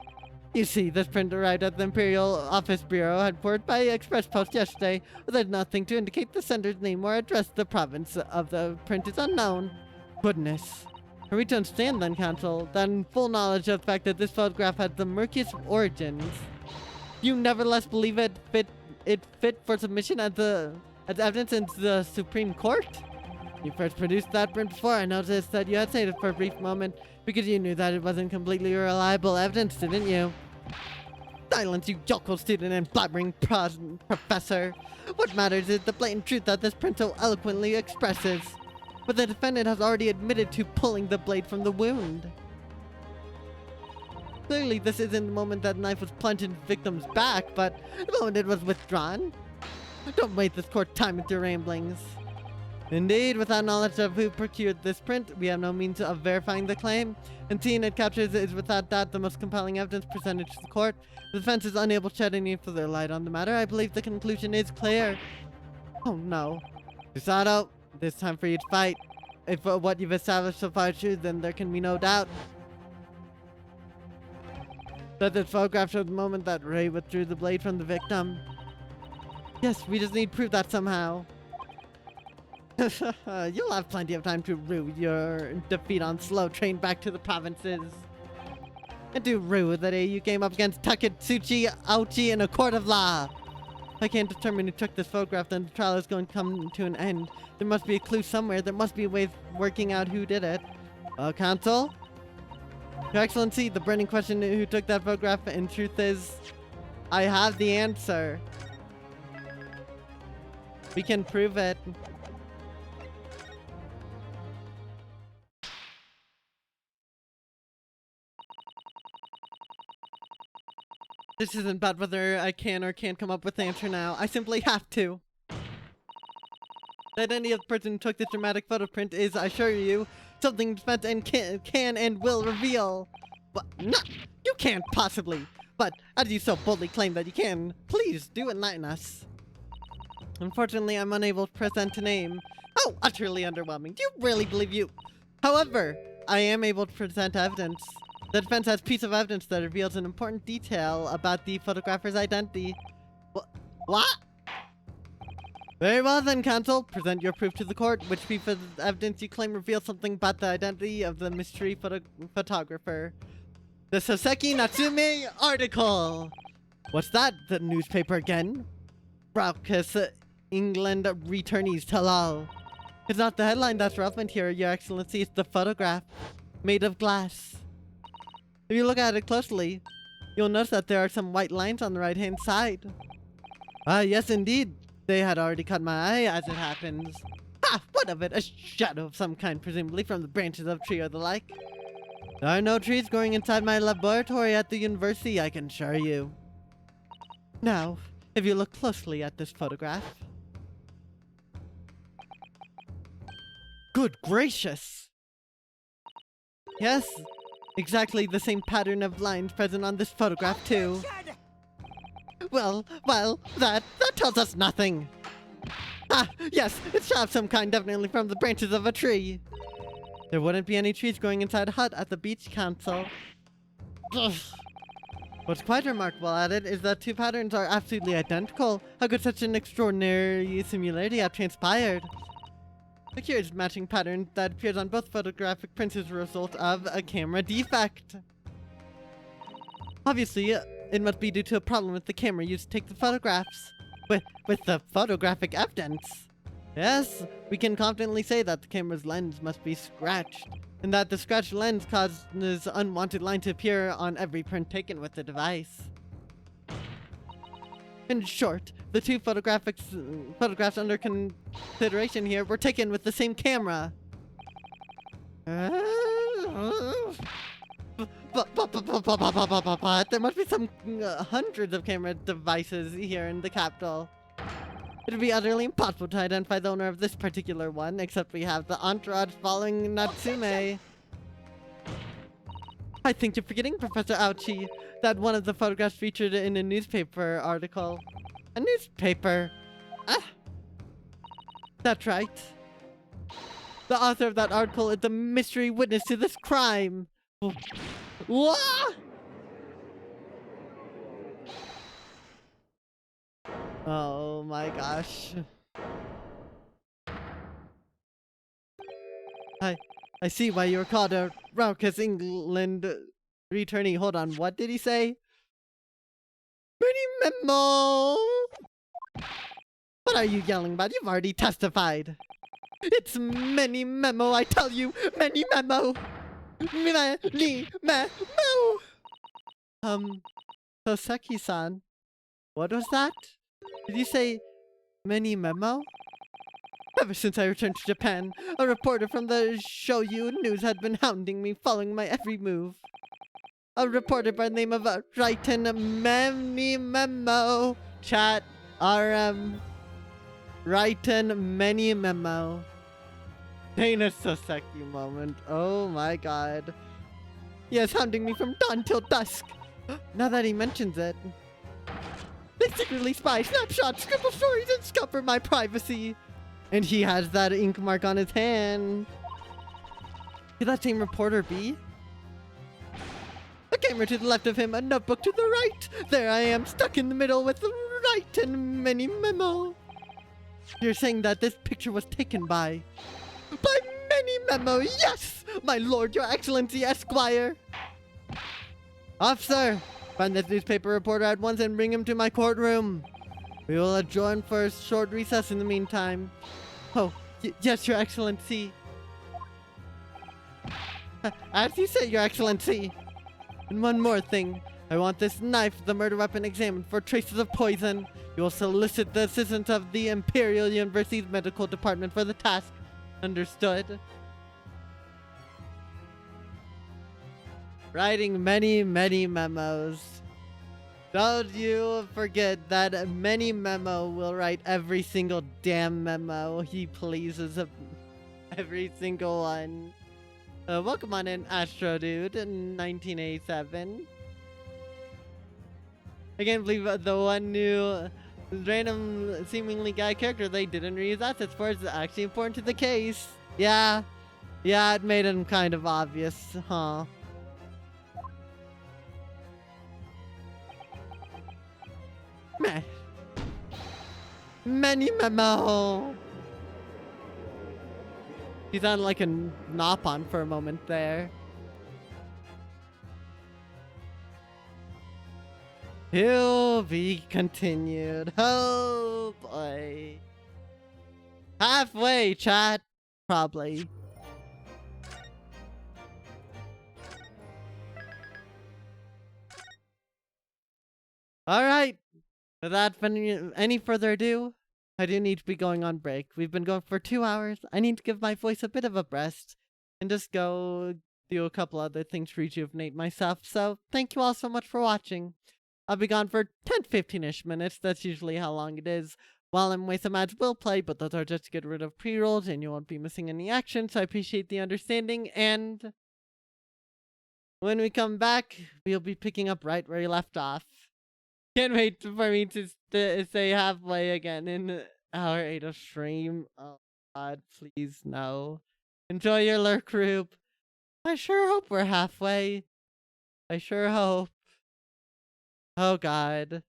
You see, this print arrived at the Imperial Office Bureau headquarters by express post yesterday. There's nothing to indicate the sender's name or address. The province of the print is unknown. Goodness. Are we to understand then, Counsel, that in full knowledge of the fact that this photograph had the murkiest origins, you nevertheless believe it fit for submission as evidence in the Supreme Court? You first produced that print before I noticed that you had saved it for a brief moment because you knew that it wasn't completely reliable evidence, didn't you? Silence, you yokel student and blabbering professor. What matters is the blatant truth that this print so eloquently expresses. But the defendant has already admitted to pulling the blade from the wound. Clearly, this isn't the moment that knife was plunged in the victim's back, but the moment it was withdrawn. Don't waste this court time with your ramblings. Indeed, without knowledge of who procured this print, we have no means of verifying the claim, and seeing it captures is without doubt the most compelling evidence presented to the court. The defense is unable to shed any further light on the matter. I believe the conclusion is clear. Oh no. Susato, it's time for you to fight. If what you've established so far is true, then there can be no doubt that this photograph showed the moment that Ray withdrew the blade from the victim. Yes, we just need proof that somehow. You'll have plenty of time to rue your defeat on Slow Train back to the provinces. And to rue the day you came up against Taketsuchi Aochi in a court of law. If I can't determine who took this photograph, then the trial is going to come to an end. There must be a clue somewhere. There must be a way of working out who did it. Counsel? Your Excellency, the burning question who took that photograph in truth is, I have the answer. We can prove it. This isn't about whether I can or can't come up with the answer now. I simply have to. The identity of the person who took this dramatic photo print is, I assure you, something defense and can and will reveal. But no, you can't possibly. But as you so boldly claim that you can, please do enlighten us. Unfortunately, I'm unable to present a name. Oh, utterly underwhelming. Do you really believe you? However, I am able to present evidence. The defense has a piece of evidence that reveals an important detail about the photographer's identity. What? Very well then, Counsel. Present your proof to the court. Which piece of evidence you claim reveals something about the identity of the mystery photographer? The Soseki Natsume article! What's that? The newspaper again? Braucus, England returnees tell all. It's not the headline that's relevant here, Your Excellency. It's the photograph. Made of glass. If you look at it closely, you'll notice that there are some white lines on the right-hand side. Ah, yes indeed. They had already caught my eye, as it happens. Ah, what of it? A shadow of some kind, presumably from the branches of a tree or the like. There are no trees growing inside my laboratory at the university, I can assure you. Now, if you look closely at this photograph. Good gracious! Yes, exactly the same pattern of lines present on this photograph too. Well, that tells us nothing. Ah, yes, it's shot of some kind, definitely from the branches of a tree. There wouldn't be any trees growing inside a hut at the beach council. Ugh. What's quite remarkable at it is that two patterns are absolutely identical. How could such an extraordinary similarity have transpired? The curious matching pattern that appears on both photographic prints is a result of a camera defect. Obviously, it must be due to a problem with the camera used to take the photographs. With the photographic evidence. Yes, we can confidently say that the camera's lens must be scratched, and that the scratched lens causes unwanted line to appear on every print taken with the device. In short, the two photographs under consideration here were taken with the same camera. But there must be some hundreds of camera devices here in the capital. It would be utterly impossible to identify the owner of this particular one, except we have the entourage following Natsume. I think you're forgetting, Professor Ouchi, that one of the photographs featured in a newspaper article. A newspaper? Ah! That's right. The author of that article is the mystery witness to this crime. What? Oh my gosh. I see why you were called a raucous England returnee. Hold on, what did he say? Mini memo! What are you yelling about? You've already testified. It's many memo, I tell you! Many memo! Many memo! Soseki-san, what was that? Did you say many memo? Ever since I returned to Japan, a reporter from the Shoyu News had been hounding me, following my every move. A reporter by the name of Raiten Many Memo. Chat, RM. Raiten Many Memo. Dana Soseki moment. Oh my god. Yes, hounding me from dawn till dusk. Now that he mentions it. They secretly spy, snapshot, scribble stories, and scupper my privacy. And he has that ink mark on his hand. Could that same reporter be? A camera to the left of him, a notebook to the right. There I am, stuck in the middle with the right and many memo. You're saying that this picture was taken by many memo, yes! My lord, your excellency, Esquire. Officer, find this newspaper reporter at once and bring him to my courtroom. We will adjourn for a short recess in the meantime. Oh, yes, your excellency. As you say, your excellency. And one more thing. I want this knife, the murder weapon, examined for traces of poison. You will solicit the assistance of the Imperial University's medical department for the task. Understood? Writing many memos. Don't you forget that many memo will write every single damn memo he pleases of every single one. Welcome on in, Astro Dude, in 1987. I can't believe the one new random seemingly guy character they didn't reuse assets for is actually important to the case. Yeah, it made him kind of obvious, huh? Meh. Many memo. He sounded like a Nopon for a moment there. To be continued. Oh boy. Halfway, chat. Probably. Alright. Without any further ado, I do need to be going on break. We've been going for 2 hours. I need to give my voice a bit of a rest and just go do a couple other things to rejuvenate myself. So thank you all so much for watching. I'll be gone for 10-15ish minutes. That's usually how long it is. While I'm away, some ads will play, but those are just to get rid of pre-rolls, and you won't be missing any action. So I appreciate the understanding. And when we come back, we'll be picking up right where we left off. Can't wait for me to stay halfway again in hour 8 of stream. Oh God, please no. Enjoy your lurk group. I sure hope we're halfway. I sure hope. Oh God.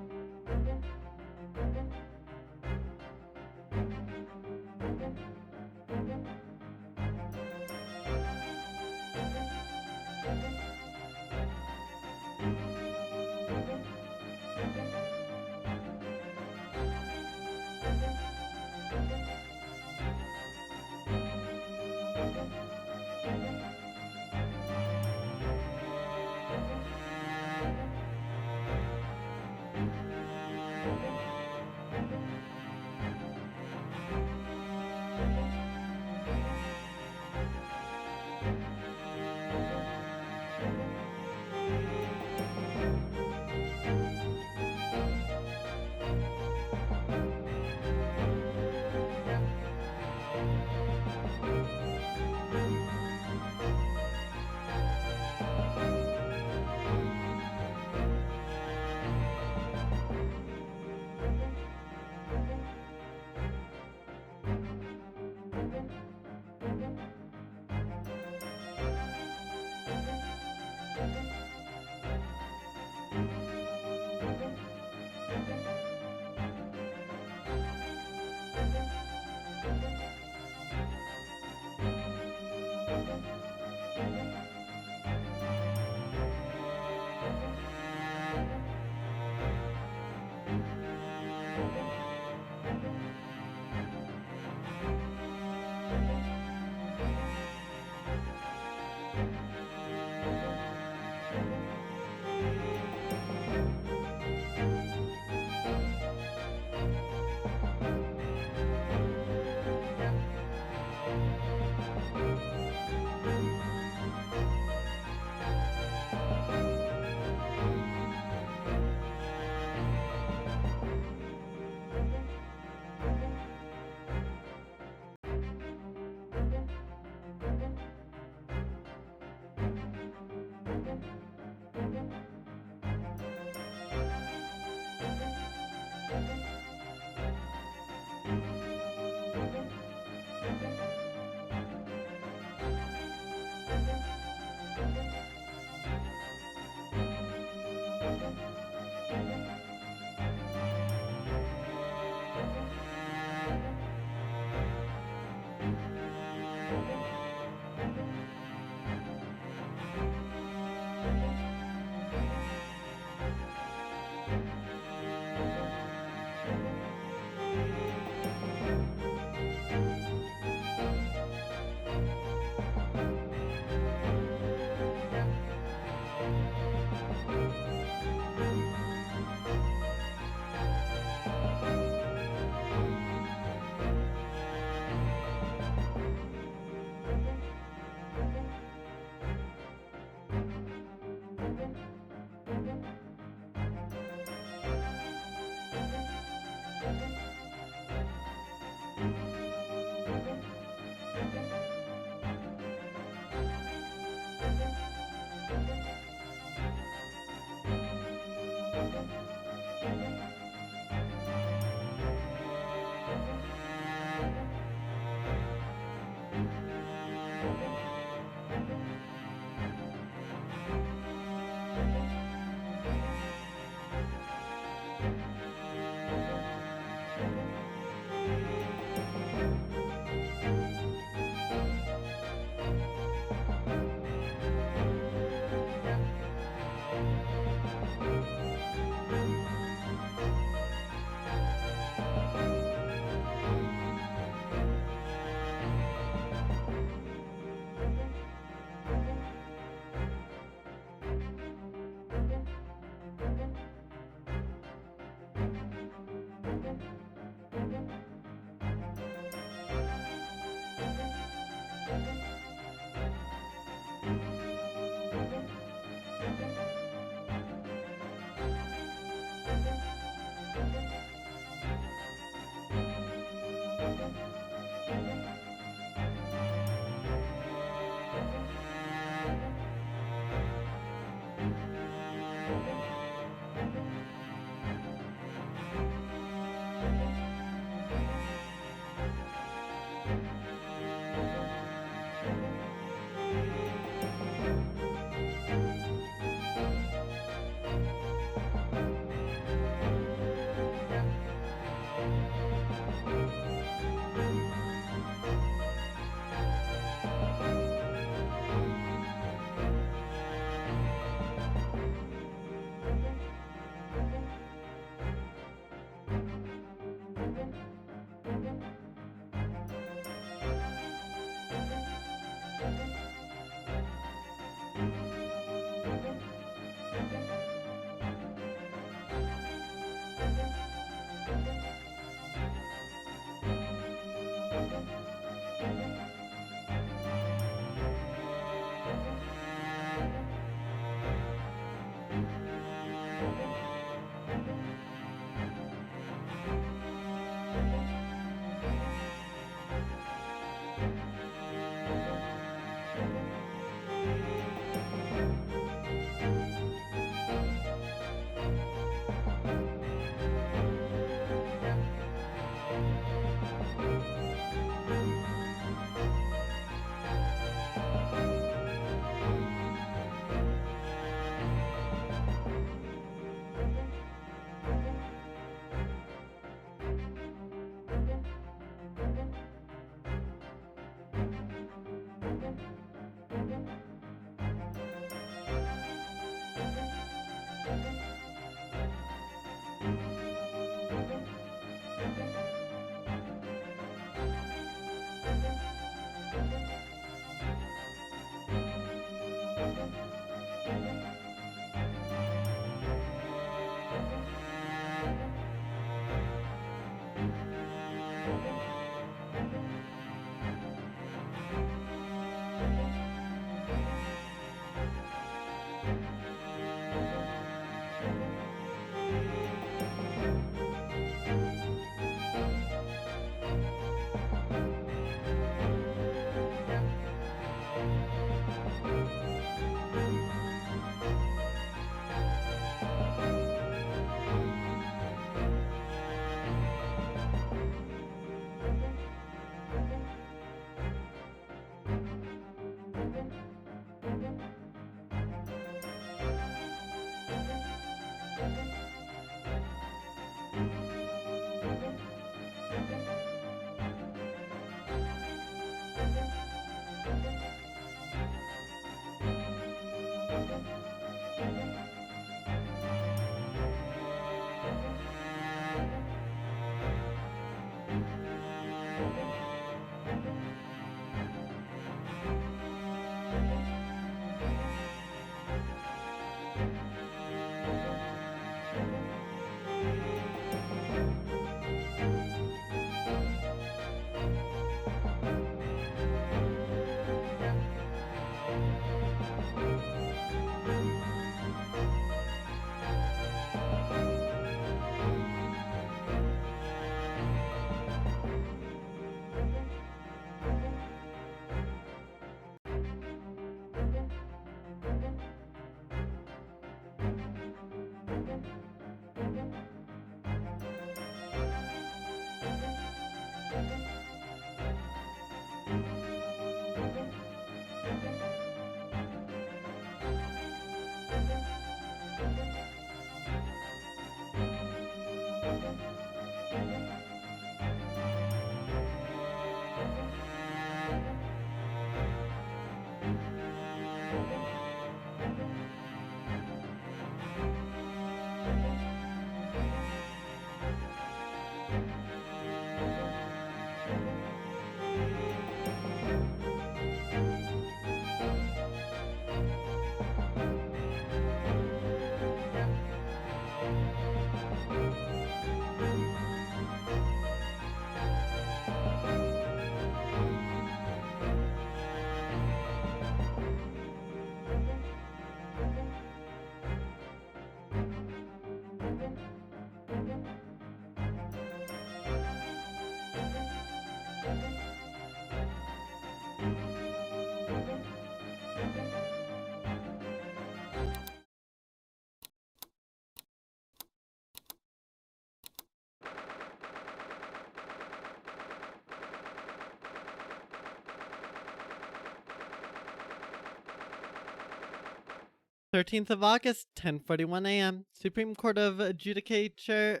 13th of August, 10:41 a.m. Supreme Court of Adjudicature,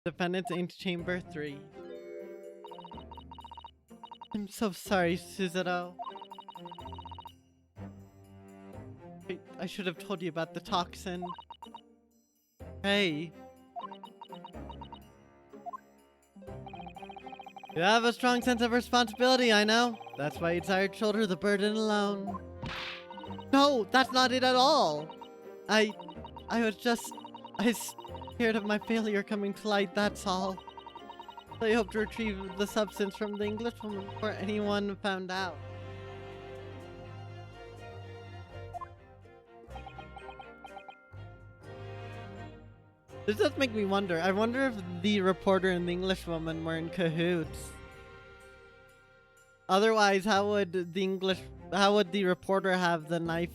Defendant's Antechamber 3. I'm so sorry, Suzuto. I should have told you about the toxin. Hey. You have a strong sense of responsibility, I know. That's why you decided to shoulder the burden alone. No, that's not it at all. I was scared of my failure coming to light, that's all. I hope to retrieve the substance from the Englishwoman before anyone found out. This does make me wonder. I wonder if the reporter and the Englishwoman were in cahoots. Otherwise, how would the reporter have the knife,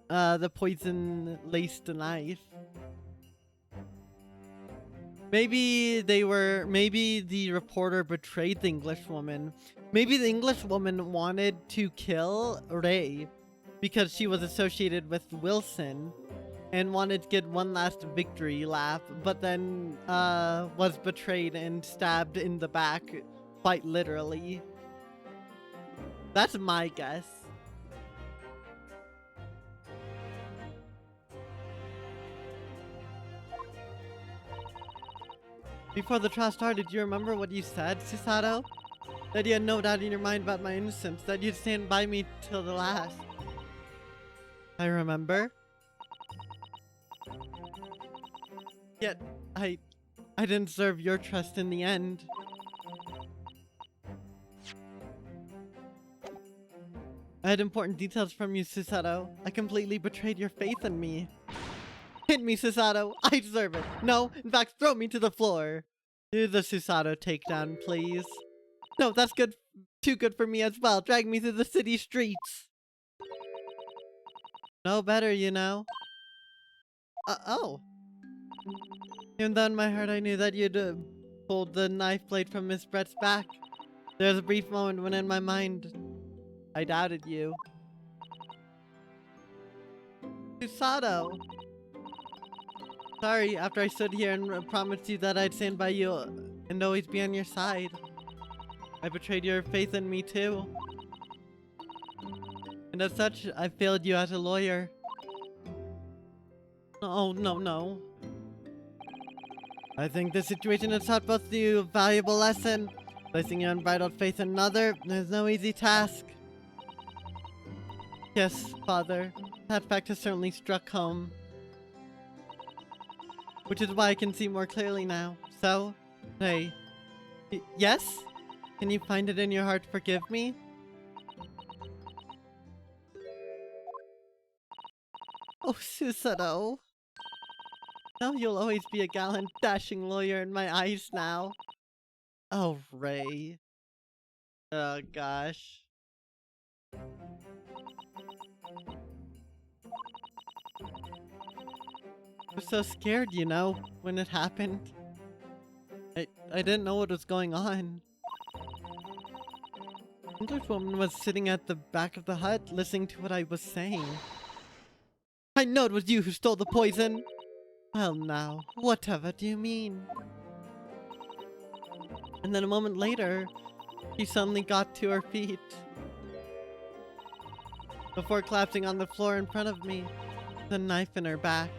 the poison-laced knife? Maybe the reporter betrayed the Englishwoman. Maybe the Englishwoman wanted to kill Ray because she was associated with Wilson and wanted to get one last victory lap, but then was betrayed and stabbed in the back, quite literally. That's my guess. Before the trial started, do you remember what you said, Susato? That you had no doubt in your mind about my innocence, that you'd stand by me till the last. I remember. Yet, I didn't deserve your trust in the end. I had important details from you, Susato. I completely betrayed your faith in me. Hit me, Susato. I deserve it. No, in fact, throw me to the floor. Do the Susato takedown, please. No, that's good. Too good for me as well. Drag me through the city streets. No better, you know. Oh. Even though in my heart I knew that you'd pulled the knife blade from Miss Brett's back, there was a brief moment when in my mind, I doubted you. Susato! Sorry, after I stood here and promised you that I'd stand by you and always be on your side. I betrayed your faith in me too. And as such, I failed you as a lawyer. Oh, no. I think this situation has taught both of you a valuable lesson. Placing your unbridled faith in another is no easy task. Yes, Father, that fact has certainly struck home. Which is why I can see more clearly now. So, hey. Yes? Can you find it in your heart to forgive me? Oh, Susato. Now you'll always be a gallant, dashing lawyer in my eyes now. Oh, Ray. Oh, gosh. I was so scared, you know, when it happened. I didn't know what was going on. The Englishwoman was sitting at the back of the hut, listening to what I was saying. I know it was you who stole the poison! Well now, whatever do you mean? And then a moment later, she suddenly got to her feet. Before collapsing on the floor in front of me, the knife in her back.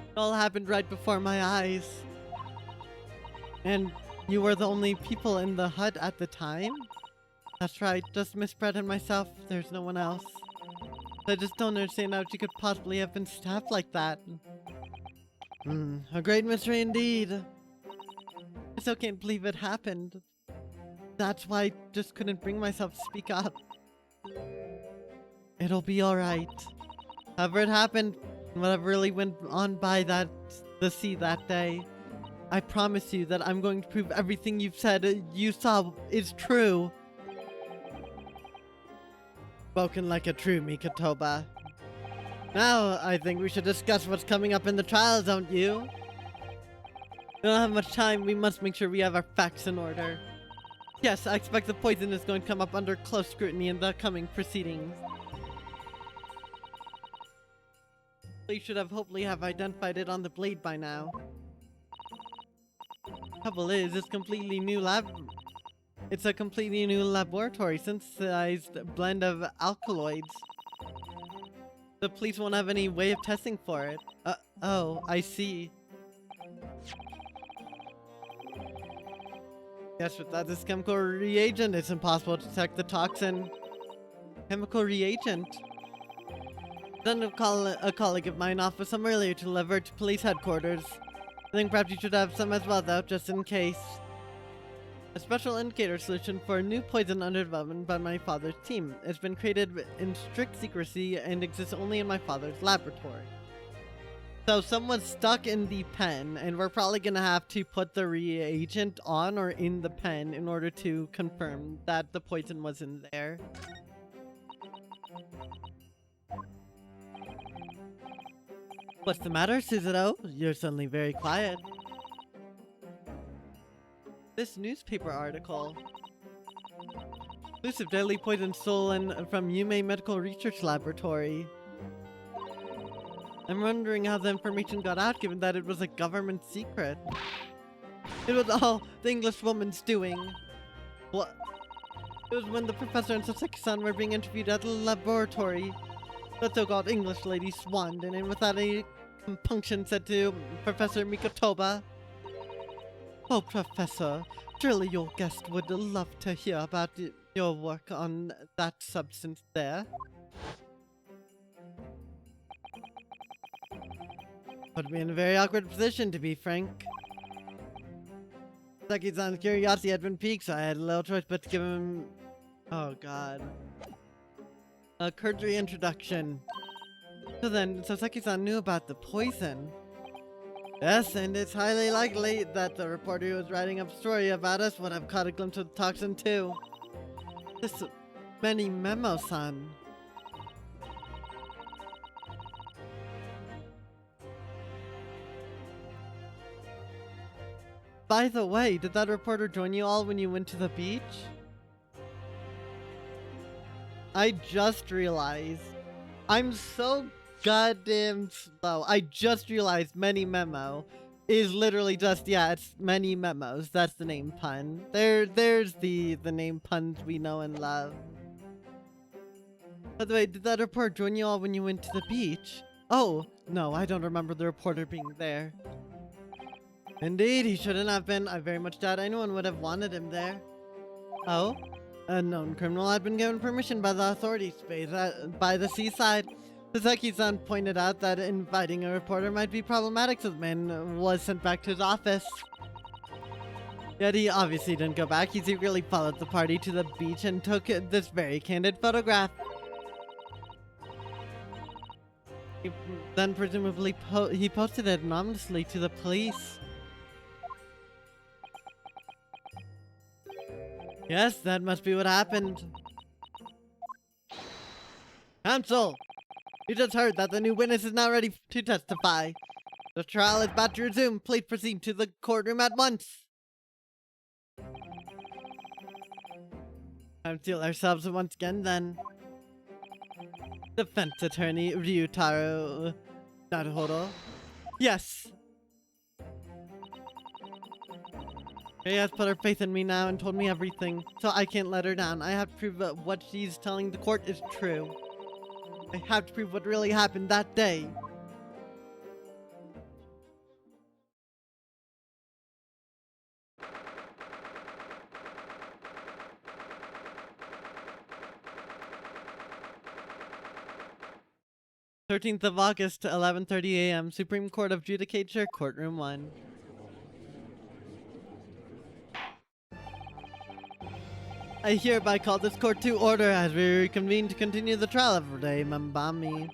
It all happened right before my eyes. And you were the only people in the hut at the time? That's right, just Miss Brett and myself. There's no one else. I just don't understand how she could possibly have been stabbed like that. A great mystery indeed. I still can't believe it happened. That's why I just couldn't bring myself to speak up. It'll be alright. However it happened, whatever really went on by the sea that day, I promise you that I'm going to prove everything you've said you saw is true. Spoken like a true Mikotoba. Now, I think we should discuss what's coming up in the trial, don't you? We don't have much time, we must make sure we have our facts in order. Yes, I expect the poison is going to come up under close scrutiny in the coming proceedings. They should have hopefully have identified it on the blade by now. Trouble is, it's a completely new laboratory synthesized blend of alkaloids. The police won't have any way of testing for it. Oh, I see. Yes, without this chemical reagent, it's impossible to detect the toxin. Chemical reagent? Then a colleague of mine offered some earlier to deliver to police headquarters. I think perhaps you should have some as well, though, just in case. A special indicator solution for a new poison under development by my father's team. It's been created in strict secrecy and exists only in my father's laboratory. So someone's stuck in the pen, and we're probably gonna have to put the reagent on or in the pen in order to confirm that the poison was in there. What's the matter, Suzuto? You're suddenly very quiet. This newspaper article. Exclusive deadly poison stolen from Yume Medical Research Laboratory. I'm wondering how the information got out given that it was a government secret. It was all the English woman's doing. What? It was when the professor and Sasaki-san were being interviewed at the laboratory. The so-called English lady swaned in and without any compunction said to Professor Mikotoba, "Oh, Professor, surely your guest would love to hear about your work on that substance there." Put me in a very awkward position, to be frank. Sasaki-san's curiosity had been piqued, so I had little choice but to give him... Oh, God. A cursory introduction. So then, Sasaki-san knew about the poison. Yes, and it's highly likely that the reporter who was writing up a story about us would have caught a glimpse of the toxin too. This many memo-san. By the way, did that reporter join you all when you went to the beach? I just realized. I'm so goddamn slow. I just realized Many Memo is literally just, yeah, it's Many Memos. That's the name pun. There's the name puns we know and love. By the way, did that reporter join you all when you went to the beach? Oh, no, I don't remember the reporter being there. Indeed, he shouldn't have been. I very much doubt anyone would have wanted him there. Oh? A known criminal had been given permission by the authorities by the seaside. Sasaki-san pointed out that inviting a reporter might be problematic, so the man was sent back to his office. Yet he obviously didn't go back. He secretly followed the party to the beach and took this very candid photograph. He then presumably he posted it anonymously to the police. Yes, that must be what happened. Counsel! You just heard that the new witness is now ready to testify. The trial is about to resume. Please proceed to the courtroom at once. Time to seal ourselves once again, then. Defense attorney Ryutaro Naruhodo. Yes. She has put her faith in me now and told me everything, so I can't let her down. I have to prove that what she's telling the court is true. I have to prove what really happened that day. August, 11:30 a.m. Supreme Court of Judicature, Courtroom 1. I hereby call this court to order as we reconvene to continue the trial of Ray Mambami.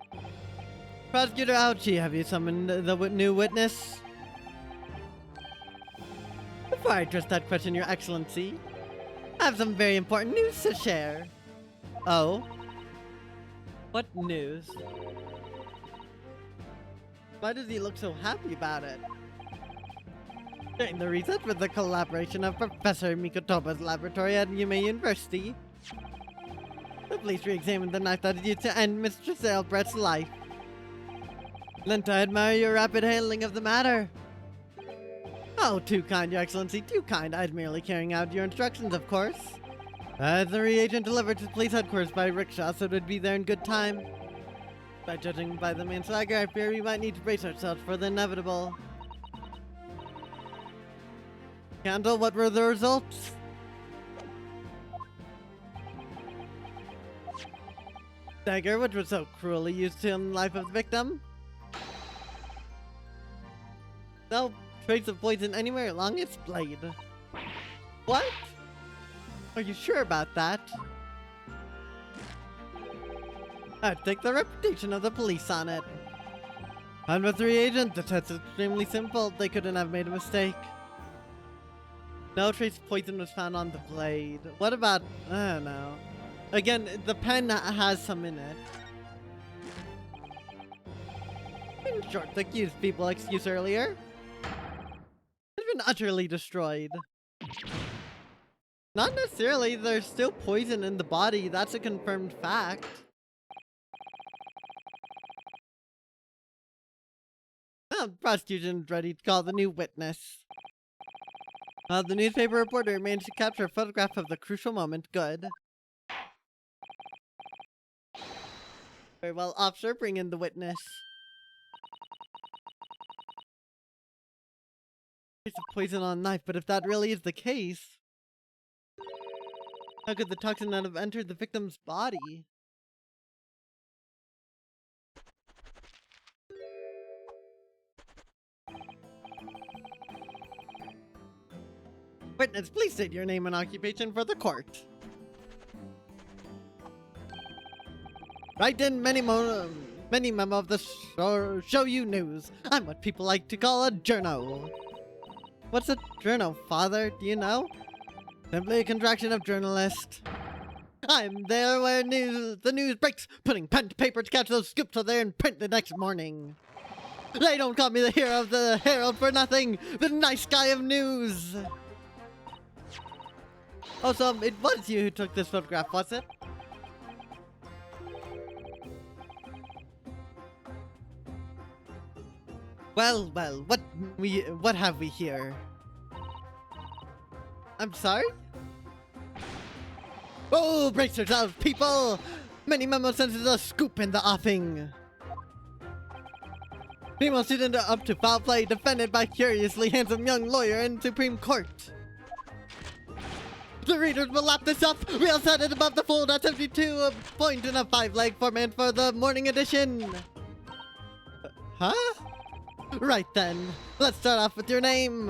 Prosecutor Aochi, have you summoned the new witness? Before I address that question, Your Excellency, I have some very important news to share. Oh? What news? Why does he look so happy about it? During the research with the collaboration of Professor Mikotoba's laboratory at Yume University, the police re-examined the knife that is used to end Mistress Albrecht's life. Lent, I admire your rapid handling of the matter. Oh, too kind, Your Excellency, too kind. I'd merely carrying out your instructions, of course. The reagent delivered to police headquarters by rickshaw, so it would be there in good time. By judging by the main swagger, I fear we might need to brace ourselves for the inevitable. Candle, what were the results? Dagger, which was so cruelly used to end the life of the victim. No trace of poison anywhere along its blade. What? Are you sure about that? I'd take the reputation of the police on it. And with the reagent, the test is extremely simple. They couldn't have made a mistake. No trace of poison was found on the blade. What about... I don't know. Again, the pen has some in it. In short, the accused people excused earlier has been utterly destroyed. Not necessarily. There's still poison in the body. That's a confirmed fact. The prosecution is ready to call the new witness. The newspaper reporter managed to capture a photograph of the crucial moment. Good. Very well, officer, bring in the witness. Trace of poison on a knife, but if that really is the case, how could the toxin not have entered the victim's body? Witness, please state your name and occupation for the court. Write in many memo of the show you news. I'm what people like to call a journo. What's a journo, father? Do you know? Simply a contraction of journalist. I'm there where the news breaks, putting pen to paper to catch those scoops so they're in print the next morning. They don't call me the hero of the Herald for nothing, the nice guy of news. Also, it was you who took this photograph, was it? Well, what have we here? I'm sorry? Oh, brace yourselves, people! Many memo senses a scoop in the offing. Female student up to foul play, defended by curiously handsome young lawyer in Supreme Court. The readers will lap this up. We'll set it above the fold at 72 point in a 5-leg format for the morning edition. Huh? Right then. Let's start off with your name.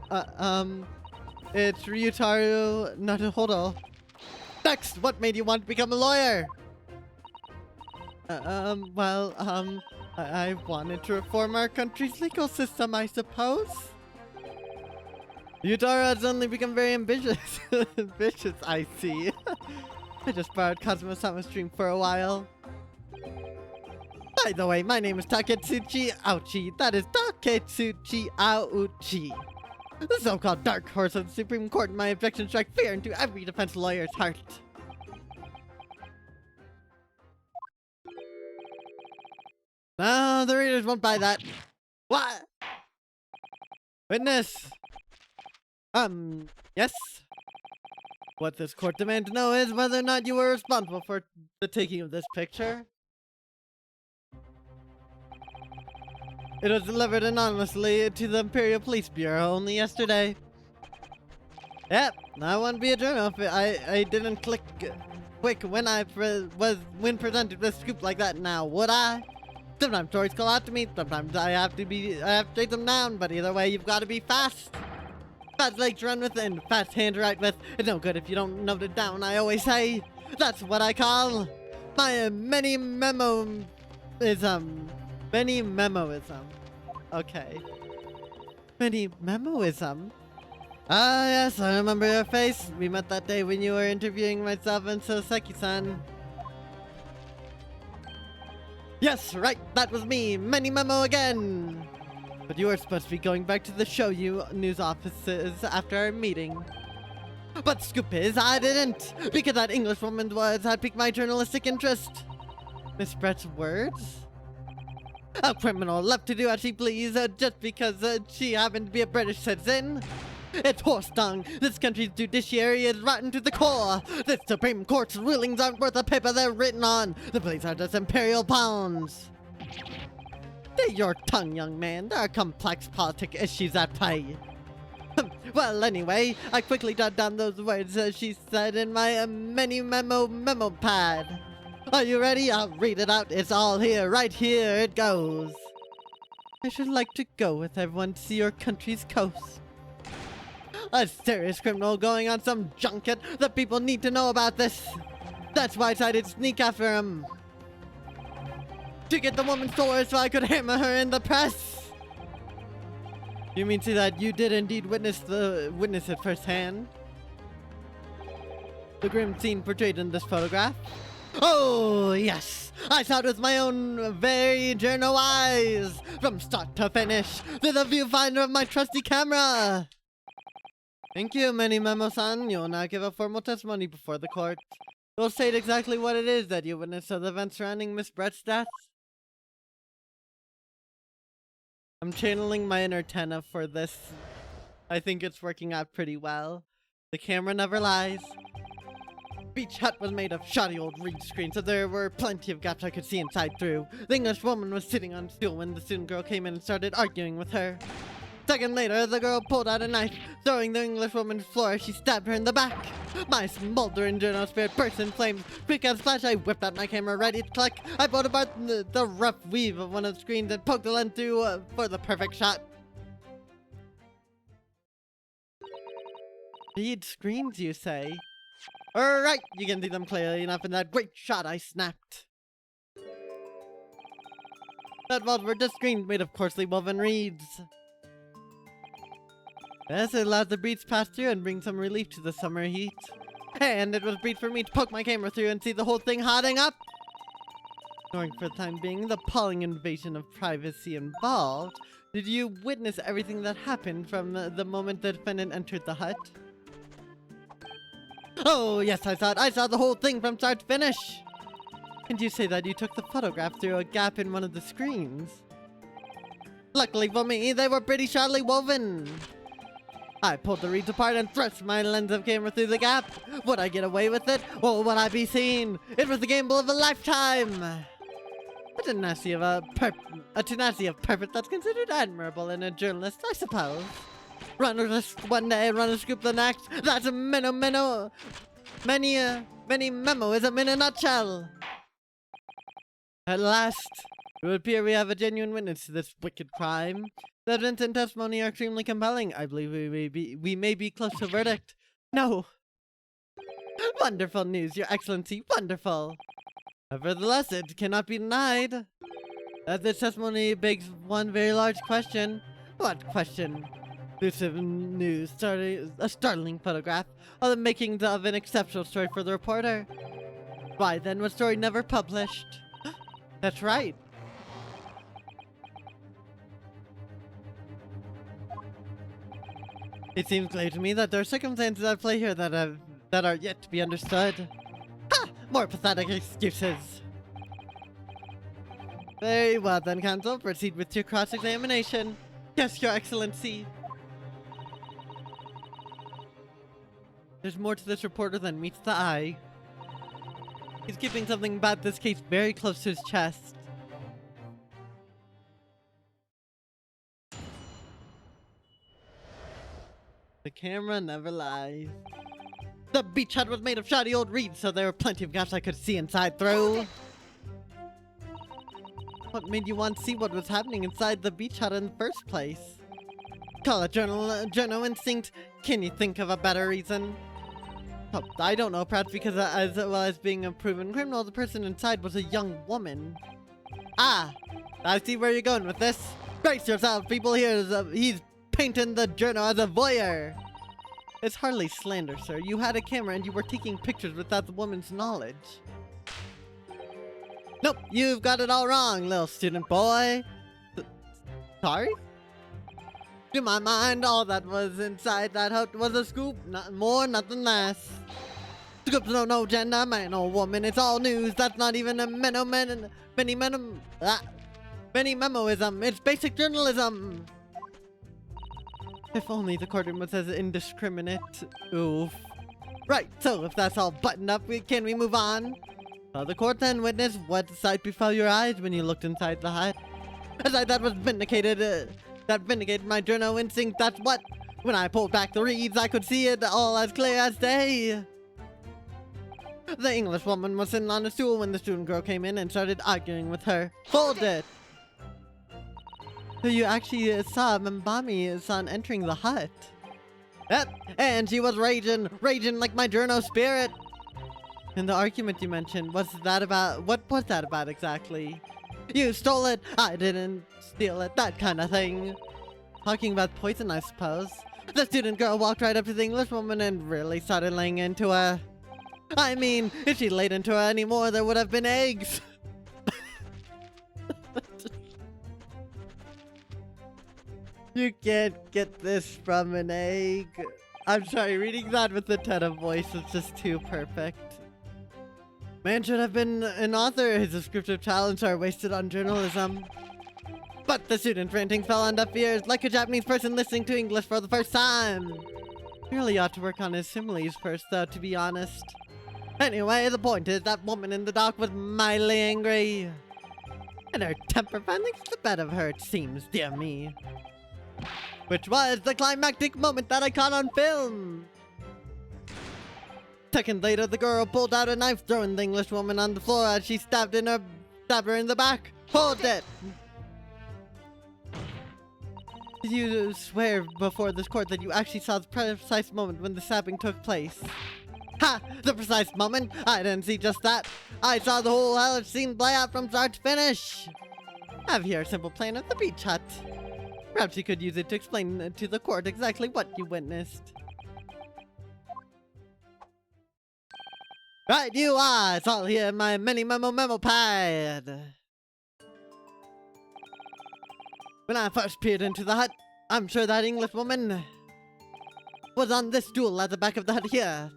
It's Ryutaru Naruhodo. Next, what made you want to become a lawyer? I wanted to reform our country's legal system, I suppose. Ryutaro has suddenly become very ambitious. Ambitious, I see. I just borrowed Kazuma-sama's dream for a while. By the way, my name is Taketsuchi Aochi. That is Taketsuchi Aochi. The so-called dark horse of the Supreme Court. My objections strike fear into every defense lawyer's heart. No, the readers won't buy that. What? Witness! Yes? What this court demands to know is whether or not you were responsible for the taking of this picture. It was delivered anonymously to the Imperial Police Bureau only yesterday. Yep, I wouldn't be a journal if I didn't click quick when when presented with a scoop like that now, would I? Sometimes stories call out to me, sometimes I have to take them down, but either way you've got to be fast. Fast legs run with and fast hands write with. It's no good if you don't note it down, I always say. That's what I call my many memoism. Many memoism. Okay. Many memoism? Ah, yes, I remember your face. We met that day when you were interviewing myself and Soseki-san. Yes, right, that was me. Many memo again. But you were supposed to be going back to the show you news offices after our meeting. But scoop is, I didn't, because that English woman had piqued my journalistic interest. Miss Brett's words? A criminal left to do as she pleased just because she happened to be a British citizen? It's horse dung. This country's judiciary is rotten to the core. The Supreme Court's rulings aren't worth the paper they're written on. The police are just imperial pawns. Stay your tongue, young man. There are complex politic issues at play. Well, anyway, I quickly jotted down those words she said in my memo pad. Are you ready? I'll read it out. It's all here. Right here it goes. I should like to go with everyone to see your country's coast. A serious criminal going on some junket. The people need to know about this. That's why I decided to sneak after him. To get the woman's story so I could hammer her in the press. You mean to that you did indeed witness it firsthand? The grim scene portrayed in this photograph? Oh, yes! I saw it with my own very journal eyes! From start to finish, through the viewfinder of my trusty camera! Thank you, Memo-san. You will now give a formal testimony before the court. You'll state exactly what it is that you witnessed of the events surrounding Miss Brett's death. I'm channeling my inner Tenna for this. I think it's working out pretty well. The camera never lies. Beach hut was made of shoddy old reed screen, so there were plenty of gaps I could see inside through. The English woman was sitting on a stool when the student girl came in and started arguing with her. Second later, the girl pulled out a knife, throwing the English woman to the floor as she stabbed her in the back. My smoldering journal spirit burst in flames. Quick as flash, I whipped out my camera, ready to click. I pulled apart the rough weave of one of the screens and poked the lens through for the perfect shot. Reed screens, you say? Alright, you can see them clearly enough in that great shot I snapped. That walls were just screens made of coarsely woven reeds. Yes, it allowed the breeze to pass through and bring some relief to the summer heat. And it was brief for me to poke my camera through and see the whole thing hotting up. Ignoring for the time being the appalling invasion of privacy involved, did you witness everything that happened from the moment the defendant entered the hut? Oh, yes, I saw it. I saw the whole thing from start to finish. And you say that you took the photograph through a gap in one of the screens? Luckily for me, they were pretty sharply woven. I pulled the reeds apart and thrust my lens of camera through the gap. Would I get away with it? Or would I be seen? It was the gamble of a lifetime. A tenacity of purpose that's considered admirable in a journalist, I suppose. Run a risk one day, run a scoop the next. That's a many memoism in a nutshell. At last, it would appear we have a genuine witness to this wicked crime. The evidence and testimony are extremely compelling. I believe we may be close to a verdict. No. Wonderful news, Your Excellency, wonderful. Nevertheless, it cannot be denied that this testimony begs one very large question. What question? Exclusive news, a startling photograph of the makings of an exceptional story for the reporter. Why then was story never published? That's right. It seems clear to me that there are circumstances at play here that are yet to be understood. Ha! More pathetic excuses. Very well then, counsel. Proceed with your cross-examination. Yes, Your Excellency. There's more to this reporter than meets the eye. He's keeping something about this case very close to his chest. The camera never lies. The beach hut was made of shoddy old reeds, so there were plenty of gaps I could see inside through. What made you want to see what was happening inside the beach hut in the first place? Call it journal instinct. Can you think of a better reason? Oh, I don't know, perhaps because as well as being a proven criminal, the person inside was a young woman. Ah, I see where you're going with this. Brace yourself, people. He's painting the journal as a voyeur. It's hardly slander, sir. You had a camera and you were taking pictures without the woman's knowledge. Nope, you've got it all wrong, little student boy. Sorry? To my mind, all that was inside that hut was a scoop, nothing more, nothing less. Scoops no gender, man or woman, it's all news. That's not even a many memoism. It's basic journalism. If only the courtroom was as indiscriminate. Oof. Right, so if that's all buttoned up, can we move on? Well, the court then, witness, what sight befell your eyes when you looked inside the hut? A sight that was vindicated, that vindicated my journal instinct, that's what. When I pulled back the reeds, I could see it all as clear as day. The English woman was sitting on a stool when the student girl came in and started arguing with her. Hold it! So you actually saw Mbami-san entering the hut. Yep, and she was raging like my journo spirit. And the argument you mentioned, what was that about exactly? You stole it, I didn't steal it, that kind of thing. Talking about poison, I suppose. The student girl walked right up to the English woman and really started laying into her. I mean, if she laid into her anymore, there would have been eggs. You can't get this from an egg. I'm sorry, reading that with the tenor voice is just too perfect. Man should have been an author. His descriptive talents are wasted on journalism. But the student's ranting fell on deaf ears, like a Japanese person listening to English for the first time. He really ought to work on his similes first, though, to be honest. Anyway, the point is that woman in the dock was mightily angry. And her temper finally gets the better of her, it seems, dear me. Which was the climactic moment that I caught on film. Second later, the girl pulled out a knife, throwing the English woman on the floor as she stabbed her in the back. Hold it! Did you swear before this court that you actually saw the precise moment when the stabbing took place? Ha! The precise moment? I didn't see just that. I saw the whole hellish scene play out from start to finish. I have here a simple plan of the beach hut. Perhaps you could use it to explain to the court exactly what you witnessed. Right, you are! It's all here in my mini memo pad. When I first peered into the hut, I'm sure that English woman was on this stool at the back of the hut here.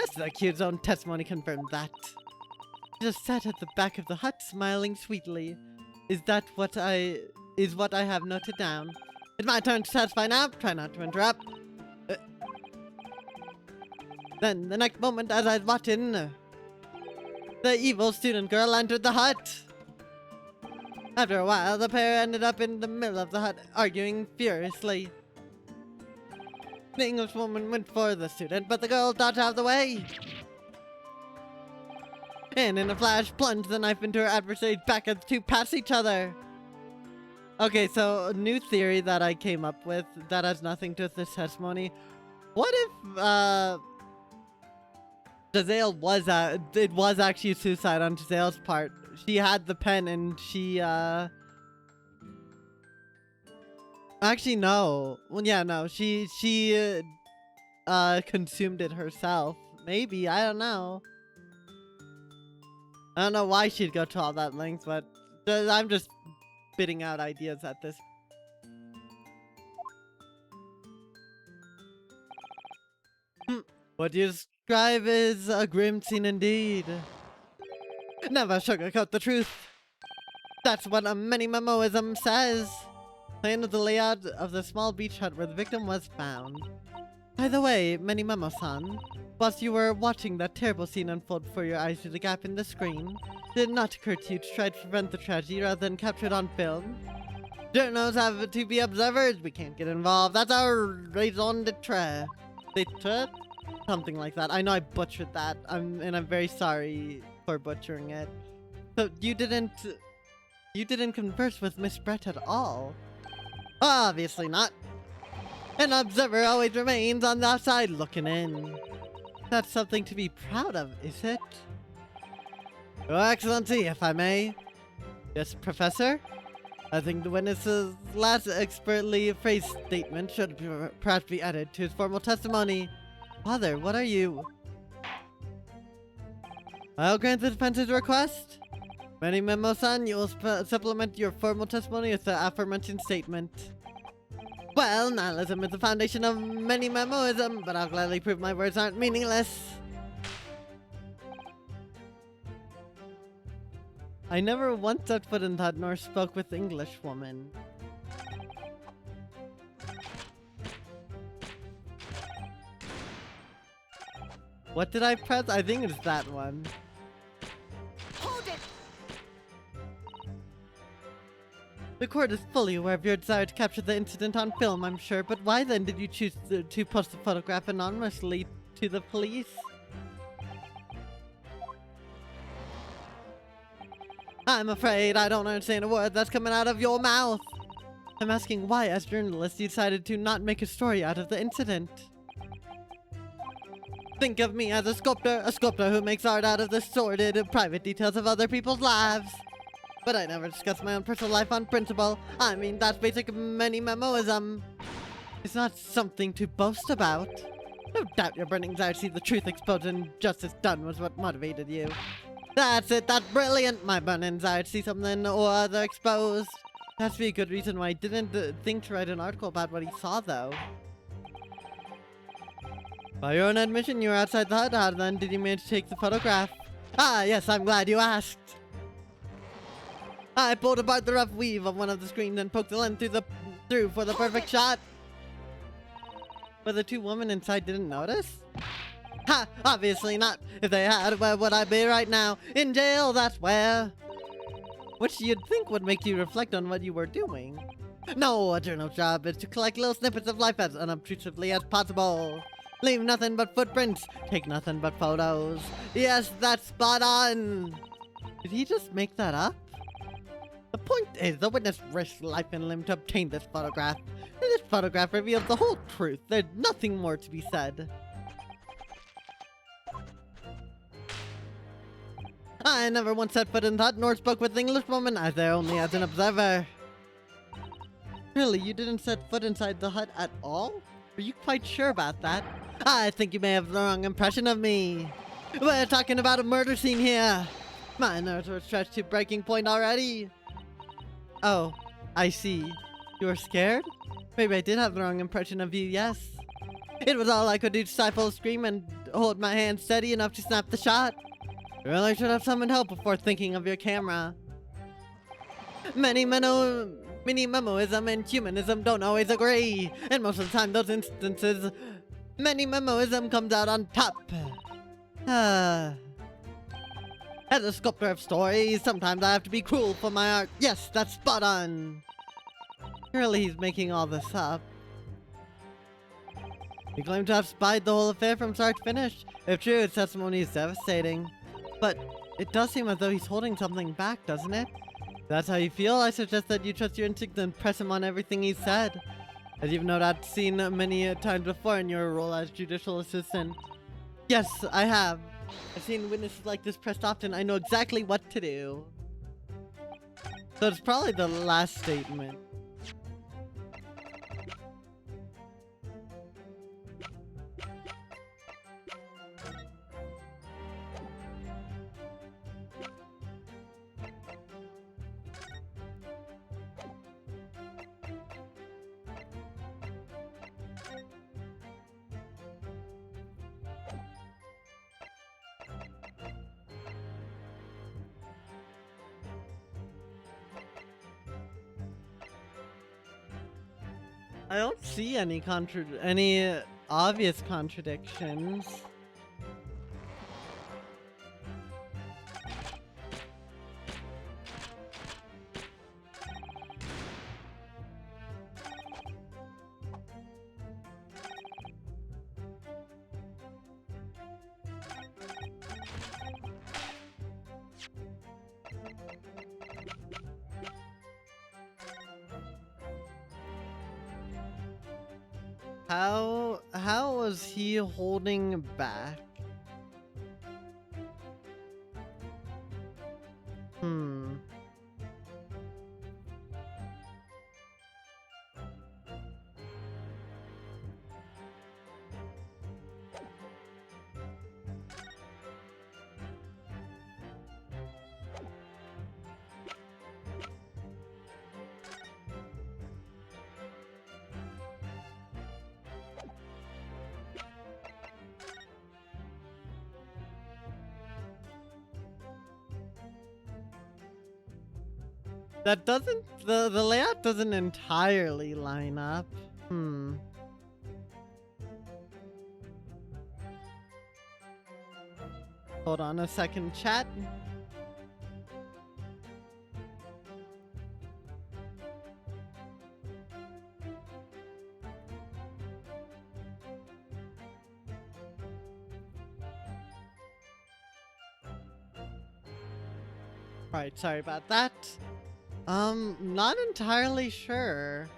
As the accused's own testimony confirmed that. She just sat at the back of the hut, smiling sweetly. Is what I have noted down? It's my turn to testify now. Try not to interrupt. Then, the next moment, as I was watching, the evil student girl entered the hut. After a while, the pair ended up in the middle of the hut, arguing furiously. The English woman went for the student, but the girl dodged out of the way. And in a flash, plunged the knife into her adversary's back as the two passed each other. Okay, so a new theory that I came up with that has nothing to do with this testimony. What if, Giselle it was actually suicide on Giselle's part. She had the pen and she, actually, no. Well, yeah, no. She consumed it herself. Maybe, I don't know. I don't know why she'd go to all that length, but I'm just spitting out ideas at this. What you describe is a grim scene indeed. Never sugarcoat the truth. That's what a mini memoism says. Plan of the layout of the small beach hut where the victim was found. By the way, Mini Memo-san, whilst you were watching that terrible scene unfold before your eyes through the gap in the screen, did it not occur to you to try to prevent the tragedy rather than capture it on film? Journals have to be observers. We can't get involved. That's our raison d'etre. D'etre? Something like that. I know I butchered that. And I'm very sorry for butchering it. So you didn't converse with Miss Brett at all? Obviously not. An observer always remains on the outside looking in. That's something to be proud of, is it? Your Excellency, if I may. Yes, Professor? I think the witness's last expertly phrased statement should perhaps be added to his formal testimony. Father, what are you? I'll grant the defense's request. Many Memo-san, you will supplement your formal testimony with the aforementioned statement. Well, nihilism is the foundation of many memoism, but I'll gladly prove my words aren't meaningless. I never once set foot in that nor spoke with Englishwoman. What did I press? I think it's that one. Hold it! The court is fully aware of your desire to capture the incident on film, I'm sure, but why then did you choose to post the photograph anonymously to the police? I'm afraid I don't understand a word that's coming out of your mouth. I'm asking why, as journalists, you decided to not make a story out of the incident. Think of me as a sculptor who makes art out of the sordid, private details of other people's lives. But I never discuss my own personal life on principle. I mean, that's basic many-memoism. It's not something to boast about. No doubt your burning desire to see the truth exposed and justice done was what motivated you. That's it, that's brilliant! My burning desire to see something or other exposed. That's be a good reason why I didn't think to write an article about what he saw, though. By your own admission, you were outside the hut. How then did you manage to take the photograph? Ah, yes, I'm glad you asked. I pulled apart the rough weave of one of the screens and poked the lens through for the perfect shot. But the two women inside didn't notice? Ha! Obviously not. If they had, where would I be right now? In jail, that's where. Which you'd think would make you reflect on what you were doing. No, a journal's job is to collect little snippets of life as unobtrusively as possible. Leave nothing but footprints. Take nothing but photos. Yes, that's spot on. Did he just make that up? The point is, the witness risked life and limb to obtain this photograph. And this photograph reveals the whole truth. There's nothing more to be said. I never once set foot in the hut nor spoke with the Englishwoman. I was there only as an observer. Really, you didn't set foot inside the hut at all? Are you quite sure about that? I think you may have the wrong impression of me. We're talking about a murder scene here. My nerves were stretched to breaking point already. Oh, I see. You were scared? Maybe I did have the wrong impression of you, yes. It was all I could do to stifle a scream and hold my hand steady enough to snap the shot. You really should have summoned help before thinking of your camera. Many-memoism and humanism don't always agree, and most of the time those instances, many-memoism comes out on top. As a sculptor of stories, sometimes I have to be cruel for my art. Yes, that's spot on. Surely he's making all this up. He claimed to have spied the whole affair from start to finish. If true, his testimony is devastating. But it does seem as though he's holding something back, doesn't it? If that's how you feel, I suggest that you trust your instinct and press him on everything he said. As you've no doubt seen many times before in your role as judicial assistant. Yes, I have. I've seen witnesses like this pressed often. I know exactly what to do. So it's probably the last statement. I don't see any obvious contradictions. How was he holding back? Hmm. That doesn't, the layout doesn't entirely line up. Hold on a second, chat. Alright, sorry about that. Not entirely sure.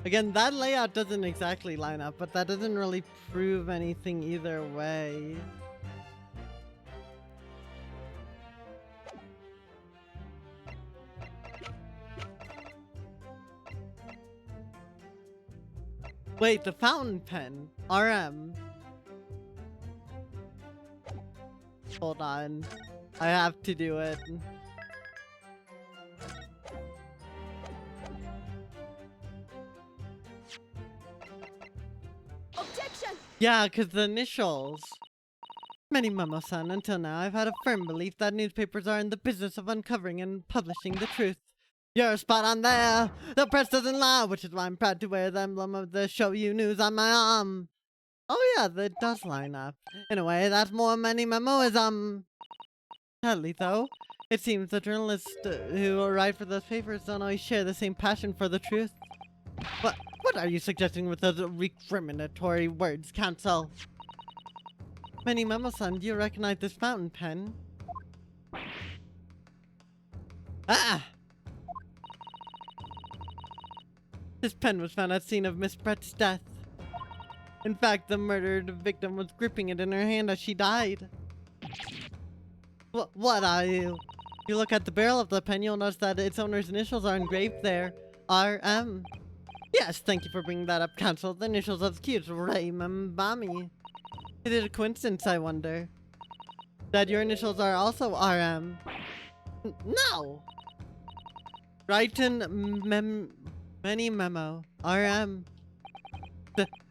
Again, that layout doesn't exactly line up, but that doesn't really prove anything either way. Wait, the fountain pen. RM. Hold on. I have to do it. Objection! Yeah, because the initials. Many Memo-san, until now I've had a firm belief that newspapers are in the business of uncovering and publishing the truth. You're spot on there! The press doesn't lie, which is why I'm proud to wear the emblem of the Show You News on my arm. Oh yeah, that does line up. In a way, that's more Many Memoism. Sadly though, it seems the journalists who write for those papers don't always share the same passion for the truth. What are you suggesting with those recriminatory words, Counsel? Many Memo-san, do you recognize this fountain pen? Ah! This pen was found at scene of Miss Brett's death. In fact, the murdered victim was gripping it in her hand as she died. What are you? If you look at the barrel of the pen, you'll notice that its owner's initials are engraved there. RM. Yes, thank you for bringing that up, Counsel. The initials of the accused, Raymond Bami. Is it a coincidence, I wonder? That your initials are also RM? No! Brighton Many Memo. RM.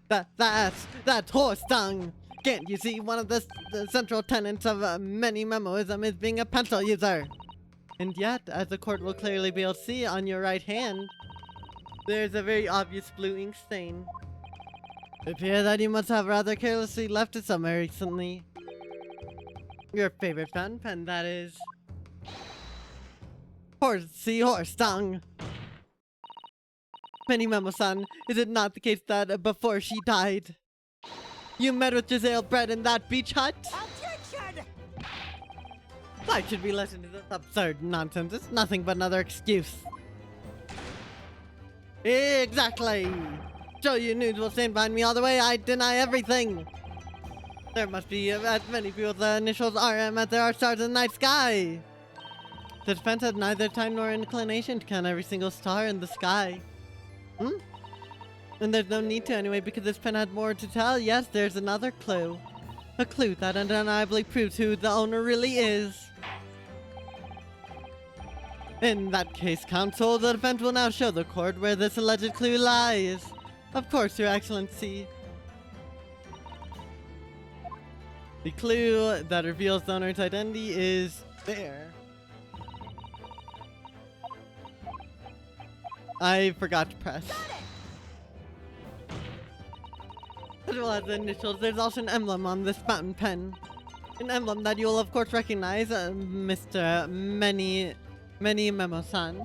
That's horse dung! Can't you see one of the central tenets of Many Memoism is being a pencil user? And yet, as the court will clearly be able to see on your right hand, there's a very obvious blue ink stain. It appears that you must have rather carelessly left it somewhere recently. Your favorite fountain pen, that is. Horse tongue. Penny Memo-san, is it not the case that before she died, you met with Giselle Brett in that beach hut? Objection! Why should we listen to this absurd nonsense? It's nothing but another excuse. Exactly! Show You News will stand behind me all the way. I deny everything. There must be as many people with the initials RM as there are stars in the night sky. The defense has neither time nor inclination to count every single star in the sky. And there's no need to anyway, because this pen had more to tell. Yes, there's another clue. A clue that undeniably proves who the owner really is. In that case, Counsel, the defense will now show the court where this alleged clue lies. Of course, Your Excellency. The clue that reveals the owner's identity is there. I forgot to press. As well as the initials, there's also an emblem on this fountain pen. An emblem that you'll of course recognize, Mr. Many Memo-san.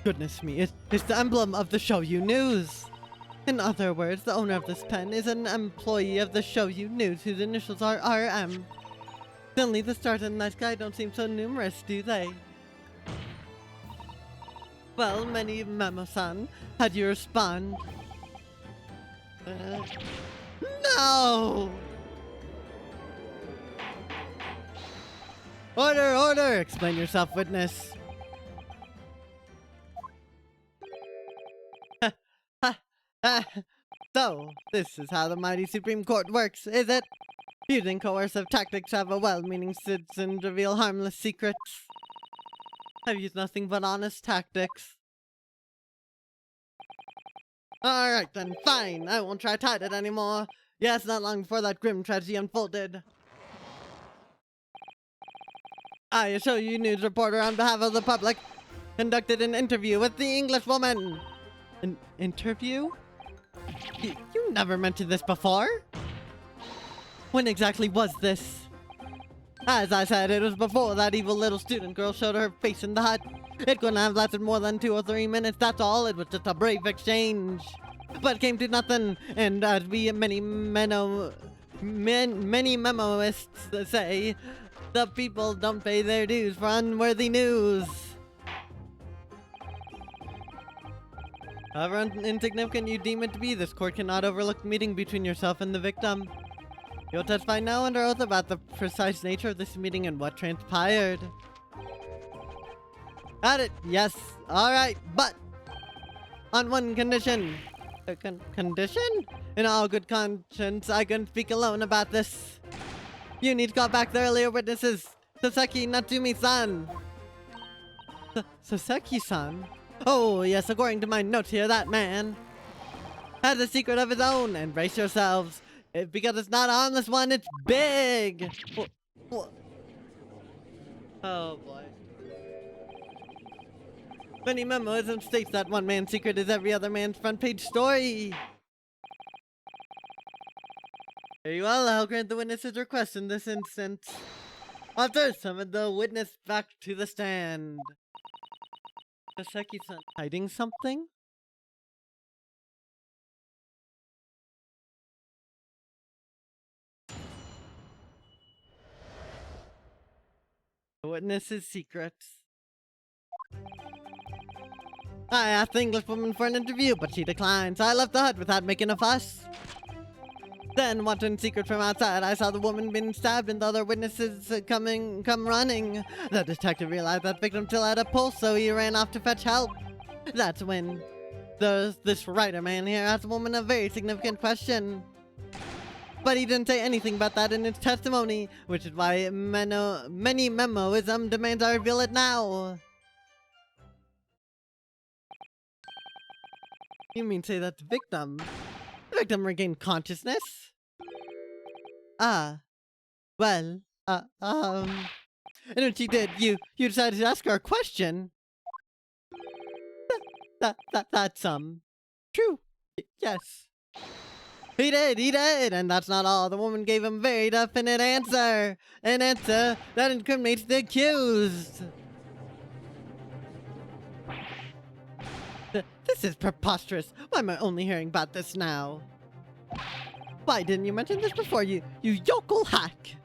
Goodness me, it's the emblem of the Show You News. In other words, the owner of this pen is an employee of the Show You News whose initials are RM. Suddenly the stars in the night sky don't seem so numerous, do they? Well, Many Memo-san, how do you respond? No! Order, order! Explain yourself, witness. So, this is how the mighty Supreme Court works, is it? Using coercive tactics to have a well-meaning citizen reveal harmless secrets. I've used nothing but honest tactics. Alright then, fine. I won't try to hide it anymore. Yes, not long before that grim tragedy unfolded, I assure you, news reporter, on behalf of the public, conducted an interview with the English woman. An interview? You never mentioned this before. When exactly was this? As I said, it was before that evil little student girl showed her face in the hut. It couldn't have lasted more than 2 or 3 minutes, that's all. It was just a brief exchange. But it came to nothing, and as many memoists say, the people don't pay their dues for unworthy news. However insignificant you deem it to be, this court cannot overlook the meeting between yourself and the victim. You'll testify now under oath about the precise nature of this meeting and what transpired. Got it. Yes. All right. But on one condition. A condition? In all good conscience, I can speak alone about this. You need to call back the earlier witnesses. Saseki Natsumi-san. Saseki-san? Oh, yes, according to my notes here, that man has a secret of his own. And brace yourselves. Because it's not a harmless one, it's big! Oh boy. Many memoism states that one man's secret is every other man's front page story. Very well, I'll grant the witness's request in this instance. I'll first summon the witness back to the stand. Saseki-san hiding something? The witness's secrets. I asked the Englishwoman for an interview, but she declined, so I left the hut without making a fuss. Then, watching secret from outside, I saw the woman being stabbed and the other witnesses come running. The detective realized that victim still had a pulse, so he ran off to fetch help. That's when this writer man here asked the woman a very significant question. But he didn't say anything about that in his testimony, which is why many memoism demands I reveal it now. You mean say that the victim regained consciousness? Ah, well, and when she did, you decided to ask her a question? That's, true, yes. He did, and that's not all. The woman gave him a very definite answer. An answer that incriminates the accused. This is preposterous. Why am I only hearing about this now? Why didn't you mention this before, you yokel hack?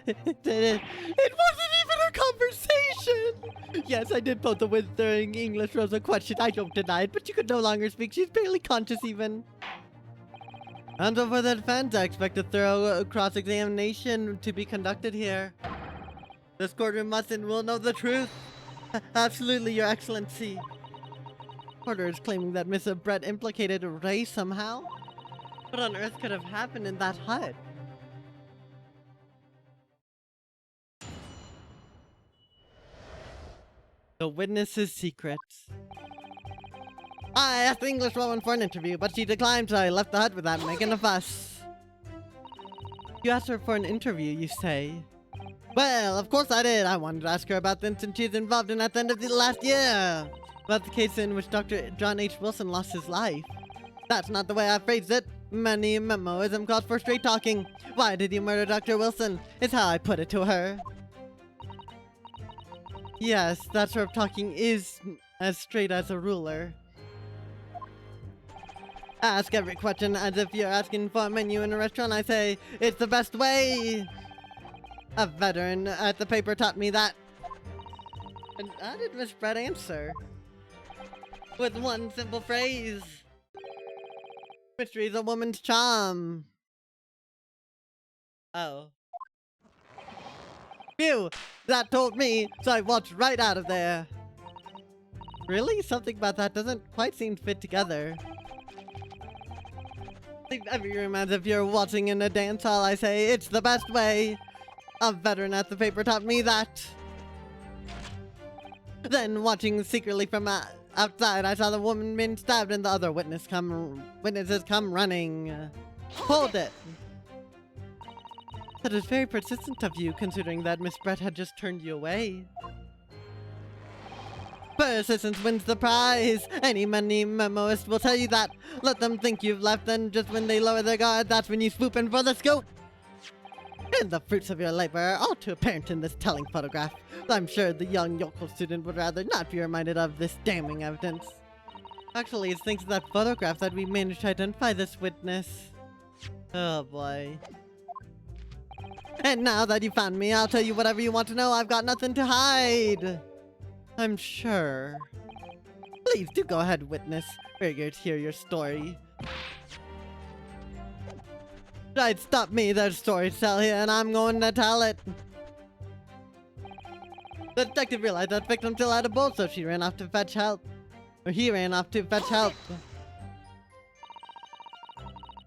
It wasn't even a conversation! Yes, I did pose the withering English Rose a question. I don't deny it, but you could no longer speak. She's barely conscious even. And so for the defense, I expect a thorough cross-examination to be conducted here. This courtroom must and will know the truth. Absolutely, Your Excellency. Porter is claiming that Miss Brett implicated Ray somehow. What on earth could have happened in that hut? The witness's secrets. I asked the English woman for an interview, but she declined, so I left the hut without making a fuss. You asked her for an interview, you say? Well, of course I did. I wanted to ask her about the incident she was involved in at the end of the last year. About the case in which Dr. John H. Wilson lost his life. That's not the way I phrased it. Many memoism calls for straight talking. Why did you murder Dr. Wilson? Is how I put it to her. Yes, that sort of talking is as straight as a ruler. Ask every question as if you're asking for a menu in a restaurant. I say, it's the best way. A veteran at the paper taught me that. And how did Miss Brett answer? With one simple phrase. Mystery is a woman's charm. Oh. Phew! That told me, so I walked right out of there. Really? Something about that doesn't quite seem to fit together. Leave every room as if you're watching in a dance hall, I say. It's the best way. A veteran at the paper taught me that. Then, watching secretly from outside, I saw the woman being stabbed and the other witnesses come running. Hold it. That is very persistent of you, considering that Miss Brett had just turned you away. Persistence wins the prize! Any money memoist will tell you that. Let them think you've left, then just when they lower their guard, that's when you swoop in for the scoop! And the fruits of your labor are all too apparent in this telling photograph. I'm sure the young yokel student would rather not be reminded of this damning evidence. Actually, it's thanks to that photograph that we managed to identify this witness. Oh boy. And now that you found me, I'll tell you whatever you want to know. I've got nothing to hide. I'm sure. Please do go ahead, witness. We're eager to hear your story. Right, stop me. There's story to tell here, and I'm going to tell it. The detective realized that the victim still had a bolt, so she ran off to fetch help. Or he ran off to fetch help.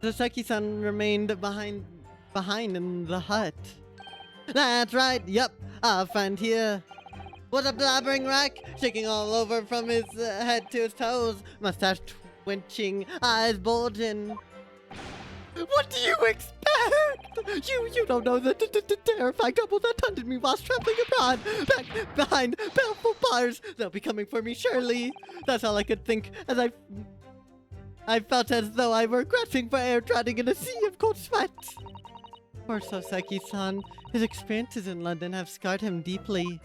The Seki-san remained behind in the hut. That's right, yep, our friend here. What a blabbering wreck, shaking all over from his head to his toes, mustache twitching, eyes bulging. What do you expect? You don't know the terrifying couple that hunted me whilst traveling abroad, back behind baleful bars. They'll be coming for me, surely. That's all I could think as I felt as though I were grasping for air, drowning in a sea of cold sweat. Poor Soseki-san, his experiences in London have scarred him deeply.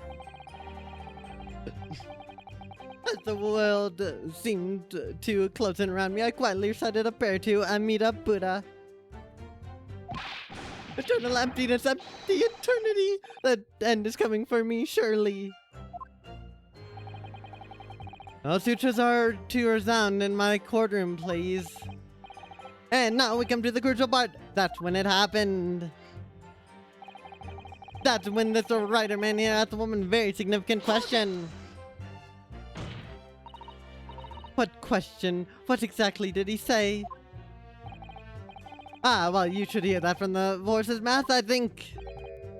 As the world seemed to close in around me, I quietly recited a prayer to Amida Buddha. Eternal emptiness, empty eternity! The end is coming for me, surely. All sutras are to resound in my courtroom, please. And now we come to the crucial part. That's when it happened. That's when this writer man here asked the woman a very significant question. What question? What exactly did he say? Ah, well, you should hear that from the horse's mouth, I think.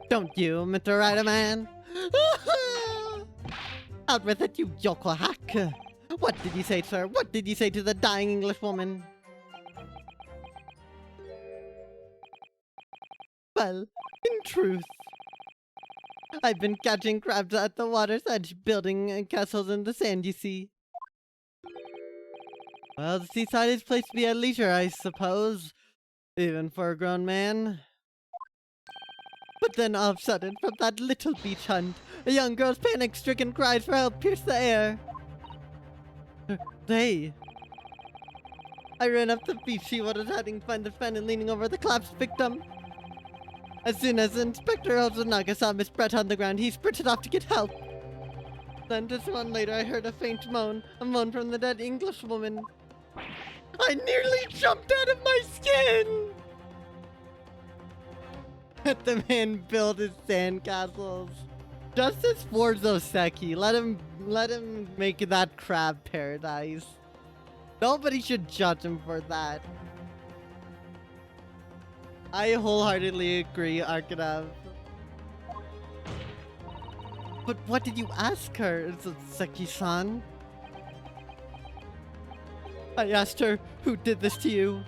Don't you, Mr. Writer Man? Out with it, you yokel hack. What did you say, sir? What did you say to the dying Englishwoman? Well, in truth, I've been catching crabs at the water's edge, building castles in the sand, you see. Well, the seaside is a place to be at leisure, I suppose. Even for a grown man. But then all of a sudden, from that little beach hunt, a young girl's panic-stricken cries for help pierced the air. They. I ran up the beach. She was hiding behind the fan and leaning over the collapsed victim. As soon as Inspector Ozunaga saw Miss Brett on the ground, he sprinted off to get help. Then just one later, I heard a faint moan, a moan from the dead Englishwoman. I nearly jumped out of my skin! Let the man build his sandcastles. Justice for Zoseki. Let him make that crab paradise. Nobody should judge him for that. I wholeheartedly agree, Arkadev. But what did you ask her, Zoseki-san? I asked her, who did this to you?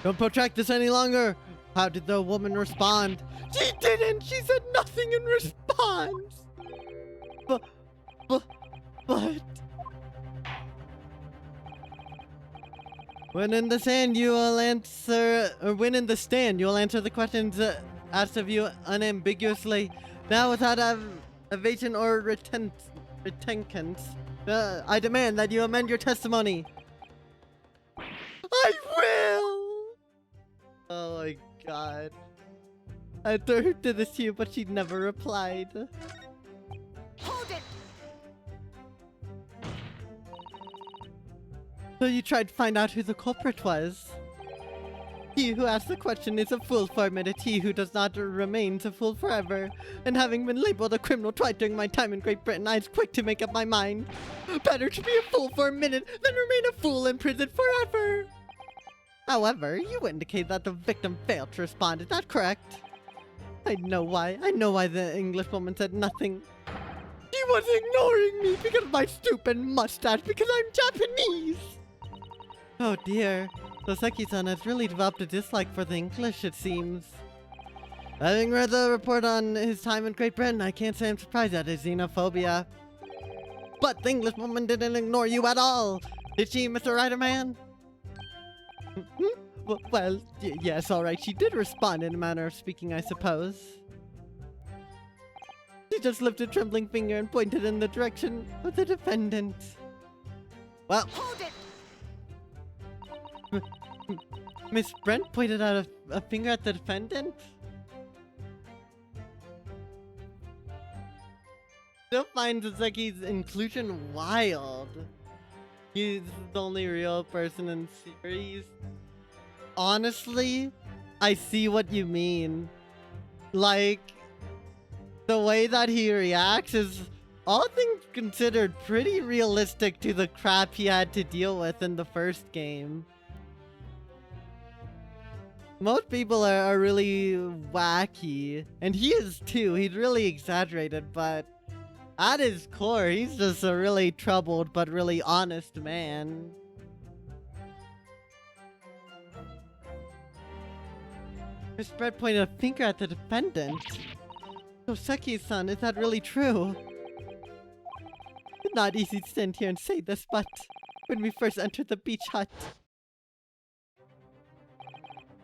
Don't protract this any longer. How did the woman respond? She didn't! She said nothing in response! But... When in the stand, you will answer... Or when in the stand, you will answer the questions asked of you unambiguously. Now without evasion or retencence. I demand that you amend your testimony. I will! Oh my god. I told her to this to you, but she never replied. Hold it! So you tried to find out who the culprit was? He who asked the question is a fool for a minute. He who does not remains a fool forever. And having been labeled a criminal twice during my time in Great Britain, I was quick to make up my mind. Better to be a fool for a minute than remain a fool in prison forever. However, you indicate that the victim failed to respond. Is that correct? I know why. I know why the Englishwoman said nothing. She was ignoring me because of my stupid mustache, because I'm Japanese. Oh dear. Soseki-san has really developed a dislike for the English, it seems. Having read the report on his time in Great Britain, I can't say I'm surprised at his xenophobia. But the English woman didn't ignore you at all! Did she, Mr. Riderman? Well, yes, alright, she did respond in a manner of speaking, I suppose. She just lifted a trembling finger and pointed in the direction of the defendant. Well, Hold it! Miss Brent pointed out a finger at the defendant? Still finds Zaki's inclusion wild. He's the only real person in the series. Honestly, I see what you mean. Like, the way that he reacts is, all things considered, pretty realistic to the crap he had to deal with in the first game. Most people are really wacky, and he is too. He's really exaggerated, but at his core, he's just a really troubled but really honest man. Miss Brett pointed a finger at the defendant. So Seki-san, is that really true? It's not easy to stand here and say this, but when we first entered the beach hut,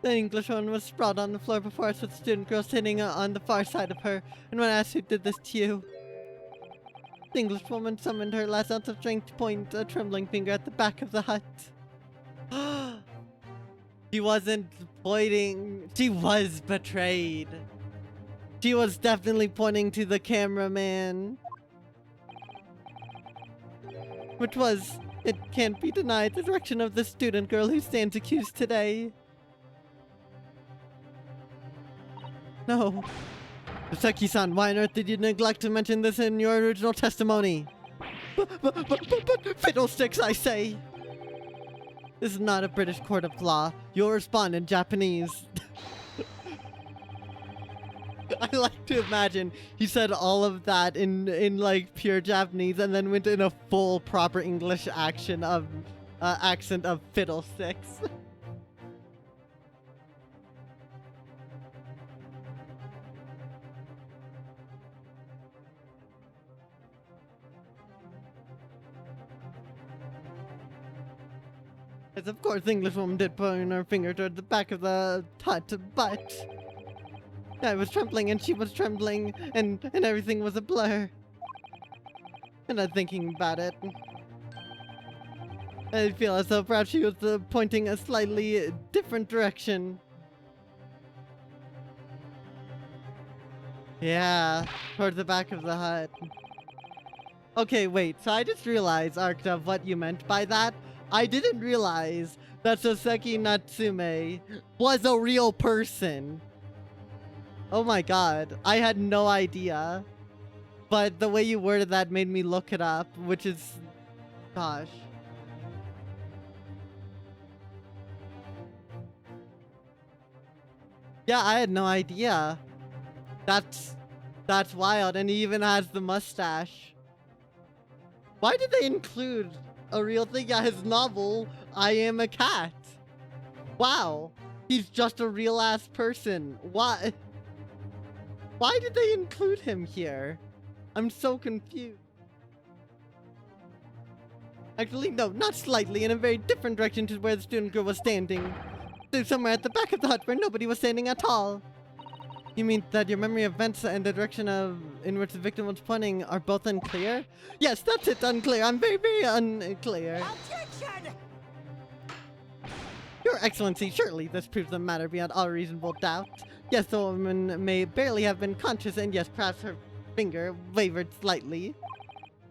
the Englishwoman was sprawled on the floor before us with the student girl sitting on the far side of her, and when I asked who did this to you, the Englishwoman summoned her last ounce of strength to point a trembling finger at the back of the hut. She wasn't pointing. She was betrayed. She was definitely pointing to the cameraman. Which was, it can't be denied, the direction of the student girl who stands accused today. No. Seki-san, why on earth did you neglect to mention this in your original testimony? But fiddlesticks, I say! This is not a British court of law. You'll respond in Japanese. I like to imagine he said all of that in like pure Japanese and then went in a full proper English accent of fiddlesticks. Yes, of course, the Englishwoman did point her finger toward the back of the hut, but I was trembling and she was trembling and everything was a blur. And I'm thinking about it, I feel as though perhaps she was pointing a slightly different direction. Yeah, toward the back of the hut. Okay, wait, so I just realized, Arcta, what you meant by that. I didn't realize that Soseki Natsume was a real person. Oh my god, I had no idea. But the way you worded that made me look it up, which is... gosh. Yeah, I had no idea. That's wild, and he even has the mustache. Why did they include a real thing? Yeah, his novel, I Am a Cat. Wow. He's just a real ass person. Why did they include him here? I'm so confused. Actually, no, not slightly, in a very different direction to where the student girl was standing. So somewhere at the back of the hut where nobody was standing at all. You mean that your memory of events and the direction in which the victim was pointing are both unclear? Yes, that's it, unclear. I'm very, very unclear. Objection! Your Excellency, surely this proves the matter beyond all reasonable doubt. Yes, the woman may barely have been conscious, and yes, perhaps her finger wavered slightly.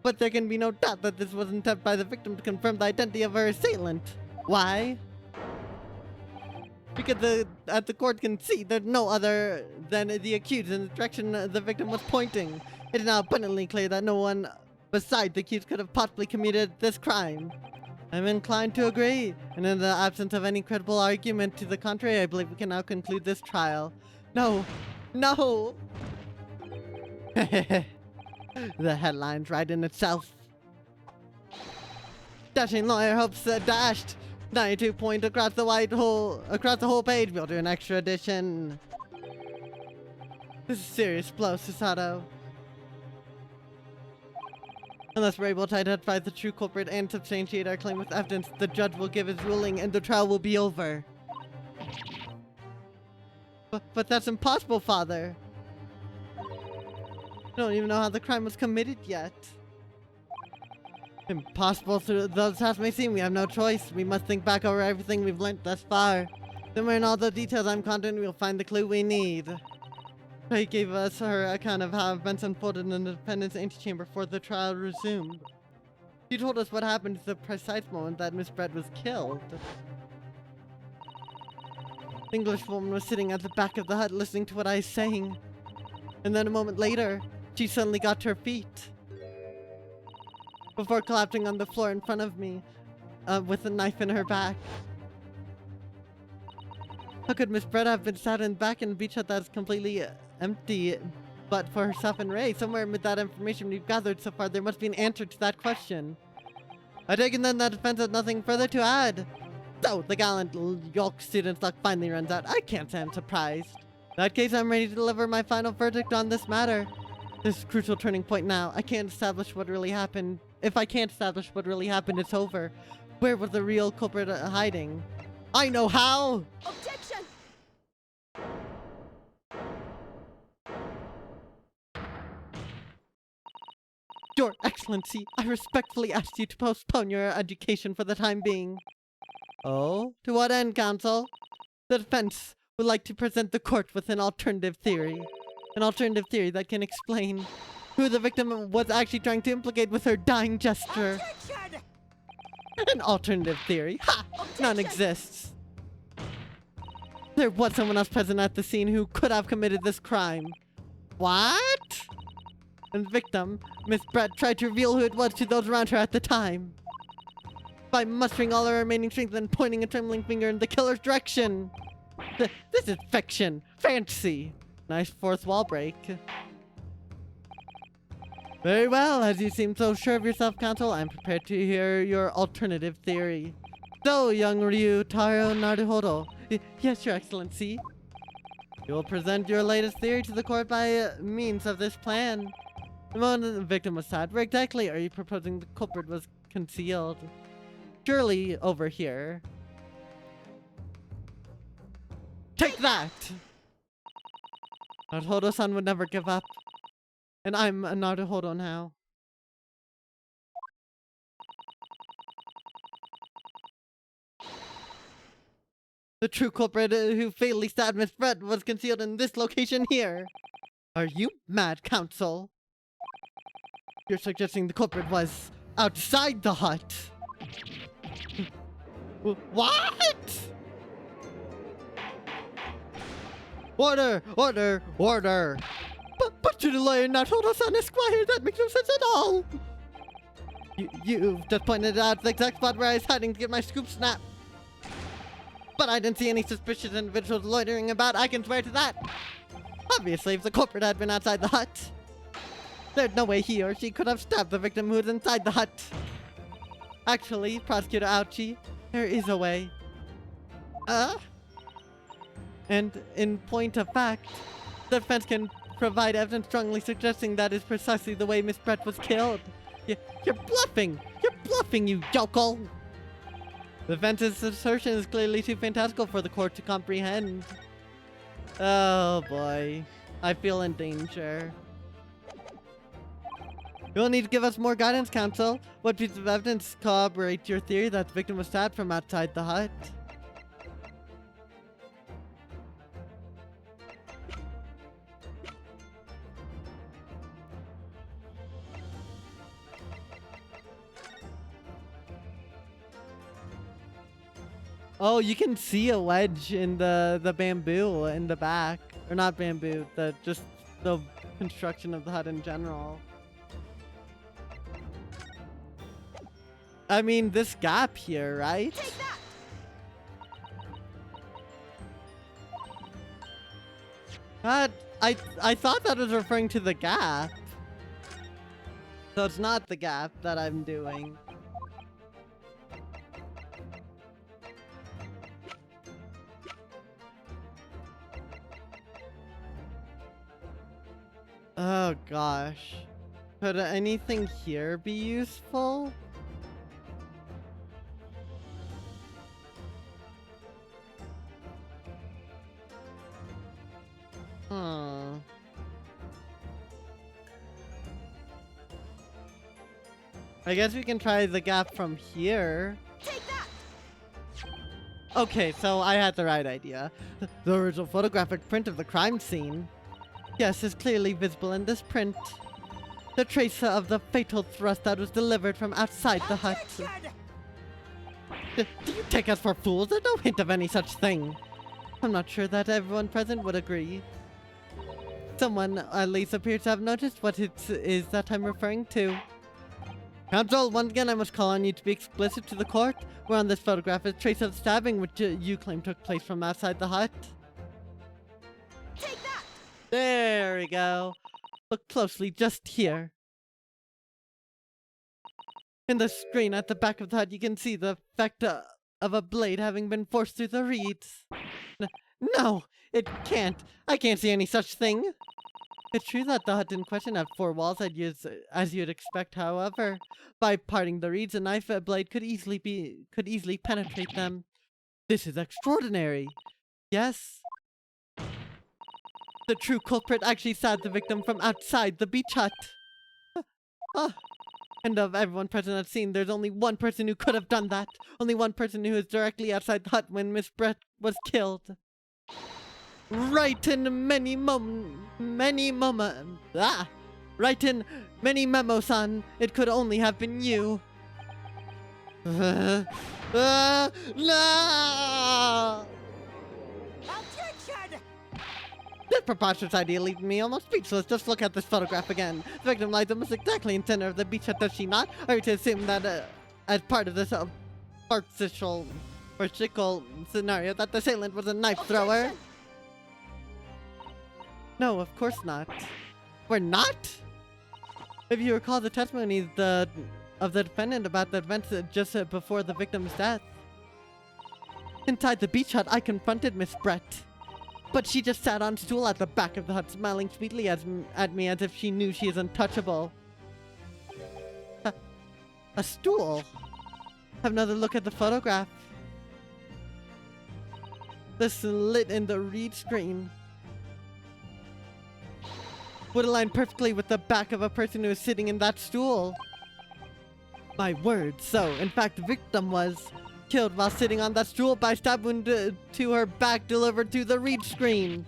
But there can be no doubt that this was an attempt by the victim to confirm the identity of her assailant. Why? Because at the court can see there's no other than the accused in the direction the victim was pointing. It is now abundantly clear that no one besides the accused could have possibly committed this crime. I'm inclined to agree, and in the absence of any credible argument to the contrary, I believe we can now conclude this trial. No! No! The headline's right in itself. Dashing lawyer hopes dashed. 92 point across the whole page. We'll do an extra edition. This is a serious blow, Susato. Unless we're able to identify the true culprit and substantiate our claim with evidence, the judge will give his ruling and the trial will be over. But that's impossible, Father. I don't even know how the crime was committed yet. Impossible though the task may seem, we have no choice. We must think back over everything we've learned thus far. Somewhere in all the details I'm confident we'll find the clue we need. Ray gave us her account of how events unfolded in the defendant's antechamber before the trial resumed. She told us what happened at the precise moment that Miss Brett was killed. The English woman was sitting at the back of the hut listening to what I was saying. And then a moment later, she suddenly got to her feet. Before collapsing on the floor in front of me, with a knife in her back. How could Miss Brett have been stabbed in the back in a beach hut that's completely empty but for herself and Ray? Somewhere amid that information we've gathered so far, there must be an answer to that question. I take it then that defense has nothing further to add. So, the gallant York student's luck finally runs out. I can't say I'm surprised. In that case, I'm ready to deliver my final verdict on this matter. This is a crucial turning point now. I can't establish what really happened. If I can't establish what really happened, it's over. Where was the real culprit hiding? I know how! Objection! Your Excellency, I respectfully ask you to postpone your education for the time being. Oh? To what end, counsel? The defense would like to present the court with an alternative theory. An alternative theory that can explain who the victim was actually trying to implicate with her dying gesture. Objection! An alternative theory? Ha! None exists. There was someone else present at the scene who could have committed this crime. What? And the victim, Miss Brett, tried to reveal who it was to those around her at the time. By mustering all her remaining strength and pointing a trembling finger in the killer's direction. This is fiction. Fantasy. Nice fourth wall break. Very well, as you seem so sure of yourself, counsel, I'm prepared to hear your alternative theory. So, young Ryutaro Naruhodo. Yes, your excellency. You will present your latest theory to the court by means of this plan. The moment the victim was stabbed, where exactly are you proposing the culprit was concealed? Surely over here. Take that! Naruhodo-san would never give up. And I'm a Naruhodo now. The true culprit who fatally stabbed Miss Brett was concealed in this location here. Are you mad, counsel? You're suggesting the culprit was outside the hut. What? Order! Order! Order! But you delay not hold us on Esquire, that makes no sense at all! You've just pointed out the exact spot where I was hiding to get my scoop snap. But I didn't see any suspicious individuals loitering about, I can swear to that. Obviously, if the culprit had been outside the hut, there's no way he or she could have stabbed the victim who was inside the hut. Actually, Prosecutor Ouchie, there is a way. And in point of fact, the defense can provide evidence strongly suggesting that is precisely the way Miss Brett was killed. You're bluffing! You're bluffing, you yokel! The defense's assertion is clearly too fantastical for the court to comprehend. Oh boy. I feel in danger. You'll need to give us more guidance, counsel. What piece of evidence corroborates your theory that the victim was stabbed from outside the hut? Oh, you can see a wedge in the bamboo in the back. Or not bamboo, just the construction of the hut in general. I mean, this gap here, right? Take that! I thought that was referring to the gap. So it's not the gap that I'm doing. Oh gosh. Could anything here be useful? Hmm. I guess we can try the gap from here. Take that! Okay, so I had the right idea. The original photographic print of the crime scene. Yes, is clearly visible in this print. The trace of the fatal thrust that was delivered from outside the hut. Do you take us for fools? There's no hint of any such thing. I'm not sure that everyone present would agree. Someone at least appears to have noticed what it is that I'm referring to. Counsel, once again I must call on you to be explicit to the court, where on this photograph is trace of stabbing which you claim took place from outside the hut. Take that! There we go. Look closely, just here. In the screen at the back of the hut, you can see the effect of a blade having been forced through the reeds. No, it can't. I can't see any such thing. It's true that the hut in question had 4 walls as you'd expect, however. By parting the reeds, a knife blade could easily penetrate them. This is extraordinary. Yes. The true culprit actually stabbed the victim from outside the beach hut. And of everyone present at the scene, there's only one person who could have done that. Only one person who was directly outside the hut when Miss Brett was killed. Right in many memo-san, it could only have been you. No! Objection! This preposterous idea leaves me almost speechless. Just look at this photograph again. The victim lies almost exactly in center of the beach hut, does she not? Are you to assume that as part of this partial scenario that the assailant was a knife thrower? Objection! No, of course not. We're not? If you recall the testimony of the defendant about the events just before the victim's death. Inside the beach hut, I confronted Miss Brett. But she just sat on a stool at the back of the hut, smiling sweetly at me as if she knew she is untouchable. A stool? Have another look at the photograph. The slit in the reed screen would align perfectly with the back of a person who is sitting in that stool. My word, so, in fact, the victim was killed while sitting on that stool by a stab wound to her back delivered through the reed screen.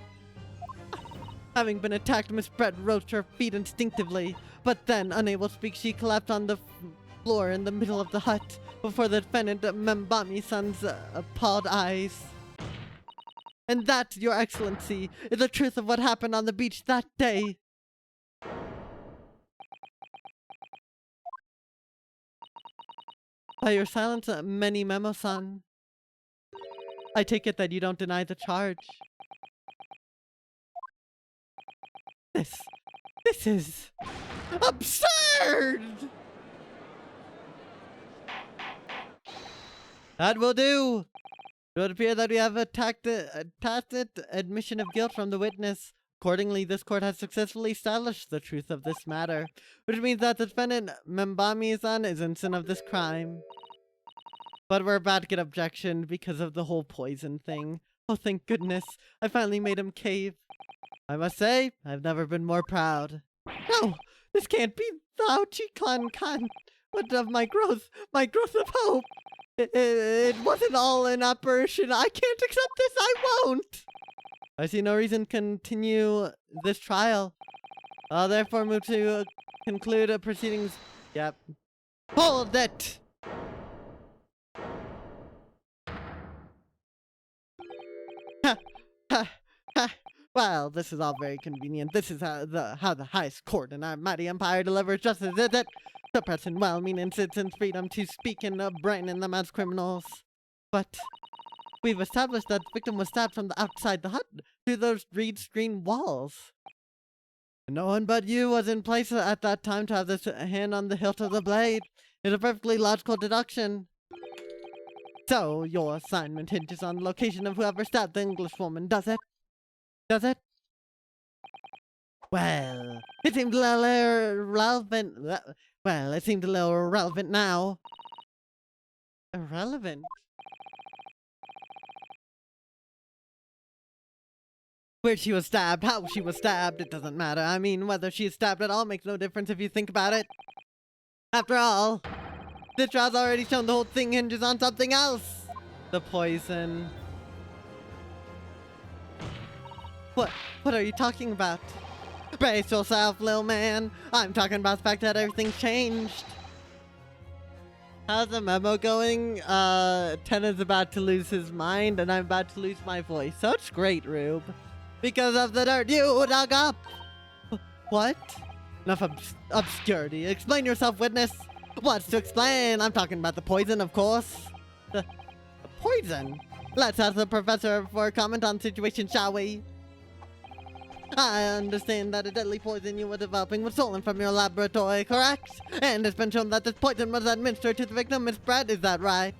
Having been attacked, Miss Brett rose to her feet instinctively, but then, unable to speak, she collapsed on the floor in the middle of the hut before the defendant Membami-san's appalled eyes. And that, Your Excellency, is the truth of what happened on the beach that day. By your silence, many memo-san, I take it that you don't deny the charge. This is absurd! That will do. It would appear that we have a tacit admission of guilt from the witness. Accordingly, this court has successfully established the truth of this matter, which means that the defendant, Membami-san, is innocent of this crime. But we're about to get objection because of the whole poison thing. Oh, thank goodness. I finally made him cave. I must say, I've never been more proud. No, this can't be thou, Chiklan-kan. What of my growth of hope? It wasn't all an apparition. I can't accept this. I won't. I see no reason to continue this trial. I'll therefore move to conclude proceedings. Yep. Hold it! Ha! Ha! Ha! Well, this is all very convenient. This is how the highest court in our mighty empire delivers justice, is it? Suppressing well-meaning citizens' freedom to speak and branding them as criminals. But we've established that the victim was stabbed from the outside the hut through those reed screen walls. No one but you was in place at that time to have this hand on the hilt of the blade. It's a perfectly logical deduction. So, your assignment hinges on the location of whoever stabbed the Englishwoman, does it? Does it? Well, it seemed a little irrelevant. Well, it seemed a little irrelevant now. Irrelevant? Where she was stabbed, how she was stabbed, it doesn't matter. I mean, whether she is stabbed at all makes no difference if you think about it. After all, the trial's already shown the whole thing hinges on something else. The poison. What are you talking about? Brace yourself, little man. I'm talking about the fact that everything's changed. How's the memo going? Tenna's about to lose his mind and I'm about to lose my voice. So it's great, Rube. Because of the dirt you dug up. What? Enough obscurity. Explain yourself, witness. What's to explain? I'm talking about the poison, of course. The poison? Let's ask the professor for a comment on the situation, shall we? I understand that a deadly poison you were developing was stolen from your laboratory, correct? And it's been shown that this poison was administered to the victim, Miss Brett, is that right?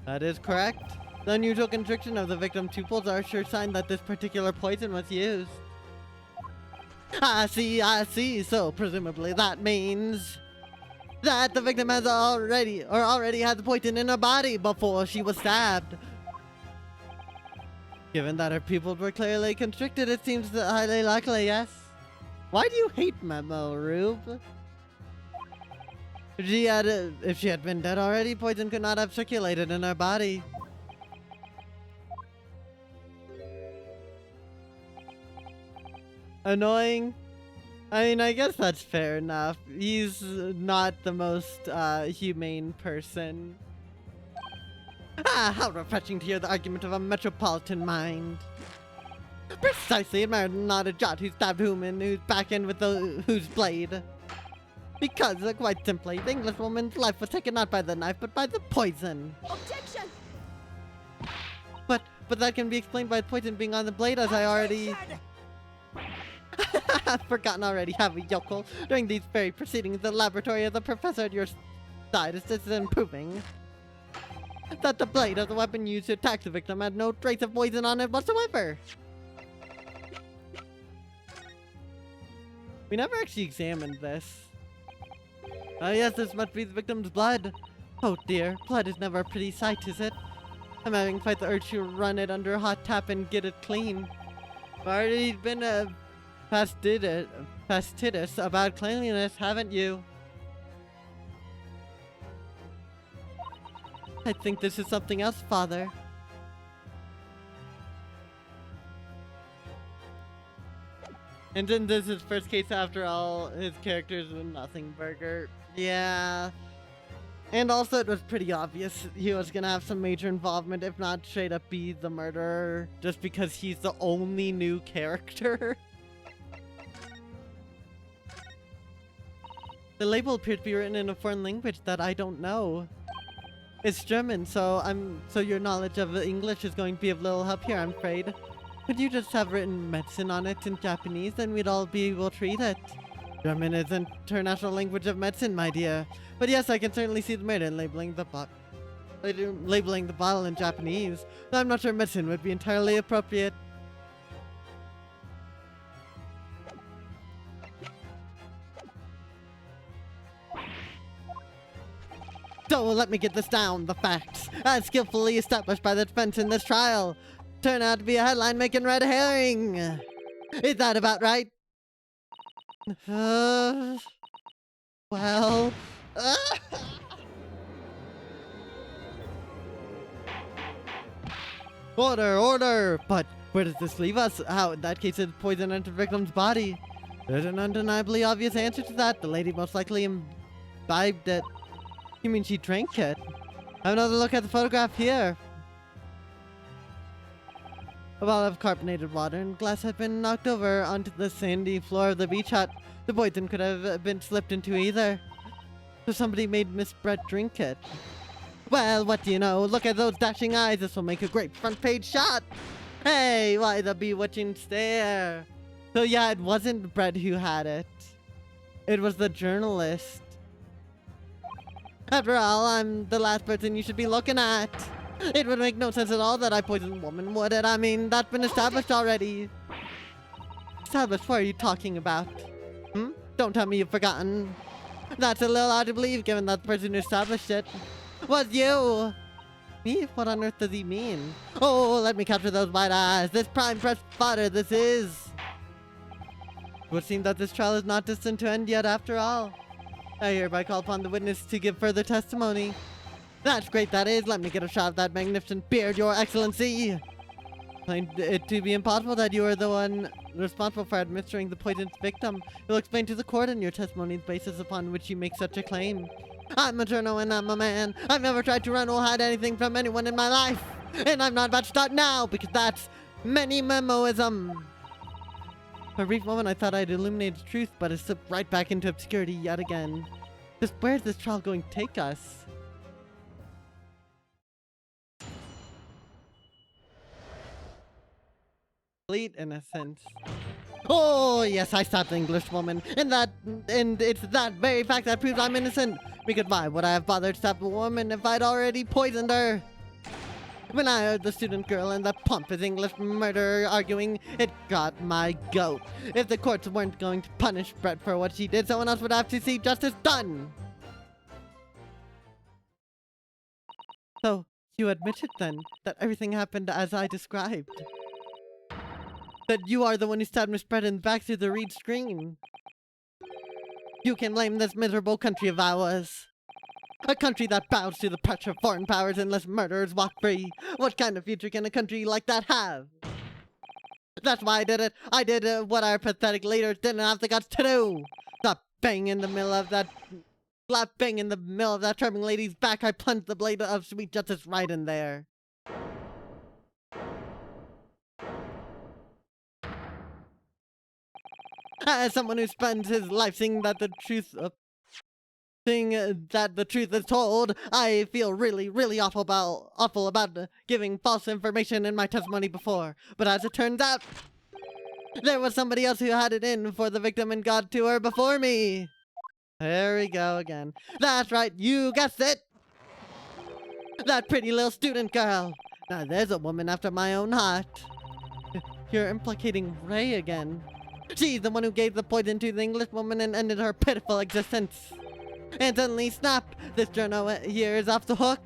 That is correct. The unusual constriction of the victim's pupils are a sure sign that this particular poison was used. I see. So presumably that means that the victim has already had the poison in her body before she was stabbed. Given that her pupils were clearly constricted, it seems highly likely, yes. Why do you hate Memo, Rube? If she had been dead already, poison could not have circulated in her body. Annoying? I mean, I guess that's fair enough. He's not the most humane person. Ah, how refreshing to hear the argument of a metropolitan mind. Precisely, it mattered not a jot who stabbed whom and whose back end with whose blade. Because, quite simply, the Englishwoman's life was taken not by the knife, but by the poison. Objection! But that can be explained by the poison being on the blade, as I already... I've forgotten already, have we, yokel? During these very proceedings, the laboratory of the professor at your side assisted in proving that the blade of the weapon used to attack the victim had no trace of poison on it whatsoever. We never actually examined this. Oh yes, this must be the victim's blood. Oh dear, blood is never a pretty sight, is it? I'm having quite the urge to run it under a hot tap and get it clean. I've already been fastidious about cleanliness, haven't you? I think this is something else, Father. And then this is his first case after all. His character's a nothing burger. Yeah. And also it was pretty obvious he was gonna have some major involvement, if not straight up be the murderer, just because he's the only new character. The label appeared to be written in a foreign language that I don't know. It's German, so your knowledge of English is going to be of little help here, I'm afraid. Could you just have written medicine on it in Japanese, then we'd all be able to read it. German is an international language of medicine, my dear. But yes, I can certainly see the merit in labeling the bottle in Japanese. Though I'm not sure medicine would be entirely appropriate. So let me get this down. The facts, as skillfully established by the defense in this trial, turn out to be a headline-making red herring. Is that about right? Well... Order! But where does this leave us? How, in that case, did poison enter the victim's body? There's an undeniably obvious answer to that. The lady most likely imbibed it. You mean she drank it? Have another look at the photograph here. A bottle of carbonated water and glass had been knocked over onto the sandy floor of the beach hut. The poison could have been slipped into either. So somebody made Miss Brett drink it. Well, what do you know? Look at those dashing eyes. This will make a great front page shot. Hey, why the bewitching stare? So yeah, it wasn't Brett who had it. It was the journalist. After all, I'm the last person you should be looking at. It would make no sense at all that I poisoned a woman, would it? I mean, that's been established already. established. What are you talking about? Don't tell me you've forgotten. That's a little hard to believe, given that the person who established it was you. Me? What on earth does he mean? Oh, let me capture those white eyes. This prime fresh fodder, this is. It would seem that this trial is not destined to end yet after all. I hereby call upon the witness to give further testimony. That's great, that is. Let me get a shot of that magnificent beard, Your Excellency. Find it to be impossible that you are the one responsible for administering the poison's victim. You'll explain to the court in your testimony the basis upon which you make such a claim. I'm a journal and I'm a man. I've never tried to run or hide anything from anyone in my life. And I'm not about to start now, because that's many memoism. For a brief moment I thought I'd illuminated the truth, but it slipped right back into obscurity yet again. Just where's this trial going to take us? Complete innocence. Oh yes, I stopped the Englishwoman, and it's that very fact that proves I'm innocent. Because why would I have bothered to stop the woman if I'd already poisoned her? When I heard the student girl and that pompous English murderer arguing, it got my goat. If the courts weren't going to punish Brett for what she did, someone else would have to see justice done. So, you admitted then that everything happened as I described? That you are the one who stabbed Miss Brett in the back through the reed screen? You can blame this miserable country of ours. A country that bows to the pressure of foreign powers and lets murderers walk free. What kind of future can a country like that have? That's why I did it. I did what our pathetic leaders didn't have the guts to do. Slap bang in the middle of that charming lady's back. I plunged the blade of sweet justice right in there. As someone who spends his life saying that the truth is told, I feel really awful about giving false information in my testimony before. But as it turns out, there was somebody else who had it in for the victim and got to her before me. There we go again. That's right, you guessed it! That pretty little student girl. Now there's a woman after my own heart. You're implicating Ray again. She's the one who gave the poison to the Englishwoman and ended her pitiful existence. And suddenly, snap! This journal here is off the hook.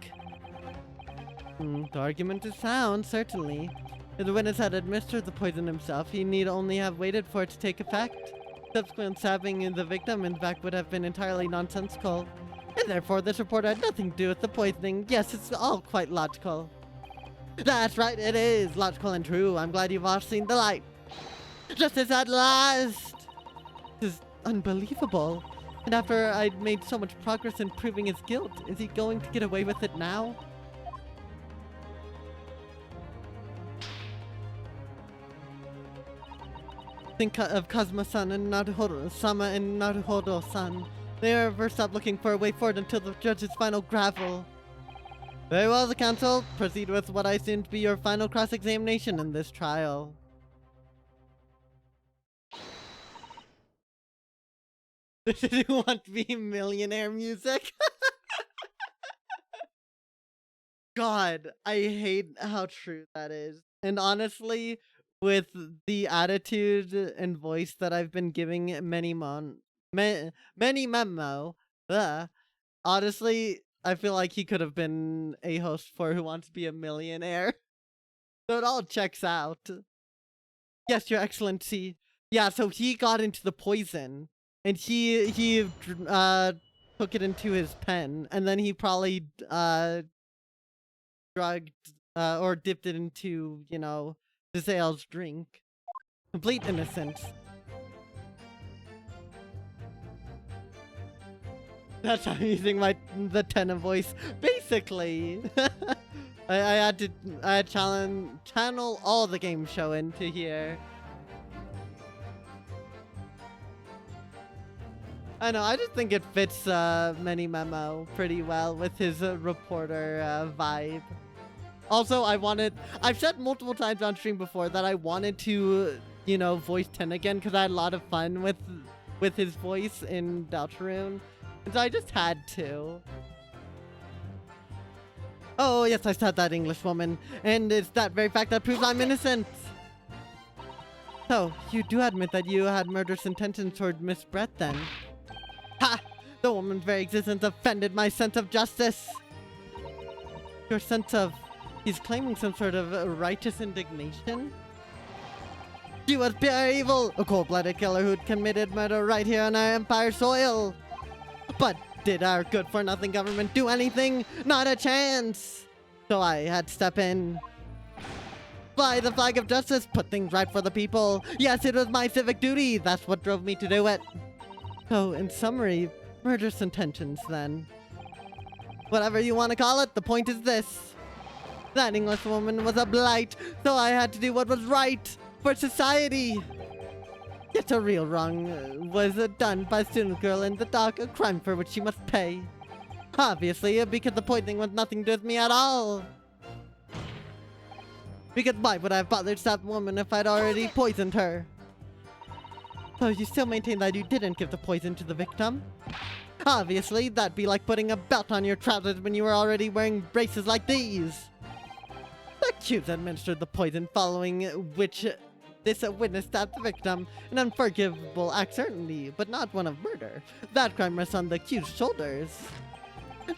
The argument is sound, certainly. If the witness had administered the poison himself, he need only have waited for it to take effect. Subsequent stabbing the victim, in fact, would have been entirely nonsensical. And therefore, this report had nothing to do with the poisoning. Yes, it's all quite logical. That's right, it is logical and true. I'm glad you've all seen the light. Justice at last! This is unbelievable. And after I'd made so much progress in proving his guilt, is he going to get away with it now? Think of Kazuma-san and Naruhodo-sama and Naruhodo-san. They never stop looking for a way forward until the judge's final gravel. Very well, the counsel. Proceed with what I assume to be your final cross-examination in this trial. Did you want to be millionaire music? God, I hate how true that is. And honestly, with the attitude and voice that I've been giving many memo, honestly, I feel like he could have been a host for Who Wants to Be a Millionaire. So it all checks out. Yes, Your Excellency. Yeah, so he got into the poison. And he took it into his pen, and then he probably drugged or dipped it into, you know, Gisele's drink. Complete innocence. That's how I'm using the tenor voice. Basically, I had to channel all the game show into here. I know, I just think it fits Many Memo pretty well with his reporter vibe. Also, I've said multiple times on stream before that I wanted to, you know, voice Ten again because I had a lot of fun with his voice in Deltarune. And so I just had to. Oh, yes, I stabbed that Englishwoman. And it's that very fact that proves I'm innocent. So, you do admit that you had murderous intentions toward Miss Brett then? Ha! The woman's very existence offended my sense of justice! Your sense of... He's claiming some sort of righteous indignation? She was pure evil! A cold-blooded killer who'd committed murder right here on our Empire soil! But did our good-for-nothing government do anything? Not a chance! So I had to step in. Fly the flag of justice, put things right for the people. Yes, it was my civic duty. That's what drove me to do it. So, in summary, murderous intentions, then. Whatever you want to call it, the point is this. That English woman was a blight, so I had to do what was right for society. Yet a real wrong was done by a student girl in the dock, a crime for which she must pay. Obviously, because the poisoning was nothing to do with me at all. Because why would I have bothered that woman if I'd already poisoned her? So you still maintain that you didn't give the poison to the victim? Obviously, that'd be like putting a belt on your trousers when you were already wearing braces like these. The accused administered the poison, following which this witness stabbed the victim. An unforgivable act, certainly, but not one of murder. That crime rests on the accused's shoulders.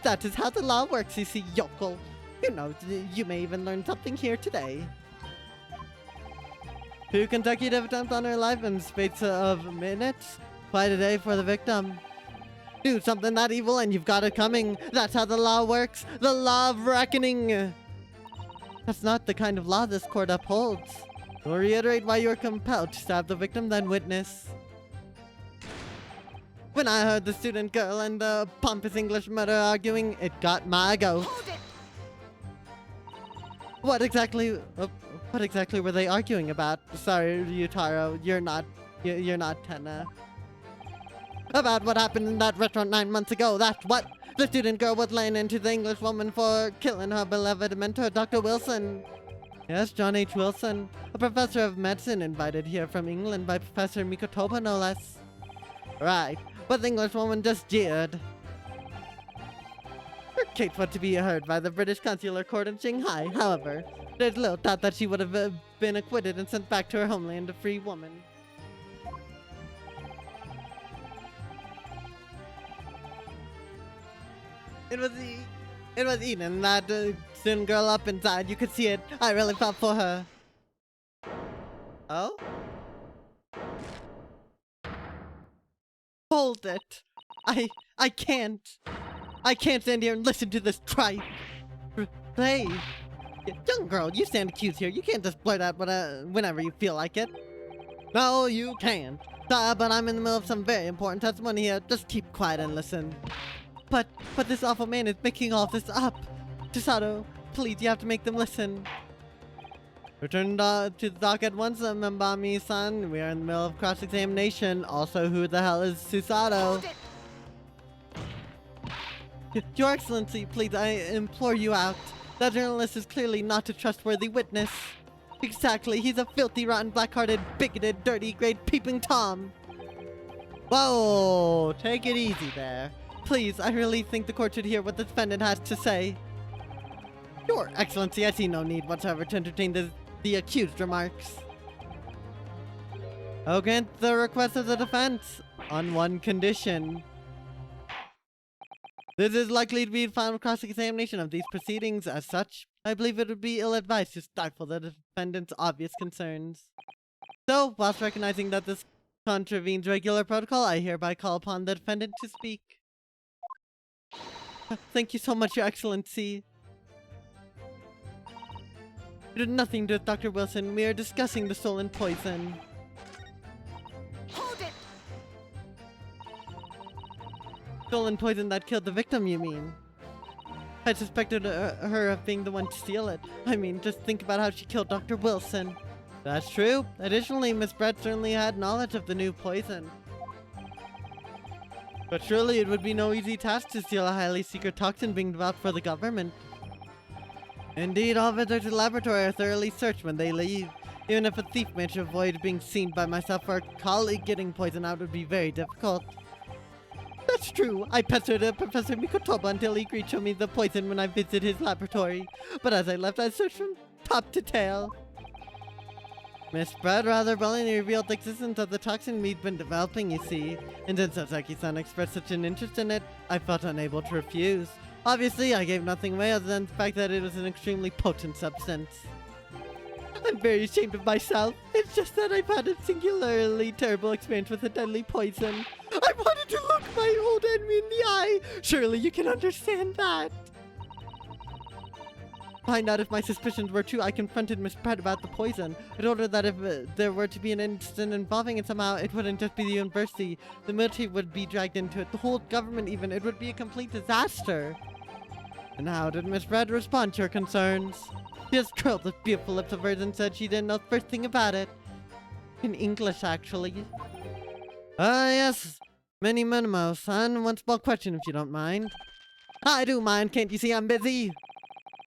That is how the law works, you see, yokel. You know, you may even learn something here today. 2 consecutive attempts on her life in space of minutes. Quite a day for the victim. Do something that evil and you've got it coming. That's how the law works. The law of reckoning. That's not the kind of law this court upholds. We'll reiterate why you're compelled to stab the victim, then witness. When I heard the student girl and the pompous English murder arguing, it got my goat. What exactly were they arguing about? Sorry, Yutaro, you're not Tenna. About what happened in that restaurant 9 months ago, that's what! The student girl was laying into the English woman for killing her beloved mentor, Dr. Wilson. Yes, John H. Wilson, a professor of medicine invited here from England by Professor Mikotoba, no less. Right, but the English woman just jeered. Her case was to be heard by the British Consular Court in Shanghai. However, there's little doubt that she would have been acquitted and sent back to her homeland a free woman. It was Eden, that student girl up inside. You could see it. I really felt for her. Oh? Hold it. I can't. I can't stand here and listen to this tripe. Hey, young girl, you stand accused here. You can't just blurt out whenever you feel like it. No, you can't. But I'm in the middle of some very important testimony here. Just keep quiet and listen. But this awful man is making all this up. Chisato, please, you have to make them listen. Return to the dock at once, Membami-san. We are in the middle of cross-examination. Also, who the hell is Susato? Your Excellency, please, I implore you out. That journalist is clearly not a trustworthy witness. Exactly, he's a filthy, rotten, black-hearted, bigoted, dirty, grade peeping Tom. Whoa, take it easy there. Please, I really think the court should hear what the defendant has to say. Your Excellency, I see no need whatsoever to entertain the accused remarks. I'll grant the request of the defense on one condition. This is likely to be the final cross-examination of these proceedings. As such, I believe it would be ill-advised to stifle the defendant's obvious concerns. So, whilst recognizing that this contravenes regular protocol, I hereby call upon the defendant to speak. Thank you so much, Your Excellency. It had nothing to do with Dr. Wilson. We are discussing the stolen poison. Hold it! Stolen poison that killed the victim, you mean? I suspected her of being the one to steal it. I mean, just think about how she killed Dr. Wilson. That's true. Additionally, Miss Brett certainly had knowledge of the new poison. But surely it would be no easy task to steal a highly secret toxin being developed for the government. Indeed, all visitors to the laboratory are thoroughly searched when they leave. Even if a thief managed to avoid being seen by myself or a colleague getting poisoned out would be very difficult. That's true. I pestered Professor Mikotoba until he agreed to show me the poison when I visited his laboratory. But as I left, I searched from top to tail. Miss Bread rather bluntly revealed the existence of the toxin we'd been developing, you see. And since Sasaki-san expressed such an interest in it, I felt unable to refuse. Obviously, I gave nothing away other than the fact that it was an extremely potent substance. I'm very ashamed of myself. It's just that I've had a singularly terrible experience with a deadly poison. I wanted to look my old enemy in the eye. Surely you can understand that. Find out if my suspicions were true, I confronted Miss Pratt about the poison. I told her that if there were to be an incident involving it somehow, it wouldn't just be the university. The military would be dragged into it, the whole government even. It would be a complete disaster. And how did Miss Pratt respond to your concerns? She just curled the beautiful lips of hers and said she didn't know the first thing about it. In English, actually. Yes. Many Menmo, son. One small question, if you don't mind. I do mind. Can't you see I'm busy?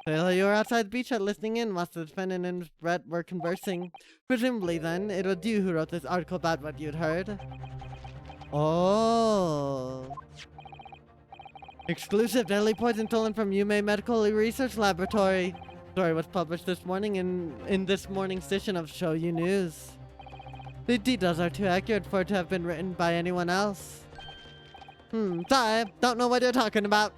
Well, you were outside the beach hut listening in whilst the defendant and Miss Brett were conversing. Presumably, then, it was you who wrote this article about what you'd heard. Oh. Exclusive deadly poison stolen from Yume Medical Research Laboratory. Story was published this morning in this morning's edition of Shoyu News. The details are too accurate for it to have been written by anyone else. Sorry, don't know what you're talking about.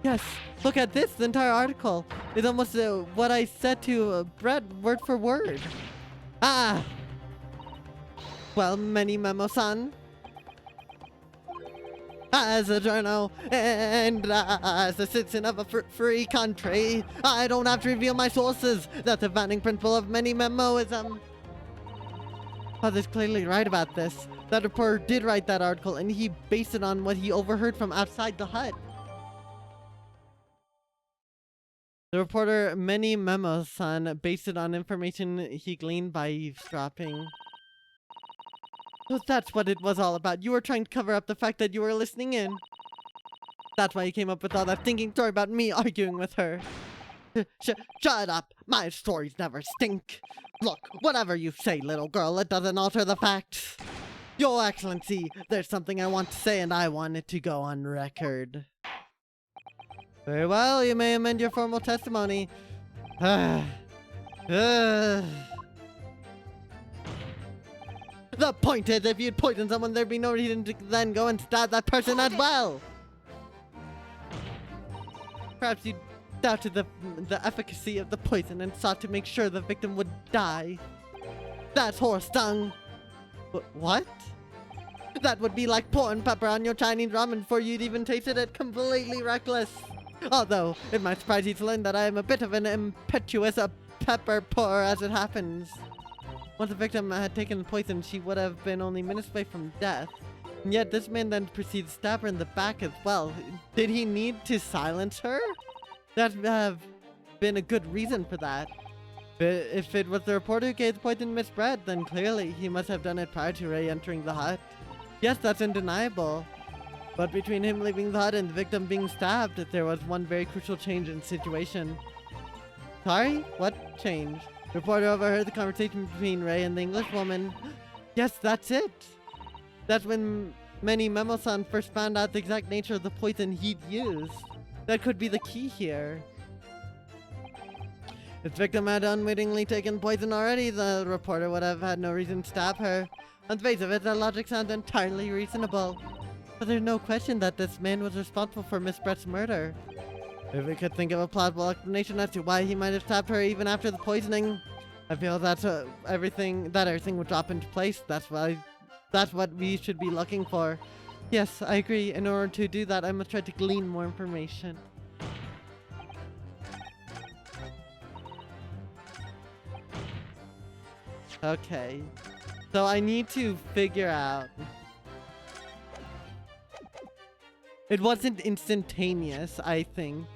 Yes, look at this, the entire article. It's almost what I said to Brett word for word. Ah! Well, many Memo-san. As a journal and as a citizen of a free country, I don't have to reveal my sources. That's the founding principle of many Memoism. Father's clearly right about this. That reporter did write that article, and he based it on what he overheard from outside the hut. The reporter, Many Memo-san, based it on information he gleaned by eavesdropping. So that's what it was all about. You were trying to cover up the fact that you were listening in. That's why you came up with all that thinking story about me arguing with her. Shut up. My stories never stink. Look, whatever you say, little girl, it doesn't alter the facts. Your Excellency, there's something I want to say and I want it to go on record. Very well, you may amend your formal testimony. The point is, if you'd poisoned someone, there'd be no reason to then go and stab that person as well. Perhaps you doubted the efficacy of the poison and sought to make sure the victim would die. That's horse-dung. What? That would be like pouring pepper on your Chinese ramen before you'd even tasted it. Completely reckless. Although, it might surprise you to learn that I am a bit of an impetuous pepper pourer as it happens. Once the victim had taken the poison, she would have been only minutes away from death. And yet this man then proceeded to stab her in the back as well. Did he need to silence her? That would have been a good reason for that. But if it was the reporter who gave the poison to Miss Brett, then clearly he must have done it prior to Ray entering the hut. Yes, that's undeniable. But between him leaving the hut and the victim being stabbed, there was one very crucial change in the situation. Sorry? What change? The reporter overheard the conversation between Ray and the English woman. Yes, that's it. That's when Many Memo-san first found out the exact nature of the poison he'd used. That could be the key here. If the victim had unwittingly taken poison already, the reporter would have had no reason to stab her. On the face of it, that logic sounds entirely reasonable. But there's no question that this man was responsible for Miss Brett's murder. If we could think of a plausible explanation as to why he might have stabbed her even after the poisoning, I feel that's everything would drop into place. That's what we should be looking for. Yes, I agree. In order to do that, I must try to glean more information. Okay. So I need to figure out... It wasn't instantaneous, I think.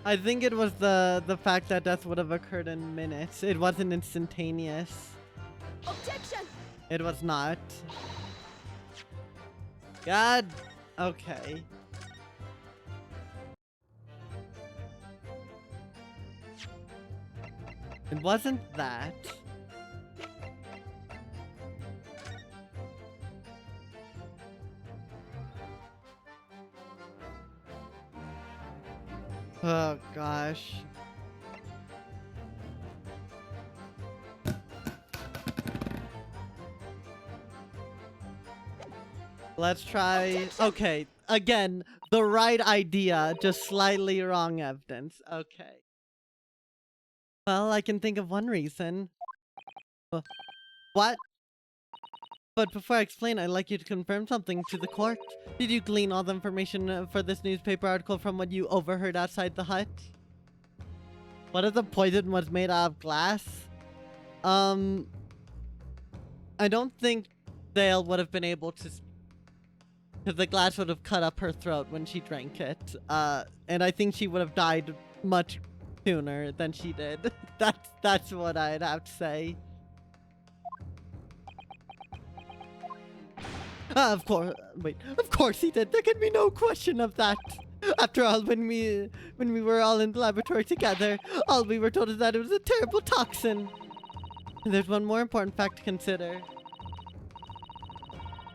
I think it was the fact that death would have occurred in minutes. It wasn't instantaneous. Objection! It was not. God. Okay. It wasn't that. Oh gosh. Let's try. Okay, again, the right idea, just slightly wrong evidence. Okay. Well, I can think of one reason. What? But before I explain, I'd like you to confirm something to the court. Did you glean all the information for this newspaper article from what you overheard outside the hut? What if the poison was made out of glass? I don't think Dale would have been able to, because the glass would have cut up her throat when she drank it. And I think she would have died much sooner than she did. That's what I'd have to say. Of course he did. There can be no question of that. After all, when we were all in the laboratory together, all we were told is that it was a terrible toxin. And there's one more important fact to consider.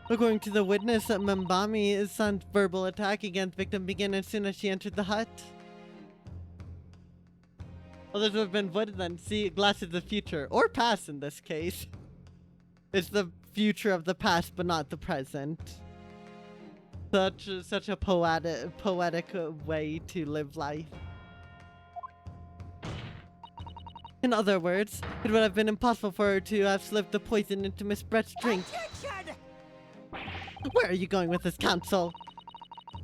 According to the witness, Mbami's son's verbal attack against victim began as soon as she entered the hut. Well, this would have been avoided then. See, glass is the future, or past in this case. It's the future of the past, but not the present. Such a poetic way to live life. In other words, it would have been impossible for her to have slipped the poison into Miss Brett's drink. Objection! Where are you going with this, counsel?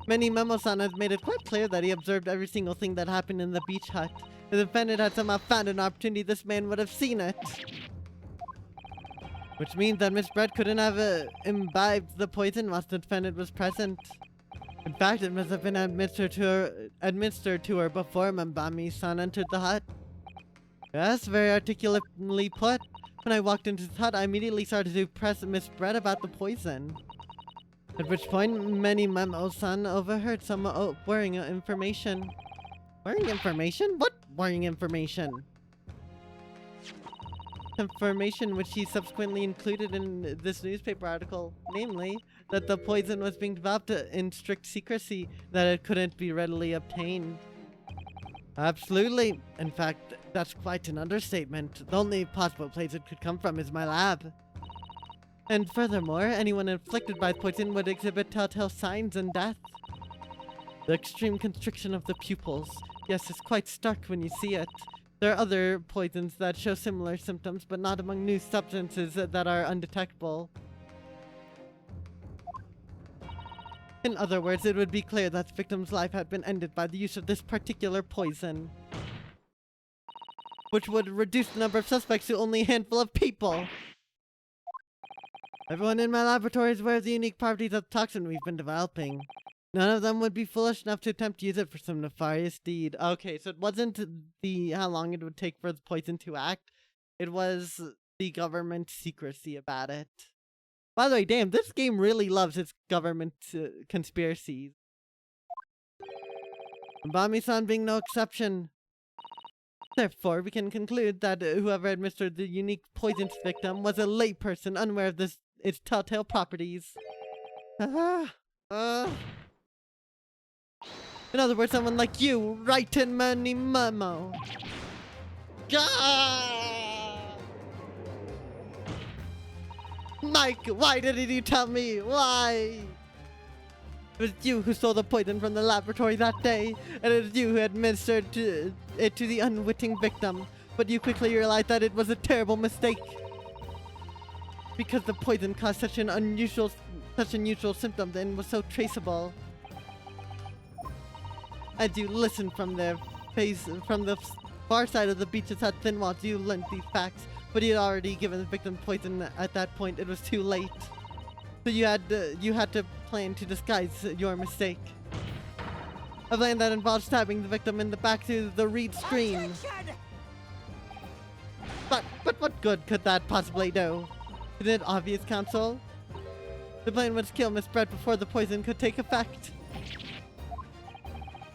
Many Memo-san has made it quite clear that he observed every single thing that happened in the beach hut. If the defendant had somehow found an opportunity, this man would have seen it. Which means that Miss Brett couldn't have imbibed the poison whilst the defendant was present. In fact, it must have been administered to her before Mbami-san entered the hut. Yes, very articulately put. When I walked into the hut, I immediately started to press Miss Brett about the poison. At which point, many Memo-san overheard some worrying information. Worrying information? What worrying information? Information which he subsequently included in this newspaper article, namely, that the poison was being developed in strict secrecy, that it couldn't be readily obtained. Absolutely. In fact, that's quite an understatement. The only possible place it could come from is my lab. And furthermore, anyone inflicted by poison would exhibit telltale signs and death. The extreme constriction of the pupils. Yes, it's quite stark when you see it. There are other poisons that show similar symptoms, but not among new substances that are undetectable. In other words, it would be clear that the victim's life had been ended by the use of this particular poison, which would reduce the number of suspects to only a handful of people. Everyone in my laboratory is aware of the unique properties of the toxin we've been developing. None of them would be foolish enough to attempt to use it for some nefarious deed. Okay, so it wasn't how long it would take for the poison to act. It was the government secrecy about it. By the way, damn, this game really loves its government conspiracies. Mbami-san being no exception. Therefore, we can conclude that whoever administered the unique poison to the victim was a layperson unaware of its telltale properties. In other words, someone like you, write in many memo. Mike, why didn't you tell me? Why? It was you who stole the poison from the laboratory that day, and it was you who administered it to the unwitting victim. But you quickly realized that it was a terrible mistake, because the poison caused such unusual symptoms and was so traceable. As you listened from the far side of the beach's hut thin walls, you learned these facts, but you had already given the victim poison at that point. It was too late. So you had to plan to disguise your mistake. A plan that involves stabbing the victim in the back through the reed screen. But what good could that possibly do? Isn't it obvious, Counsel? The plan was to kill Miss Brett before the poison could take effect.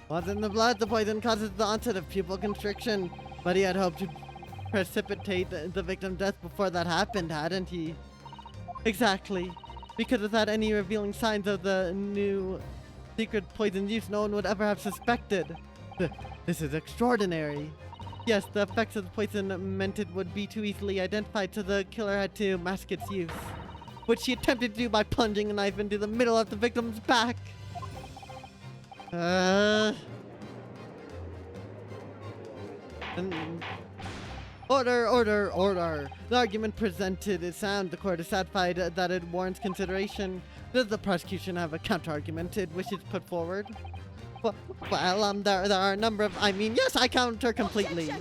Once in the blood, the poison causes the onset of pupil constriction, but he had hoped to precipitate the victim's death before that happened, hadn't he? Exactly. Because without any revealing signs of the new secret poison use, no one would ever have suspected. This is extraordinary. Yes, the effects of the poison meant it would be too easily identified, so the killer had to mask its use, which she attempted to do by plunging a knife into the middle of the victim's back. Order. The argument presented is sound. The court is satisfied that it warrants consideration. Does the prosecution have a counter-argument it wishes put forward? Well, there are a number of... yes, I counter completely.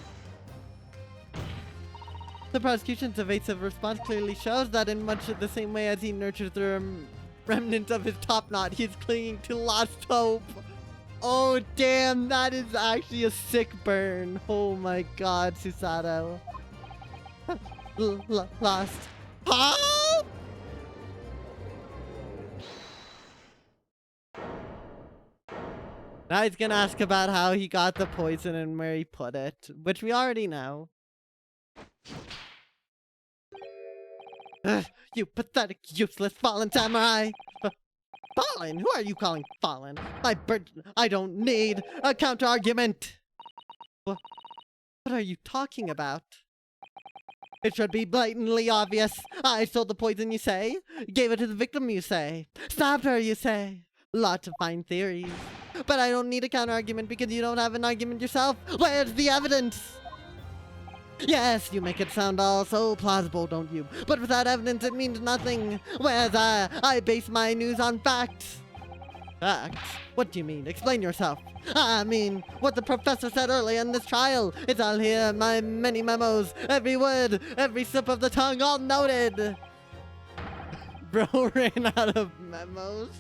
The prosecution's evasive response clearly shows that in much the same way as he nurtures the remnants of his top knot, he's clinging to lost hope. Oh, damn, that is actually a sick burn. Oh my god, Susato. Lost hope? Now he's gonna ask about how he got the poison and where he put it, which we already know. You pathetic, useless, fallen samurai! Fallen? Who are you calling fallen? My bird. I don't need a counter-argument! What are you talking about? It should be blatantly obvious. I stole the poison, you say? Gave it to the victim, you say? Stabbed her, you say? Lots of fine theories. But I don't need a counter-argument because you don't have an argument yourself. Where's the evidence? Yes, you make it sound all so plausible, don't you? But without evidence, it means nothing. Whereas I base my news on facts. Facts? What do you mean? Explain yourself. I mean, what the professor said earlier in this trial. It's all here, my many memos. Every word, every slip of the tongue, all noted. Bro ran out of memos.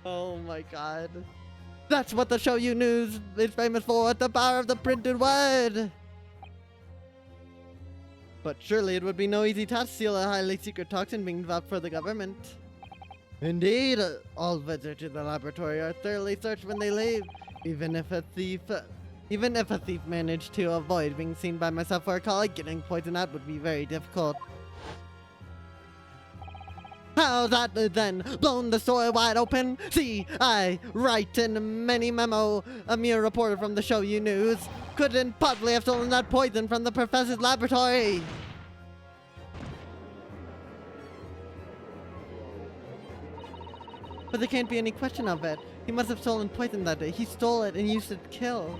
Oh my god. That's what the Show You News is famous for, the power of the printed word! But surely it would be no easy task to steal a highly secret toxin being developed for the government. Indeed, all visitors to the laboratory are thoroughly searched when they leave, even if a thief managed to avoid being seen by myself or a colleague, getting poisoned out would be very difficult. How's that then? Blown the story wide open? See, I write in many memo, a mere reporter from the Show You News couldn't possibly have stolen that poison from the professor's laboratory. But there can't be any question of it. He must have stolen poison that day. He stole it and used it to kill.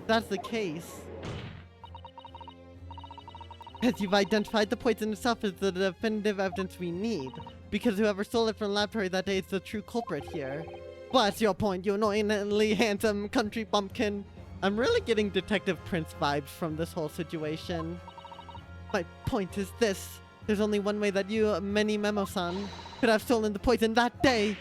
If that's the case. As you've identified, the poison itself is the definitive evidence we need, because whoever stole it from the laboratory that day is the true culprit here. What's your point, you annoyingly handsome country bumpkin? I'm really getting Detective Prince vibes from this whole situation. My point is this. There's only one way that you, Many Memo-san, could have stolen the poison that day.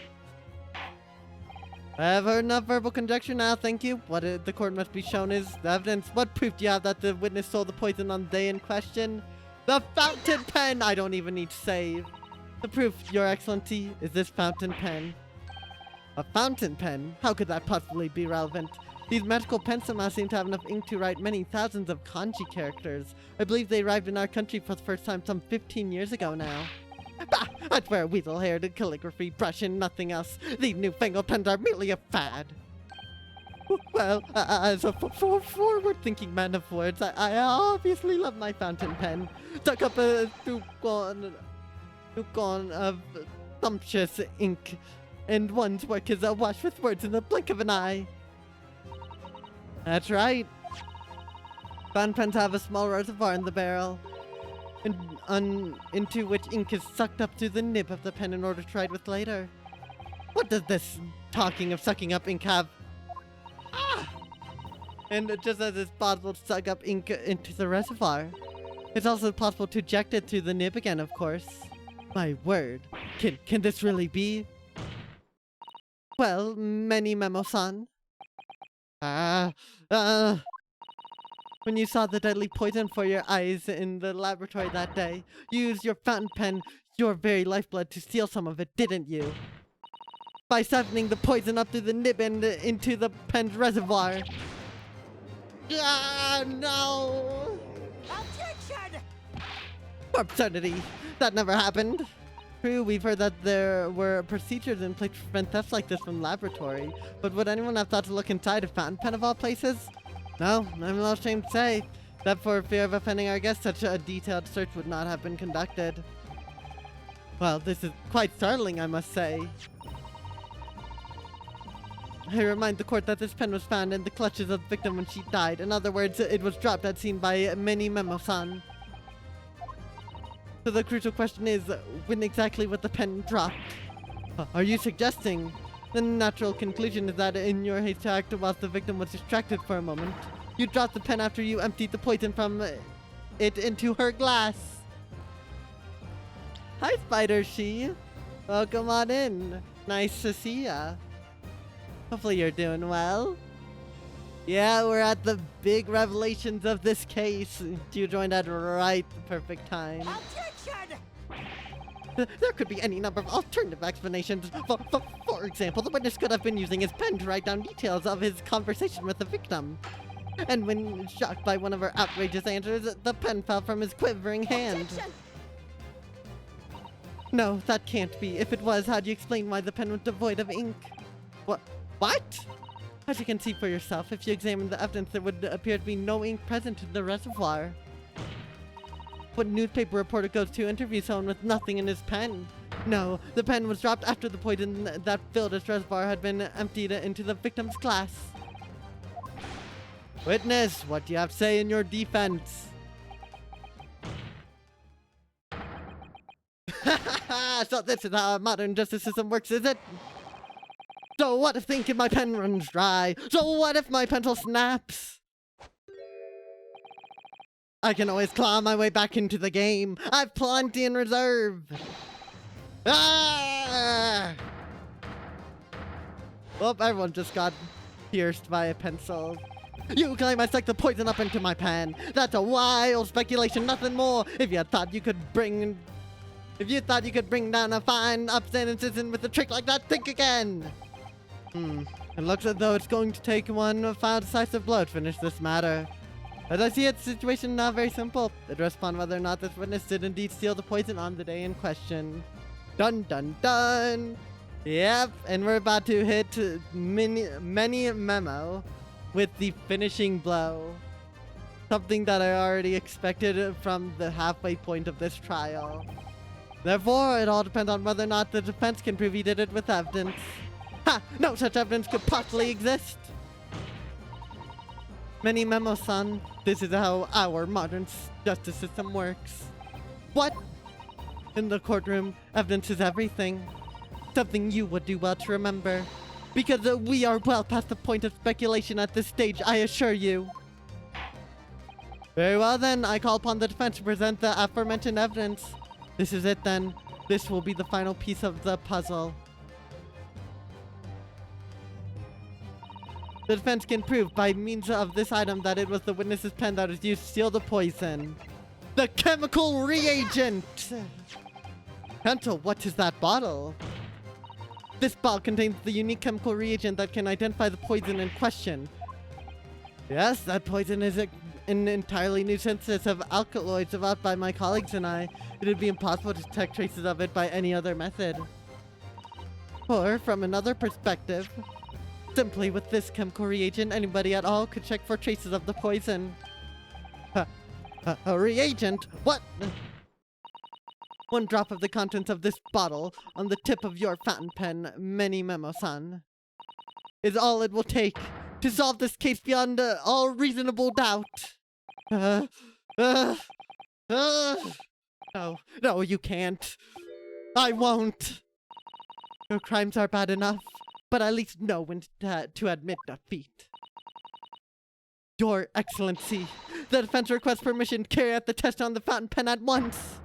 I've heard enough verbal conjecture now, thank you. What the court must be shown is the evidence. What proof do you have that the witness stole the poison on the day in question? The fountain pen! I don't even need to save. The proof, Your Excellency, is this fountain pen. A fountain pen? How could that possibly be relevant? These magical pens somehow seem to have enough ink to write many thousands of kanji characters. I believe they arrived in our country for the first time some 15 years ago now. Bah! I swear weasel-haired calligraphy brush and nothing else. These newfangled pens are merely a fad. Well, as a forward-thinking man of words, I obviously love my fountain pen. Stuck up a Dukon of sumptuous ink, and one's work is awash with words in the blink of an eye. That's right. Fountain pens have a small reservoir in the barrel, into which ink is sucked up through the nib of the pen in order to write with later. What does this talking of sucking up ink have? Ah! And just as it's possible to suck up ink into the reservoir, it's also possible to eject it through the nib again, of course. My word. Can this really be? Well, many memo-san. Ah, when you saw the deadly poison for your eyes in the laboratory that day, you used your fountain pen, your very lifeblood, to steal some of it, didn't you? By siphoning the poison up through the nib and into the pen's reservoir. Ah, no! Objection! Absurdity! That never happened. True, we've heard that there were procedures in place to prevent thefts like this from laboratory, but would anyone have thought to look inside a fountain pen of all places? No, I'm a little ashamed to say that for fear of offending our guests, such a detailed search would not have been conducted. Well, this is quite startling, I must say. I remind the court that this pen was found in the clutches of the victim when she died. In other words, it was dropped at scene by Mini Memo-san. So the crucial question is, when exactly was the pen dropped? Are you suggesting? The natural conclusion is that in your haste to act whilst the victim was distracted for a moment, you dropped the pen after you emptied the poison from it into her glass. Hi, Spider She. Welcome on in. Nice to see ya. Hopefully you're doing well. Yeah, we're at the big revelations of this case. You joined at right the perfect time. Objection! There could be any number of alternative explanations. For example, the witness could have been using his pen to write down details of his conversation with the victim. And when shocked by one of her outrageous answers, the pen fell from his quivering hand. Objection! No, that can't be. If it was, how do you explain why the pen was devoid of ink? What? As you can see for yourself, if you examine the evidence, there would appear to be no ink present in the reservoir. What newspaper reporter goes to interview someone with nothing in his pen? No, the pen was dropped after the poison that filled its reservoir had been emptied into the victim's glass. Witness, what do you have to say in your defense? So this is how our modern justice system works, is it? So what if the ink in my pen runs dry? So what if my pencil snaps? I can always claw my way back into the game. I've plenty in reserve. Ah! Well, everyone just got pierced by a pencil. You claim I stuck the poison up into my pen. That's a wild speculation, nothing more. If you thought you could bring down a fine, upstanding citizen with a trick like that, think again. It looks as though it's going to take one final decisive blow to finish this matter. As I see it, the situation is not very simple. It rests upon whether or not this witness did indeed steal the poison on the day in question. Dun dun dun! Yep, and we're about to hit many memo with the finishing blow. Something that I already expected from the halfway point of this trial. Therefore, it all depends on whether or not the defense can prove he did it with evidence. Ha! No such evidence could possibly exist! Many memo-san, this is how our modern justice system works. What? In the courtroom, evidence is everything. Something you would do well to remember. Because we are well past the point of speculation at this stage, I assure you. Very well then, I call upon the defense to present the aforementioned evidence. This is it then. This will be the final piece of the puzzle. The defense can prove by means of this item that it was the witness's pen that was used to steal the poison. The chemical reagent! Pencil, what is that bottle? This bottle contains the unique chemical reagent that can identify the poison in question. Yes, that poison is an entirely new synthesis of alkaloids developed by my colleagues and I. It would be impossible to detect traces of it by any other method. Or, from another perspective, simply with this chemical reagent, anybody at all could check for traces of the poison. A reagent? What? One drop of the contents of this bottle on the tip of your fountain pen, Many Memo-san, is all it will take to solve this case beyond all reasonable doubt. No, you can't. I won't. Your crimes are bad enough, but at least know when to admit defeat. Your Excellency, the defense requests permission to carry out the test on the fountain pen at once.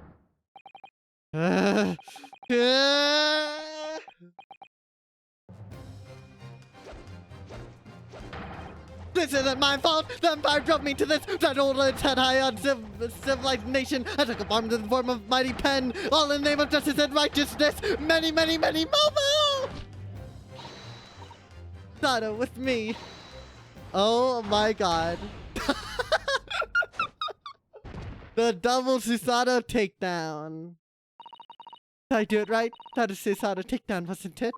This isn't my fault. The Empire drove me to this. That old its head high on civilized nation. I took up arms in the form of mighty pen. All in the name of justice and righteousness. Many, many, many Momo! Sato with me. Oh my god. The double Susato takedown. Did I do it right? That is Susato takedown, wasn't it?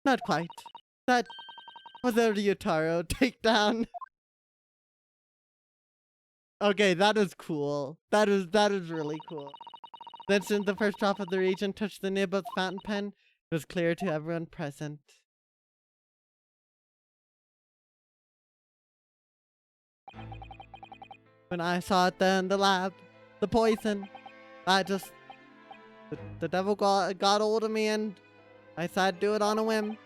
Not quite. That was a Ryutaro takedown. Okay, that is cool. That is really cool. Then since the first drop of the reagent touched the nib of the fountain pen, it was clear to everyone present. When I saw it there in the lab, the poison, the devil got hold of me and I decided to do it on a whim.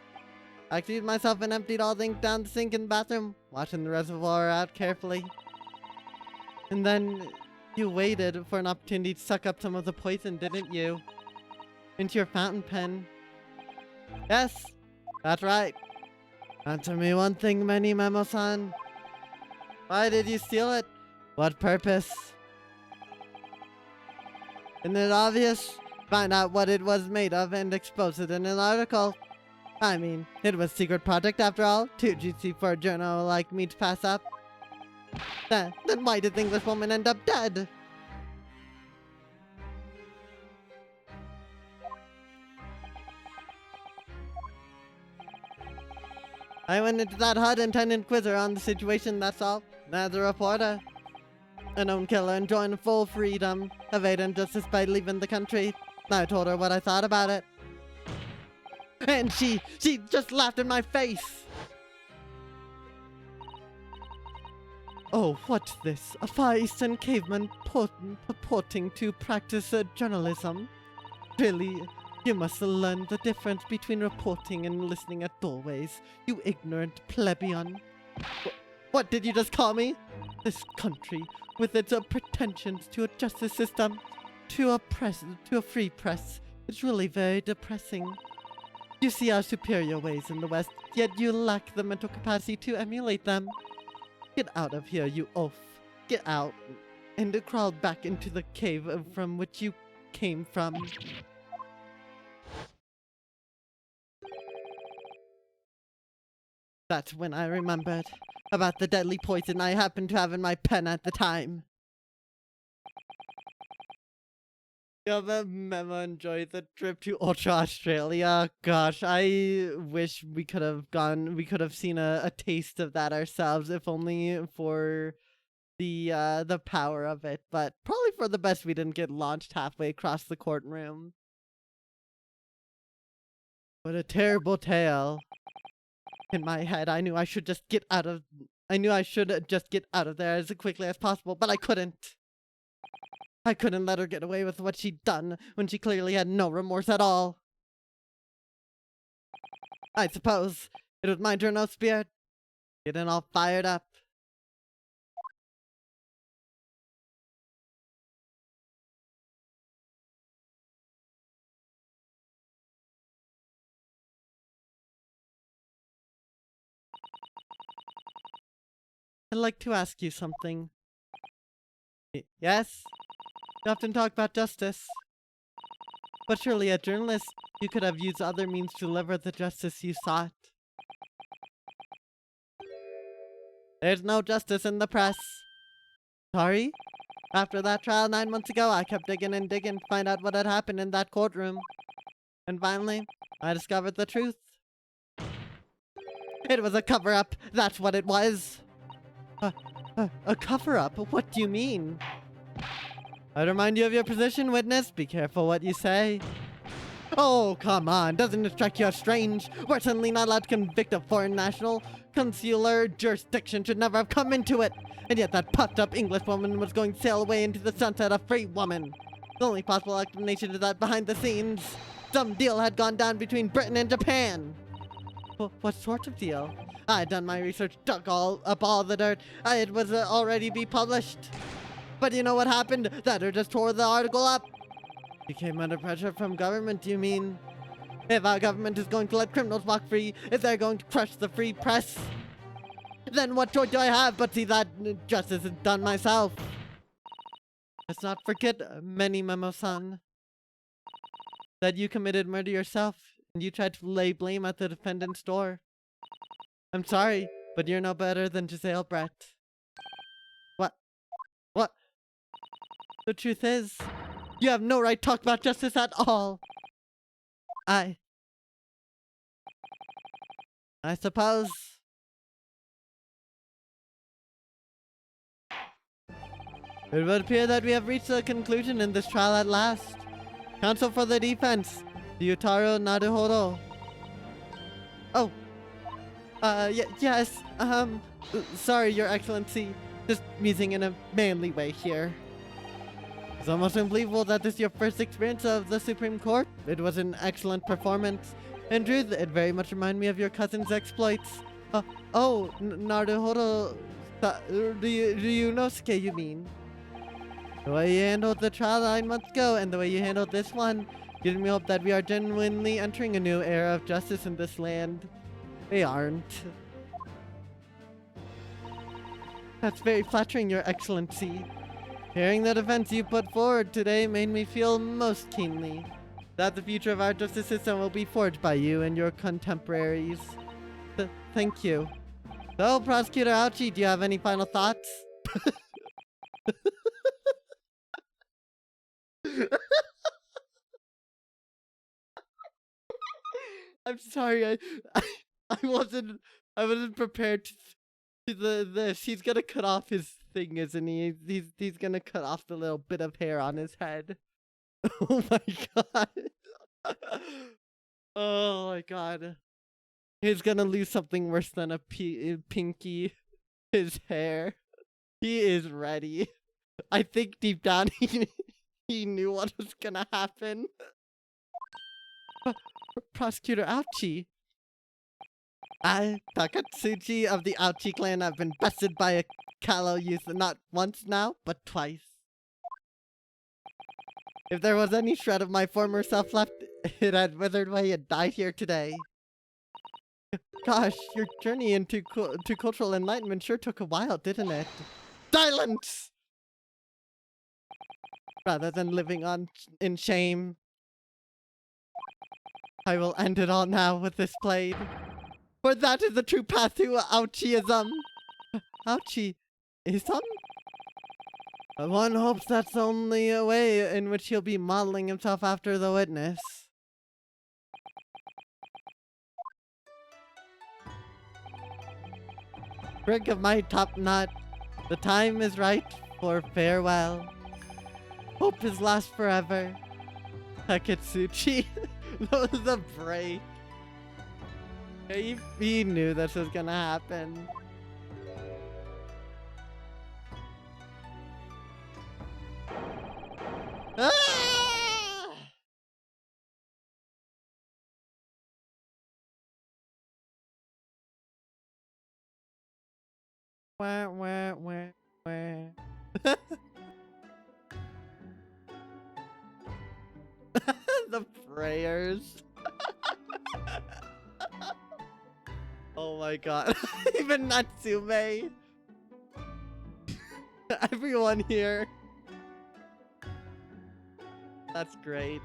I excused myself and emptied all the ink down the sink in the bathroom, washing the reservoir out carefully. And then you waited for an opportunity to suck up some of the poison, didn't you? Into your fountain pen. Yes, that's right. Answer me one thing, Many Memo-san. Why did you steal it? What purpose? Isn't it obvious? Find out what it was made of and expose it in an article. I mean, it was a secret project after all. Too juicy for a journal like me to pass up. Then why did the English woman end up dead? I went into that hut intending to quiz her on the situation, that's all. As a reporter. A known killer enjoying full freedom, evading justice by leaving the country. I told her what I thought about it. And she just laughed in my face. Oh, what's this? A Far Eastern caveman purporting to practice journalism? Really? You must learn the difference between reporting and listening at doorways, you ignorant plebeian. What did you just call me? This country, with its pretensions to a justice system, to a free press, is really very depressing. You see our superior ways in the West, yet you lack the mental capacity to emulate them. Get out of here, you oaf. Get out, and crawl back into the cave from which you came from. That's when I remembered about the deadly poison I happened to have in my pen at the time. Yeah, the Memo enjoyed the trip to Ultra Australia. Gosh, I wish we could have seen a taste of that ourselves, if only for the power of it. But probably for the best we didn't get launched halfway across the courtroom. What a terrible tale. In my head, I knew I should just get out of there as quickly as possible, but I couldn't. I couldn't let her get away with what she'd done when she clearly had no remorse at all. I suppose it was my journal spirit, getting all fired up. I'd like to ask you something. Yes? You often talk about justice. But surely, as journalist, you could have used other means to deliver the justice you sought. There's no justice in the press. Sorry? After that trial 9 months ago, I kept digging and digging to find out what had happened in that courtroom. And finally, I discovered the truth. It was a cover-up, that's what it was. A cover-up? What do you mean? I'd remind you of your position, witness. Be careful what you say. Oh, come on. Doesn't it strike you as strange? We're certainly not allowed to convict a foreign national. Consular jurisdiction should never have come into it. And yet that puffed-up English woman was going to sail away into the sunset a free woman. The only possible explanation is that behind the scenes, some deal had gone down between Britain and Japan. What sort of deal? I had done my research, dug up all the dirt. It was already be published. But you know what happened? The editor just tore the article up. You came under pressure from government, you mean? If our government is going to let criminals walk free, if they're going to crush the free press, Then what choice do I have but see that justice is done myself? Let's not forget, Many Memo-san, that you committed murder yourself, and you tried to lay blame at the defendant's door. I'm sorry, but you're no better than Giselle Brett. What? What? The truth is, you have no right to talk about justice at all. I suppose. It would appear that we have reached a conclusion in this trial at last. Counsel for the defense, Ryutaro Naruhodo. Oh, yes, sorry, Your Excellency. Just musing in a manly way here. It's almost unbelievable that this is your first experience of the Supreme Court. It was an excellent performance. In truth, it very much reminded me of your cousin's exploits. Naruhodo, Ryunosuke, you mean? The way you handled the trial 9 months ago and the way you handled this one gives me hope that we are genuinely entering a new era of justice in this land. We aren't. That's very flattering, Your Excellency. Hearing the defense you put forward today made me feel most keenly that the future of our justice system will be forged by you and your contemporaries. Thank you. So, Prosecutor Ouchie, do you have any final thoughts? I'm sorry, I wasn't prepared to this. He's gonna cut off his thing, isn't he? He's gonna cut off the little bit of hair on his head. Oh my god. Oh my god. He's gonna lose something worse than a pinky. His hair. He is ready. I think deep down he knew what was gonna happen. Prosecutor Ouchie. I, Takatsuchi of the Ouchie clan, have been bested by a callow youth not once now, but twice. If there was any shred of my former self left, it had withered away and died here today. Gosh, your journey into to cultural enlightenment sure took a while, didn't it? Silence! Rather than living on in shame, I will end it all now with this blade. For that is the true path to Ouchieism. Ouchieism? One hopes that's only a way in which he'll be modeling himself after the witness. Brig of my top knot, the time is right for farewell. Hope is lost forever. Takatsuchi. That was a break. He knew this was gonna happen. Ah! Wah, wah, wah, wah. The prayers. Oh my god. Even Natsume. Everyone here. That's great.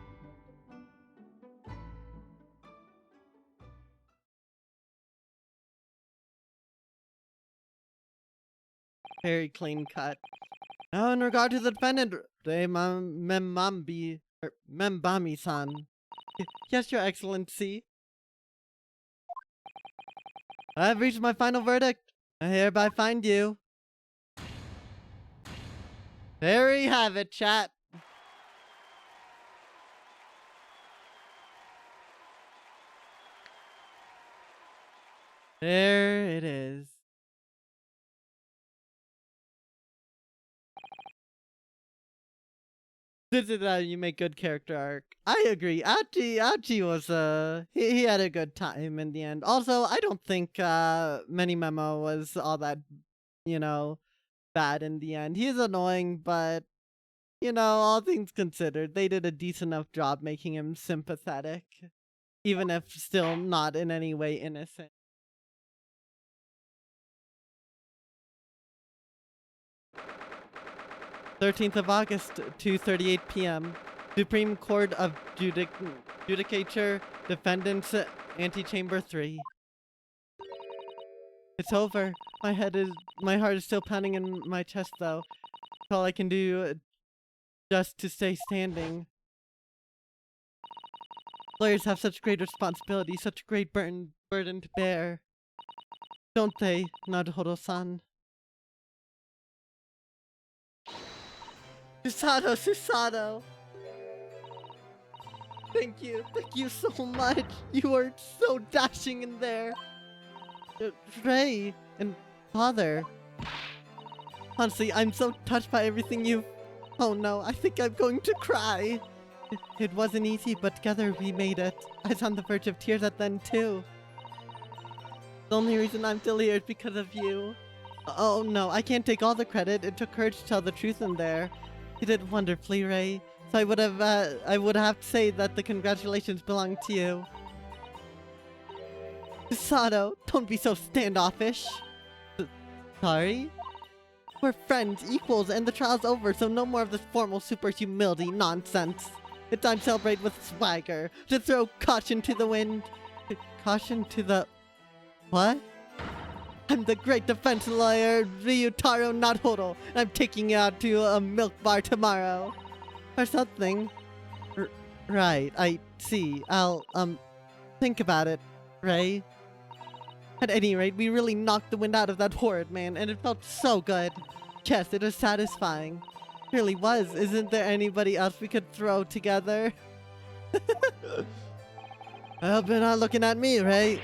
Very clean cut. Now, in regard to the defendant, Membami-san. Yes, Your Excellency. I have reached my final verdict. I hereby find you. There you have it, chat. There it is. This is how you make good character arc. I agree. Achi was he had a good time in the end. Also, I don't think Many Memo was all that, you know, bad in the end. He's annoying, but you know, all things considered, they did a decent enough job making him sympathetic, even if still not in any way innocent. 13th of August, 2:38 p.m. Supreme Court of Judicature, Defendants, Antechamber 3. It's over. My heart is still pounding in my chest, though. It's all I can do just to stay standing. Lawyers have such great responsibility, such a great burden to bear. Don't they, Naruhodo-san? Susato! Thank you so much. You were so dashing in there. Ray and Father. Honestly, I'm so touched by everything you've... Oh no, I think I'm going to cry. It wasn't easy, but together we made it. I was on the verge of tears at then too. The only reason I'm still here is because of you. Oh no, I can't take all the credit. It took courage to tell the truth in there. You did wonderfully, Ray. So I would have to say that the congratulations belong to you. Sato, don't be so standoffish. Sorry? We're friends, equals, and the trial's over, so no more of this formal super humility nonsense. It's time to celebrate with swagger, to throw caution to the wind. Caution to the... What? I'm the great defense lawyer, Ryutaro Naruhodo, and I'm taking you out to a milk bar tomorrow. Or something. Right, I see. I'll, think about it, Ray. At any rate, we really knocked the wind out of that horrid man, and it felt so good. Yes, it was satisfying. It really was. Isn't there anybody else we could throw together? I hope you're not looking at me, Ray.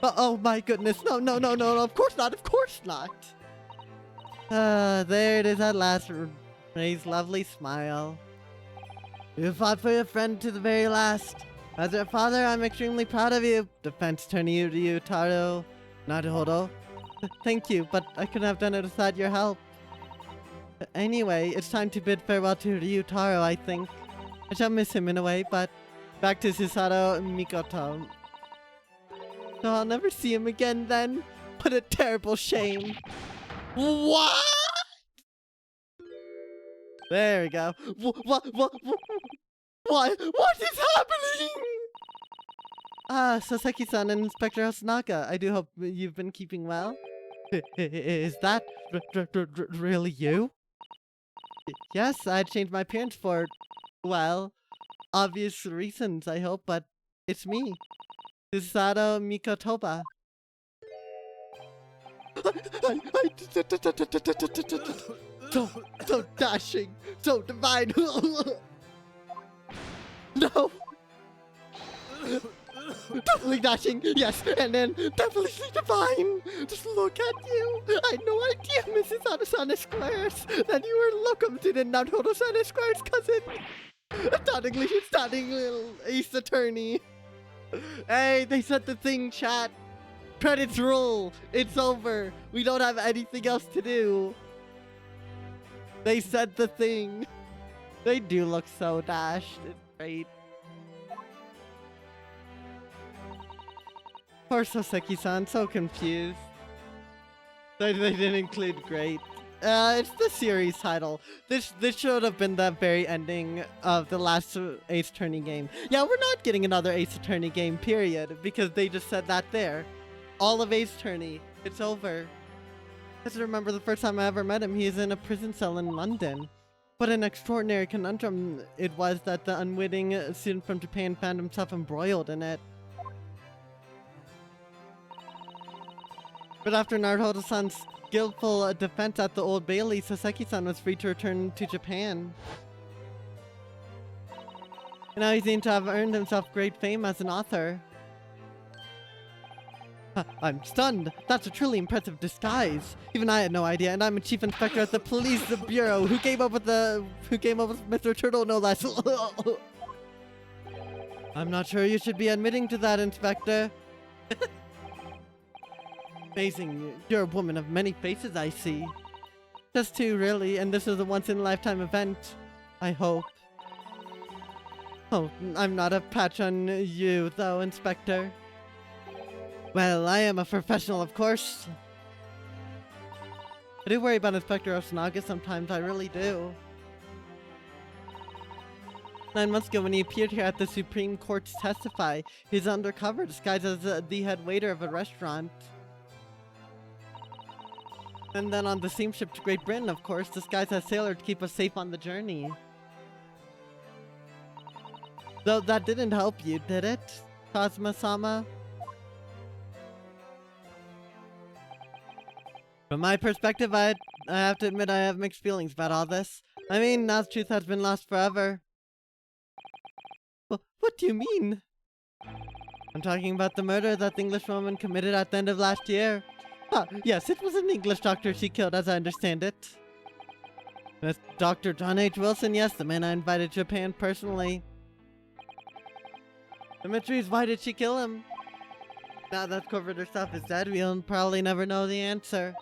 Oh my goodness, no, of course not. There it is at last, Ray's lovely smile. You fought for your friend to the very last. As your father, I'm extremely proud of you. Defense attorney Ryutaro Naruhodo. Thank you, but I couldn't have done it without your help. Anyway, it's time to bid farewell to Ryutaro, I think. I shall miss him in a way, but back to Susato Mikoto. So I'll never see him again then? What a terrible shame. What? There we go. What is happening? Soseki-san and Inspector Osanaga, I do hope you've been keeping well. Is that really you? Yes, I changed my appearance for, well, obvious reasons, I hope, but it's me. Susato Mikotoba. So dashing, so divine. No. Definitely dashing, yes, and then definitely divine. Just look at you. I had no idea, Mrs. Adesanya Squares, that you were locomoted in Naruhodo-san Squares' cousin. Stunning little ace attorney. Hey, they said the thing, chat. Credits roll. It's over. We don't have anything else to do. They said the thing. They do look so dashed. It's great. Poor Soseki-san, so confused. They didn't include great. It's the series title. This should have been the very ending of the last Ace Attorney game. Yeah, we're not getting another Ace Attorney game, period, because they just said that there. All of Ace Attorney. It's over. I just remember the first time I ever met him, he is in a prison cell in London. What an extraordinary conundrum it was that the unwitting student from Japan found himself embroiled in it. But after Naruhodo-san's skillful defense at the Old Bailey, Soseki-san was free to return to Japan. And now he seems to have earned himself great fame as an author. I'm stunned. That's a truly impressive disguise. Even I had no idea, and I'm a chief inspector at the police bureau who came up with Mr. Turtle, no less. I'm not sure you should be admitting to that, Inspector. Amazing. You're a woman of many faces, I see. Just two, really, and this is a once-in-a-lifetime event. I hope. Oh, I'm not a patch on you, though, Inspector. Well, I am a professional, of course. I do worry about Inspector Osanaga sometimes, I really do. 9 months ago, when he appeared here at the Supreme Court to testify, he was undercover, disguised as the head waiter of a restaurant. And then on the same ship to Great Britain, of course, disguised as sailor to keep us safe on the journey. Though that didn't help you, did it, Kazuma-sama? From my perspective, I have to admit I have mixed feelings about all this. I mean, now the truth has been lost forever. What do you mean? I'm talking about the murder that the English woman committed at the end of last year. Ah, yes, it was an English doctor she killed, as I understand it. That's Dr. John H. Wilson, yes, the man I invited to Japan personally. The mystery is, why did she kill him? Now that covered herself is dead, we'll probably never know the answer.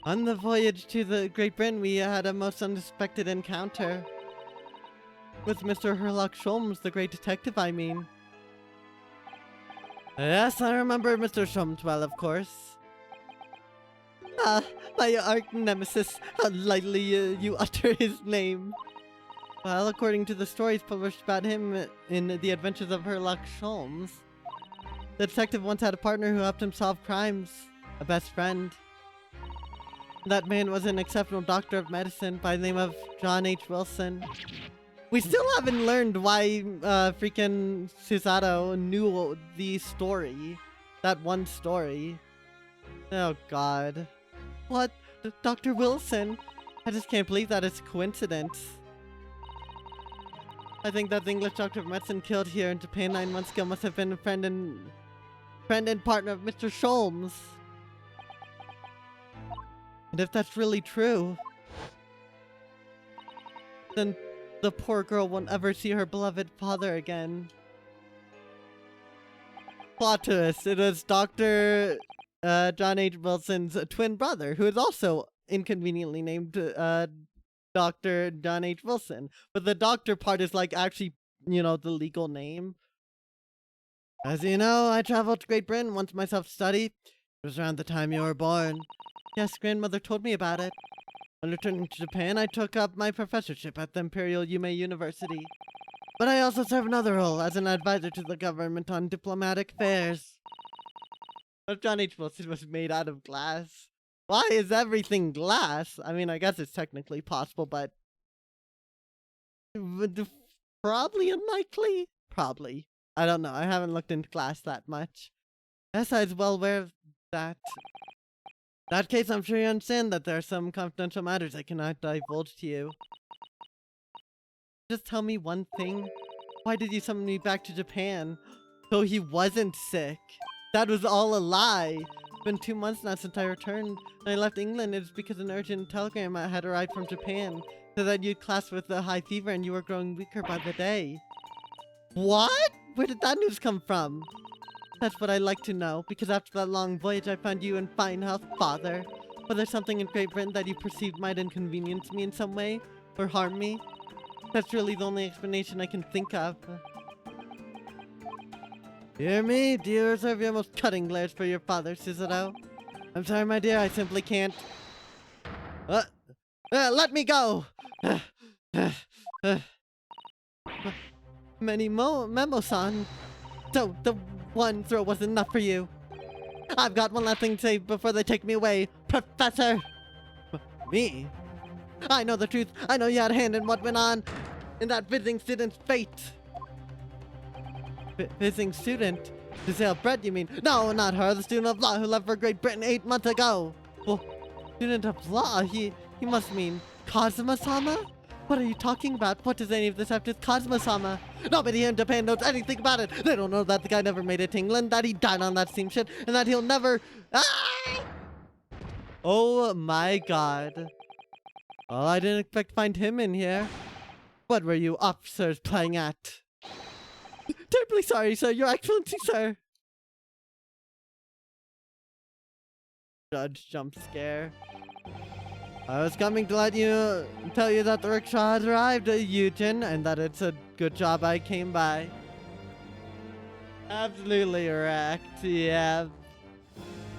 On the voyage to the Great Britain, we had a most unexpected encounter. With Mr. Sherlock Holmes, the great detective, I mean. Yes, I remember Mr. Holmes well, of course. Ah, my arch nemesis, how lightly you utter his name. Well, according to the stories published about him in The Adventures of Sherlock Holmes, the detective once had a partner who helped him solve crimes, a best friend. That man was an exceptional doctor of medicine by the name of John H. Wilson. We still haven't learned why freaking Susato knew the story. That one story. Oh god. What? Dr. Wilson? I just can't believe that it's a coincidence. I think that the English doctor of medicine killed here in Japan 9 months ago must have been a friend and partner of Mr. Sholmes. And if that's really true, then the poor girl won't ever see her beloved father again. Plot twist, it was Dr. John H. Wilson's twin brother, who is also inconveniently named Dr. John H. Wilson. But the doctor part is like actually, you know, the legal name. As you know, I traveled to Great Britain once myself to study. It was around the time you were born. Yes, grandmother told me about it. On returning to Japan, I took up my professorship at the Imperial Yume University. But I also serve another role as an advisor to the government on diplomatic affairs. But John H. Wilson was made out of glass. Why is everything glass? I mean, I guess it's technically possible, but probably unlikely? Probably. I don't know. I haven't looked into glass that much. Yes, I was well aware of that. In that case, I'm sure you understand that there are some confidential matters I cannot divulge to you. Just tell me one thing. Why did you summon me back to Japan? So he wasn't sick. That was all a lie. It's been 2 months now since I returned. When I left England, it was because an urgent telegram had arrived from Japan. So that you'd classed with a high fever and you were growing weaker by the day. What? Where did that news come from? That's what I'd like to know, because after that long voyage I found you in fine health, father. Was there something in Great Britain that you perceived might inconvenience me in some way? Or harm me? That's really the only explanation I can think of. Dear me, do you reserve your most cutting glares for your father, Susato? I'm sorry, my dear, I simply can't. Let me go! Memo-san. So, the one throw wasn't enough for you. I've got one last thing to say before they take me away, Professor! Me? I know the truth. I know you had a hand in what went on in that visiting student's fate. Visiting student? Giselle Brett, you mean? No, not her. The student of law who left for Great Britain 8 months ago. Well, student of law? He must mean Kazuma-sama? What are you talking about? What does any of this have to do with Kazuma-sama? Nobody here in Japan knows anything about it. They don't know that the guy never made it to England, that he died on that steamship, and that he'll never... Ah! Oh my god. Well, I didn't expect to find him in here. What were you officers playing at? Terribly sorry, sir. Your Excellency, sir. Judge jump scare. I was coming to tell you that the rickshaw has arrived, Eugen, and that it's a good job I came by. Absolutely wrecked, yeah.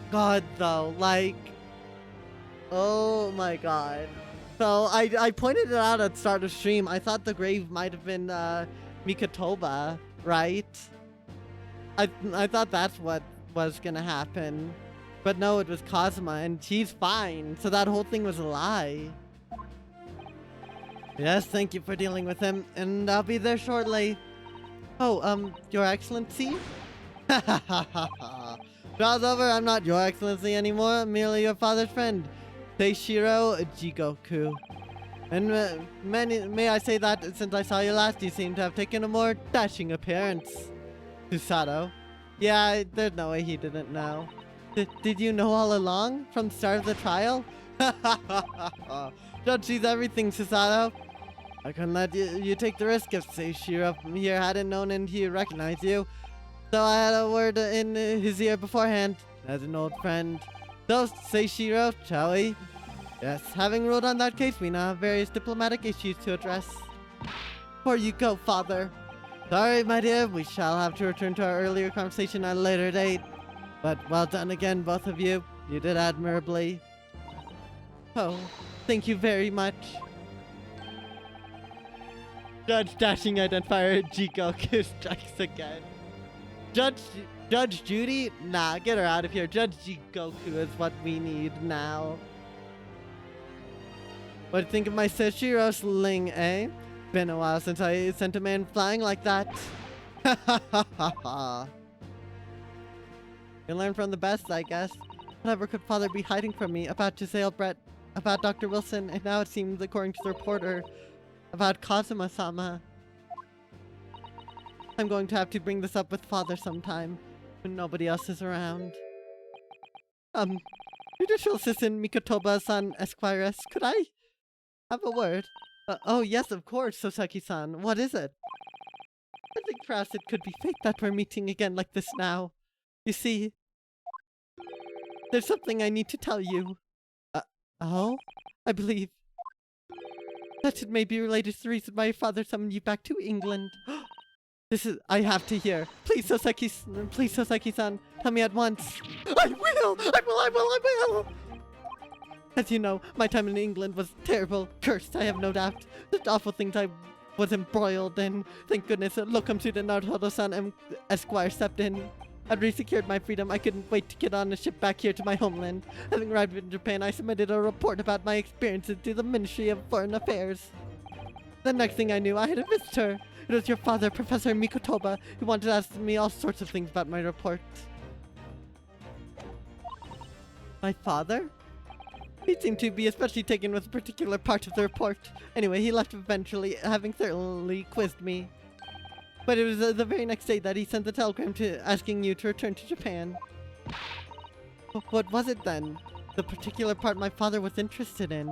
God, though, like... Oh my god. So I pointed it out at start of stream. I thought the grave might have been Mikotoba, right? I thought that's what was gonna happen. But no, it was Kazuma, and she's fine. So that whole thing was a lie. Yes, thank you for dealing with him, and I'll be there shortly. Oh, Your Excellency? Trial's over, I'm not Your Excellency anymore, I'm merely your father's friend, Seishiro Jigoku. And may I say that since I saw you last, you seem to have taken a more dashing appearance. Susato. Yeah, there's no way he didn't know. Did you know all along, from the start of the trial? Judge sees everything, Susato. I couldn't let you take the risk if Seishiro here hadn't known and he recognized you. So I had a word in his ear beforehand, as an old friend. So, Seishiro, shall we? Yes, having ruled on that case, we now have various diplomatic issues to address. Before you go, father. Sorry, my dear, we shall have to return to our earlier conversation at a later date. But well done again, both of you. You did admirably. Oh, thank you very much. Judge dashing identifier Jigoku strikes again. Judge Judy? Nah, get her out of here. Judge Jigoku is what we need now. What do you think of my Seishiro sling, eh? Been a while since I sent a man flying like that. Ha ha ha ha ha. You learn from the best, I guess. Whatever could father be hiding from me about Giselle Brett, about Dr. Wilson, and now it seems, according to the reporter, about Kazuma-sama. I'm going to have to bring this up with father sometime, when nobody else is around. Judicial Assistant Mikotoba-san Esquires, could I have a word? Oh yes, of course, Soseki-san. What is it? I think perhaps it could be fate that we're meeting again like this now. You see, there's something I need to tell you. Oh? I believe that it may be related to the reason my father summoned you back to England. I have to hear. Please, Soseki-san, tell me at once. I will! As you know, my time in England was terrible, cursed, I have no doubt. The awful things I was embroiled in. Thank goodness, locum student Naruto-san and Esquire stepped in. I'd re-secured my freedom. I couldn't wait to get on a ship back here to my homeland. Having arrived in Japan, I submitted a report about my experiences to the Ministry of Foreign Affairs. The next thing I knew, I had a visitor. It was your father, Professor Mikotoba, who wanted to ask me all sorts of things about my report. My father? He seemed to be especially taken with a particular part of the report. Anyway, he left eventually, having thoroughly quizzed me. But it was the very next day that he sent the telegram asking you to return to Japan. What was it then? The particular part my father was interested in?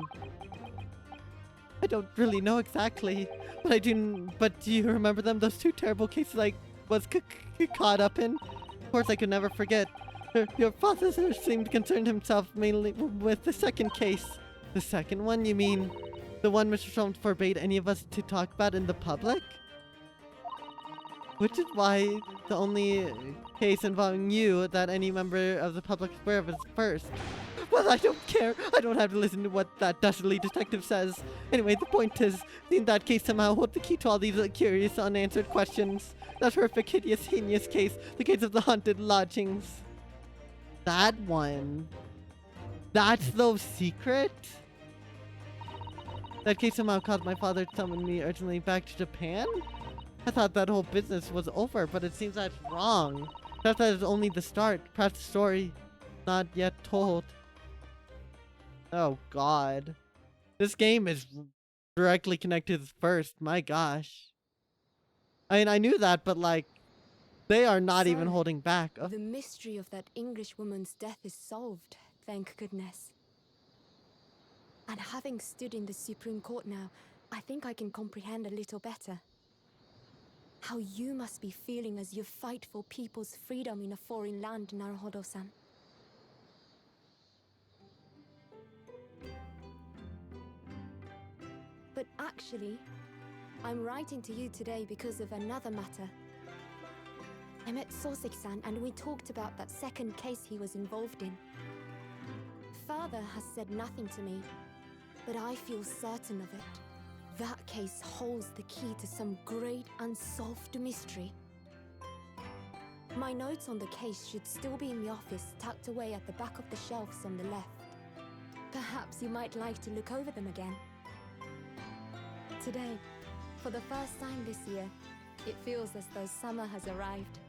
I don't really know exactly, but I do. But do you remember them? Those two terrible cases I was caught up in? Of course, I could never forget. Your father seemed concerned himself mainly with the second case. The second one, you mean? The one Mr. Sholmes forbade any of us to talk about in the public? Which is why the only case involving you that any member of the public is aware of is first. Well, I don't care. I don't have to listen to what that dastardly detective says. Anyway, the point is, in that case somehow hold the key to all these curious unanswered questions. That horrific, hideous, heinous case, the case of the haunted lodgings. That one. That's the secret? That case somehow caused my father to summon me urgently back to Japan? I thought that whole business was over, but it seems that's wrong. Perhaps that is only the start. Perhaps the story not yet told. Oh god. This game is directly connected to the first. My gosh. I mean, I knew that, but like, they are not even holding back. The mystery of that English woman's death is solved, thank goodness. And having stood in the Supreme Court now, I think I can comprehend a little better how you must be feeling as you fight for people's freedom in a foreign land, Naruhodo-san. But actually, I'm writing to you today because of another matter. I met Soseki-san and we talked about that second case he was involved in. Father has said nothing to me, but I feel certain of it. That case holds the key to some great unsolved mystery. My notes on the case should still be in the office, tucked away at the back of the shelves on the left. Perhaps you might like to look over them again. Today, for the first time this year, it feels as though summer has arrived.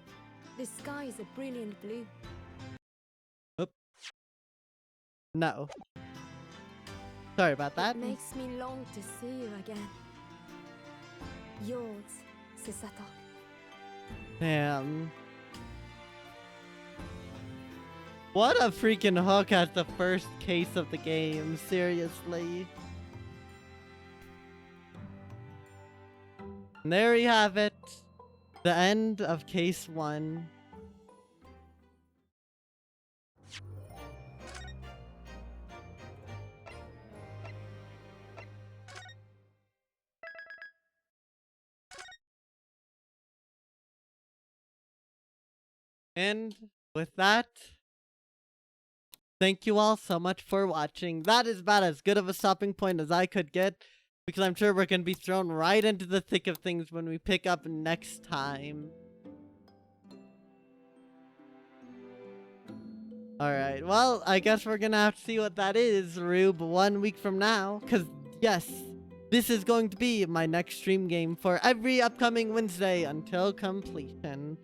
The sky is a brilliant blue. Oop. No. Sorry about that. It makes me long to see you again. Yours, Susato. Damn. What a freaking hook at the first case of the game, seriously. And there we have it. The end of case 1. And with that, thank you all so much for watching. That is about as good of a stopping point as I could get, because I'm sure we're going to be thrown right into the thick of things when we pick up next time. Alright, well, I guess we're going to have to see what that is, Rube, 1 week from now. Because, yes, this is going to be my next stream game for every upcoming Wednesday until completion.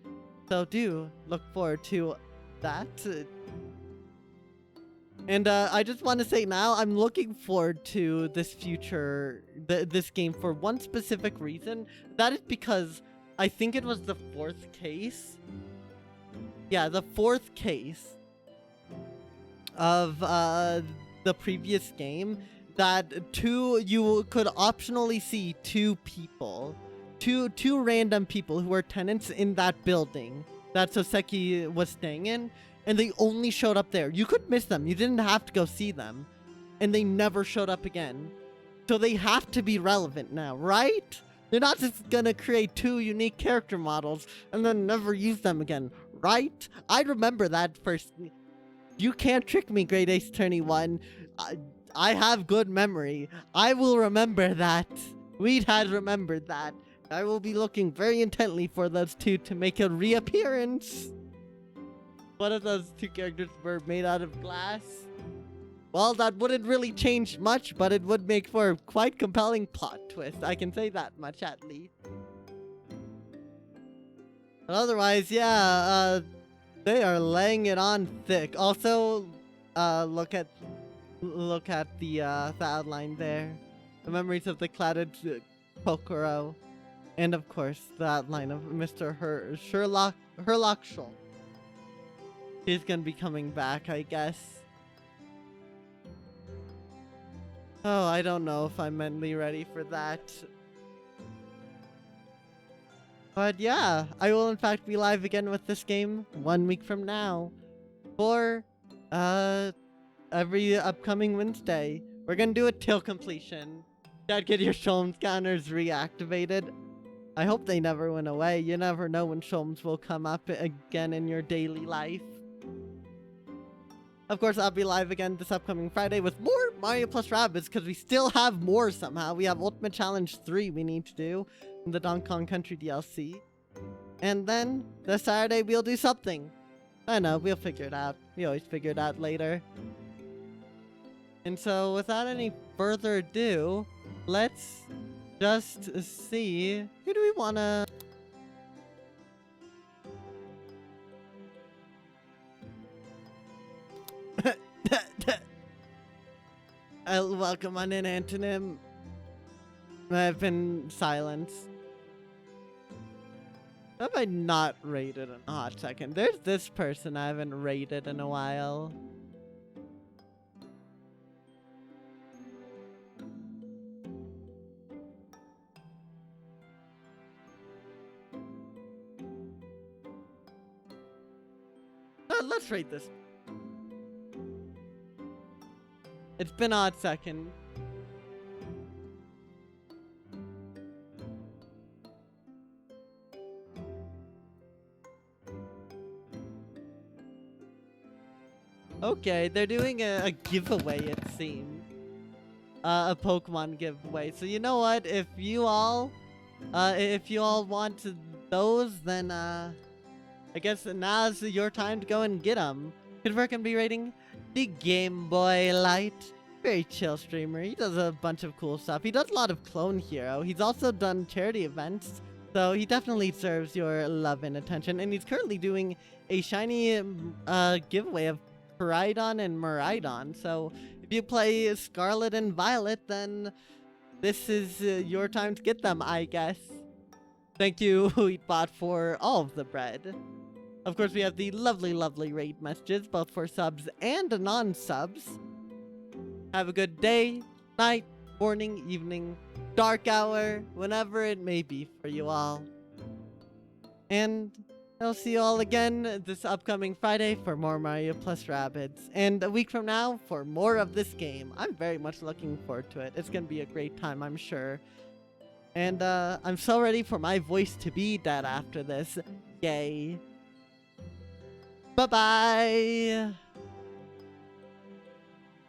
So do look forward to that. And I just want to say now, I'm looking forward to this this game for one specific reason. That is because I think it was the 4th case. Yeah, the 4th case of the previous game that you could optionally see 2 people. Two random people who were tenants in that building that Soseki was staying in. And they only showed up there. You could miss them. You didn't have to go see them. And they never showed up again. So they have to be relevant now, right? They're not just gonna create 2 unique character models and then never use them again, right? I remember that first. You can't trick me, Great Ace Attorney 1. I have good memory. I will remember that. Weed has remembered that. I will be looking very intently for those 2 to make a reappearance. One of those 2 characters were made out of glass. Well, that wouldn't really change much, but it would make for a quite compelling plot twist. I can say that much, at least. But otherwise, yeah, they are laying it on thick. Also, look at the outline there. The memories of the clouded Kokoro. And of course, the outline of Mr. Sherlock Schultz. He's gonna be coming back, I guess. Oh, I don't know if I'm mentally ready for that. But yeah, I will in fact be live again with this game 1 week from now. For, every upcoming Wednesday. We're gonna do it till completion. Gotta get your Sholmes counters reactivated. I hope they never went away. You never know when Sholmes will come up again in your daily life. Of course, I'll be live again this upcoming Friday with more Mario plus Rabbids, because we still have more somehow. We have Ultimate Challenge 3 we need to do in the Donkey Kong Country DLC. And then, this Saturday, we'll do something. I know, we'll figure it out. We always figure it out later. And so, without any further ado, let's just see... Who do we wanna... welcome on in, Antonym. I've been silenced. Have I not rated in a hot second? There's this person I haven't rated in a while. Let's rate this. It's been a hot second. Okay, they're doing a giveaway, it seems. a Pokemon giveaway. So you know what? If you all want those, then I guess now's your time to go and get them. Good work and be rating the Game Boy Light. Very chill streamer. He does a bunch of cool stuff. He does a lot of Clone Hero. He's also done charity events. So he definitely deserves your love and attention. And he's currently doing a shiny giveaway of Paridon and Miraidon. So if you play Scarlet and Violet, then this is your time to get them, I guess. Thank you, Wheatbot, for all of the bread. Of course, we have the lovely, lovely raid messages, both for subs and non-subs. Have a good day, night, morning, evening, dark hour, whenever it may be for you all. And I'll see you all again this upcoming Friday for more Mario plus Rabbids. And a week from now for more of this game. I'm very much looking forward to it. It's going to be a great time, I'm sure. And I'm so ready for my voice to be dead after this. Yay. Bye-bye.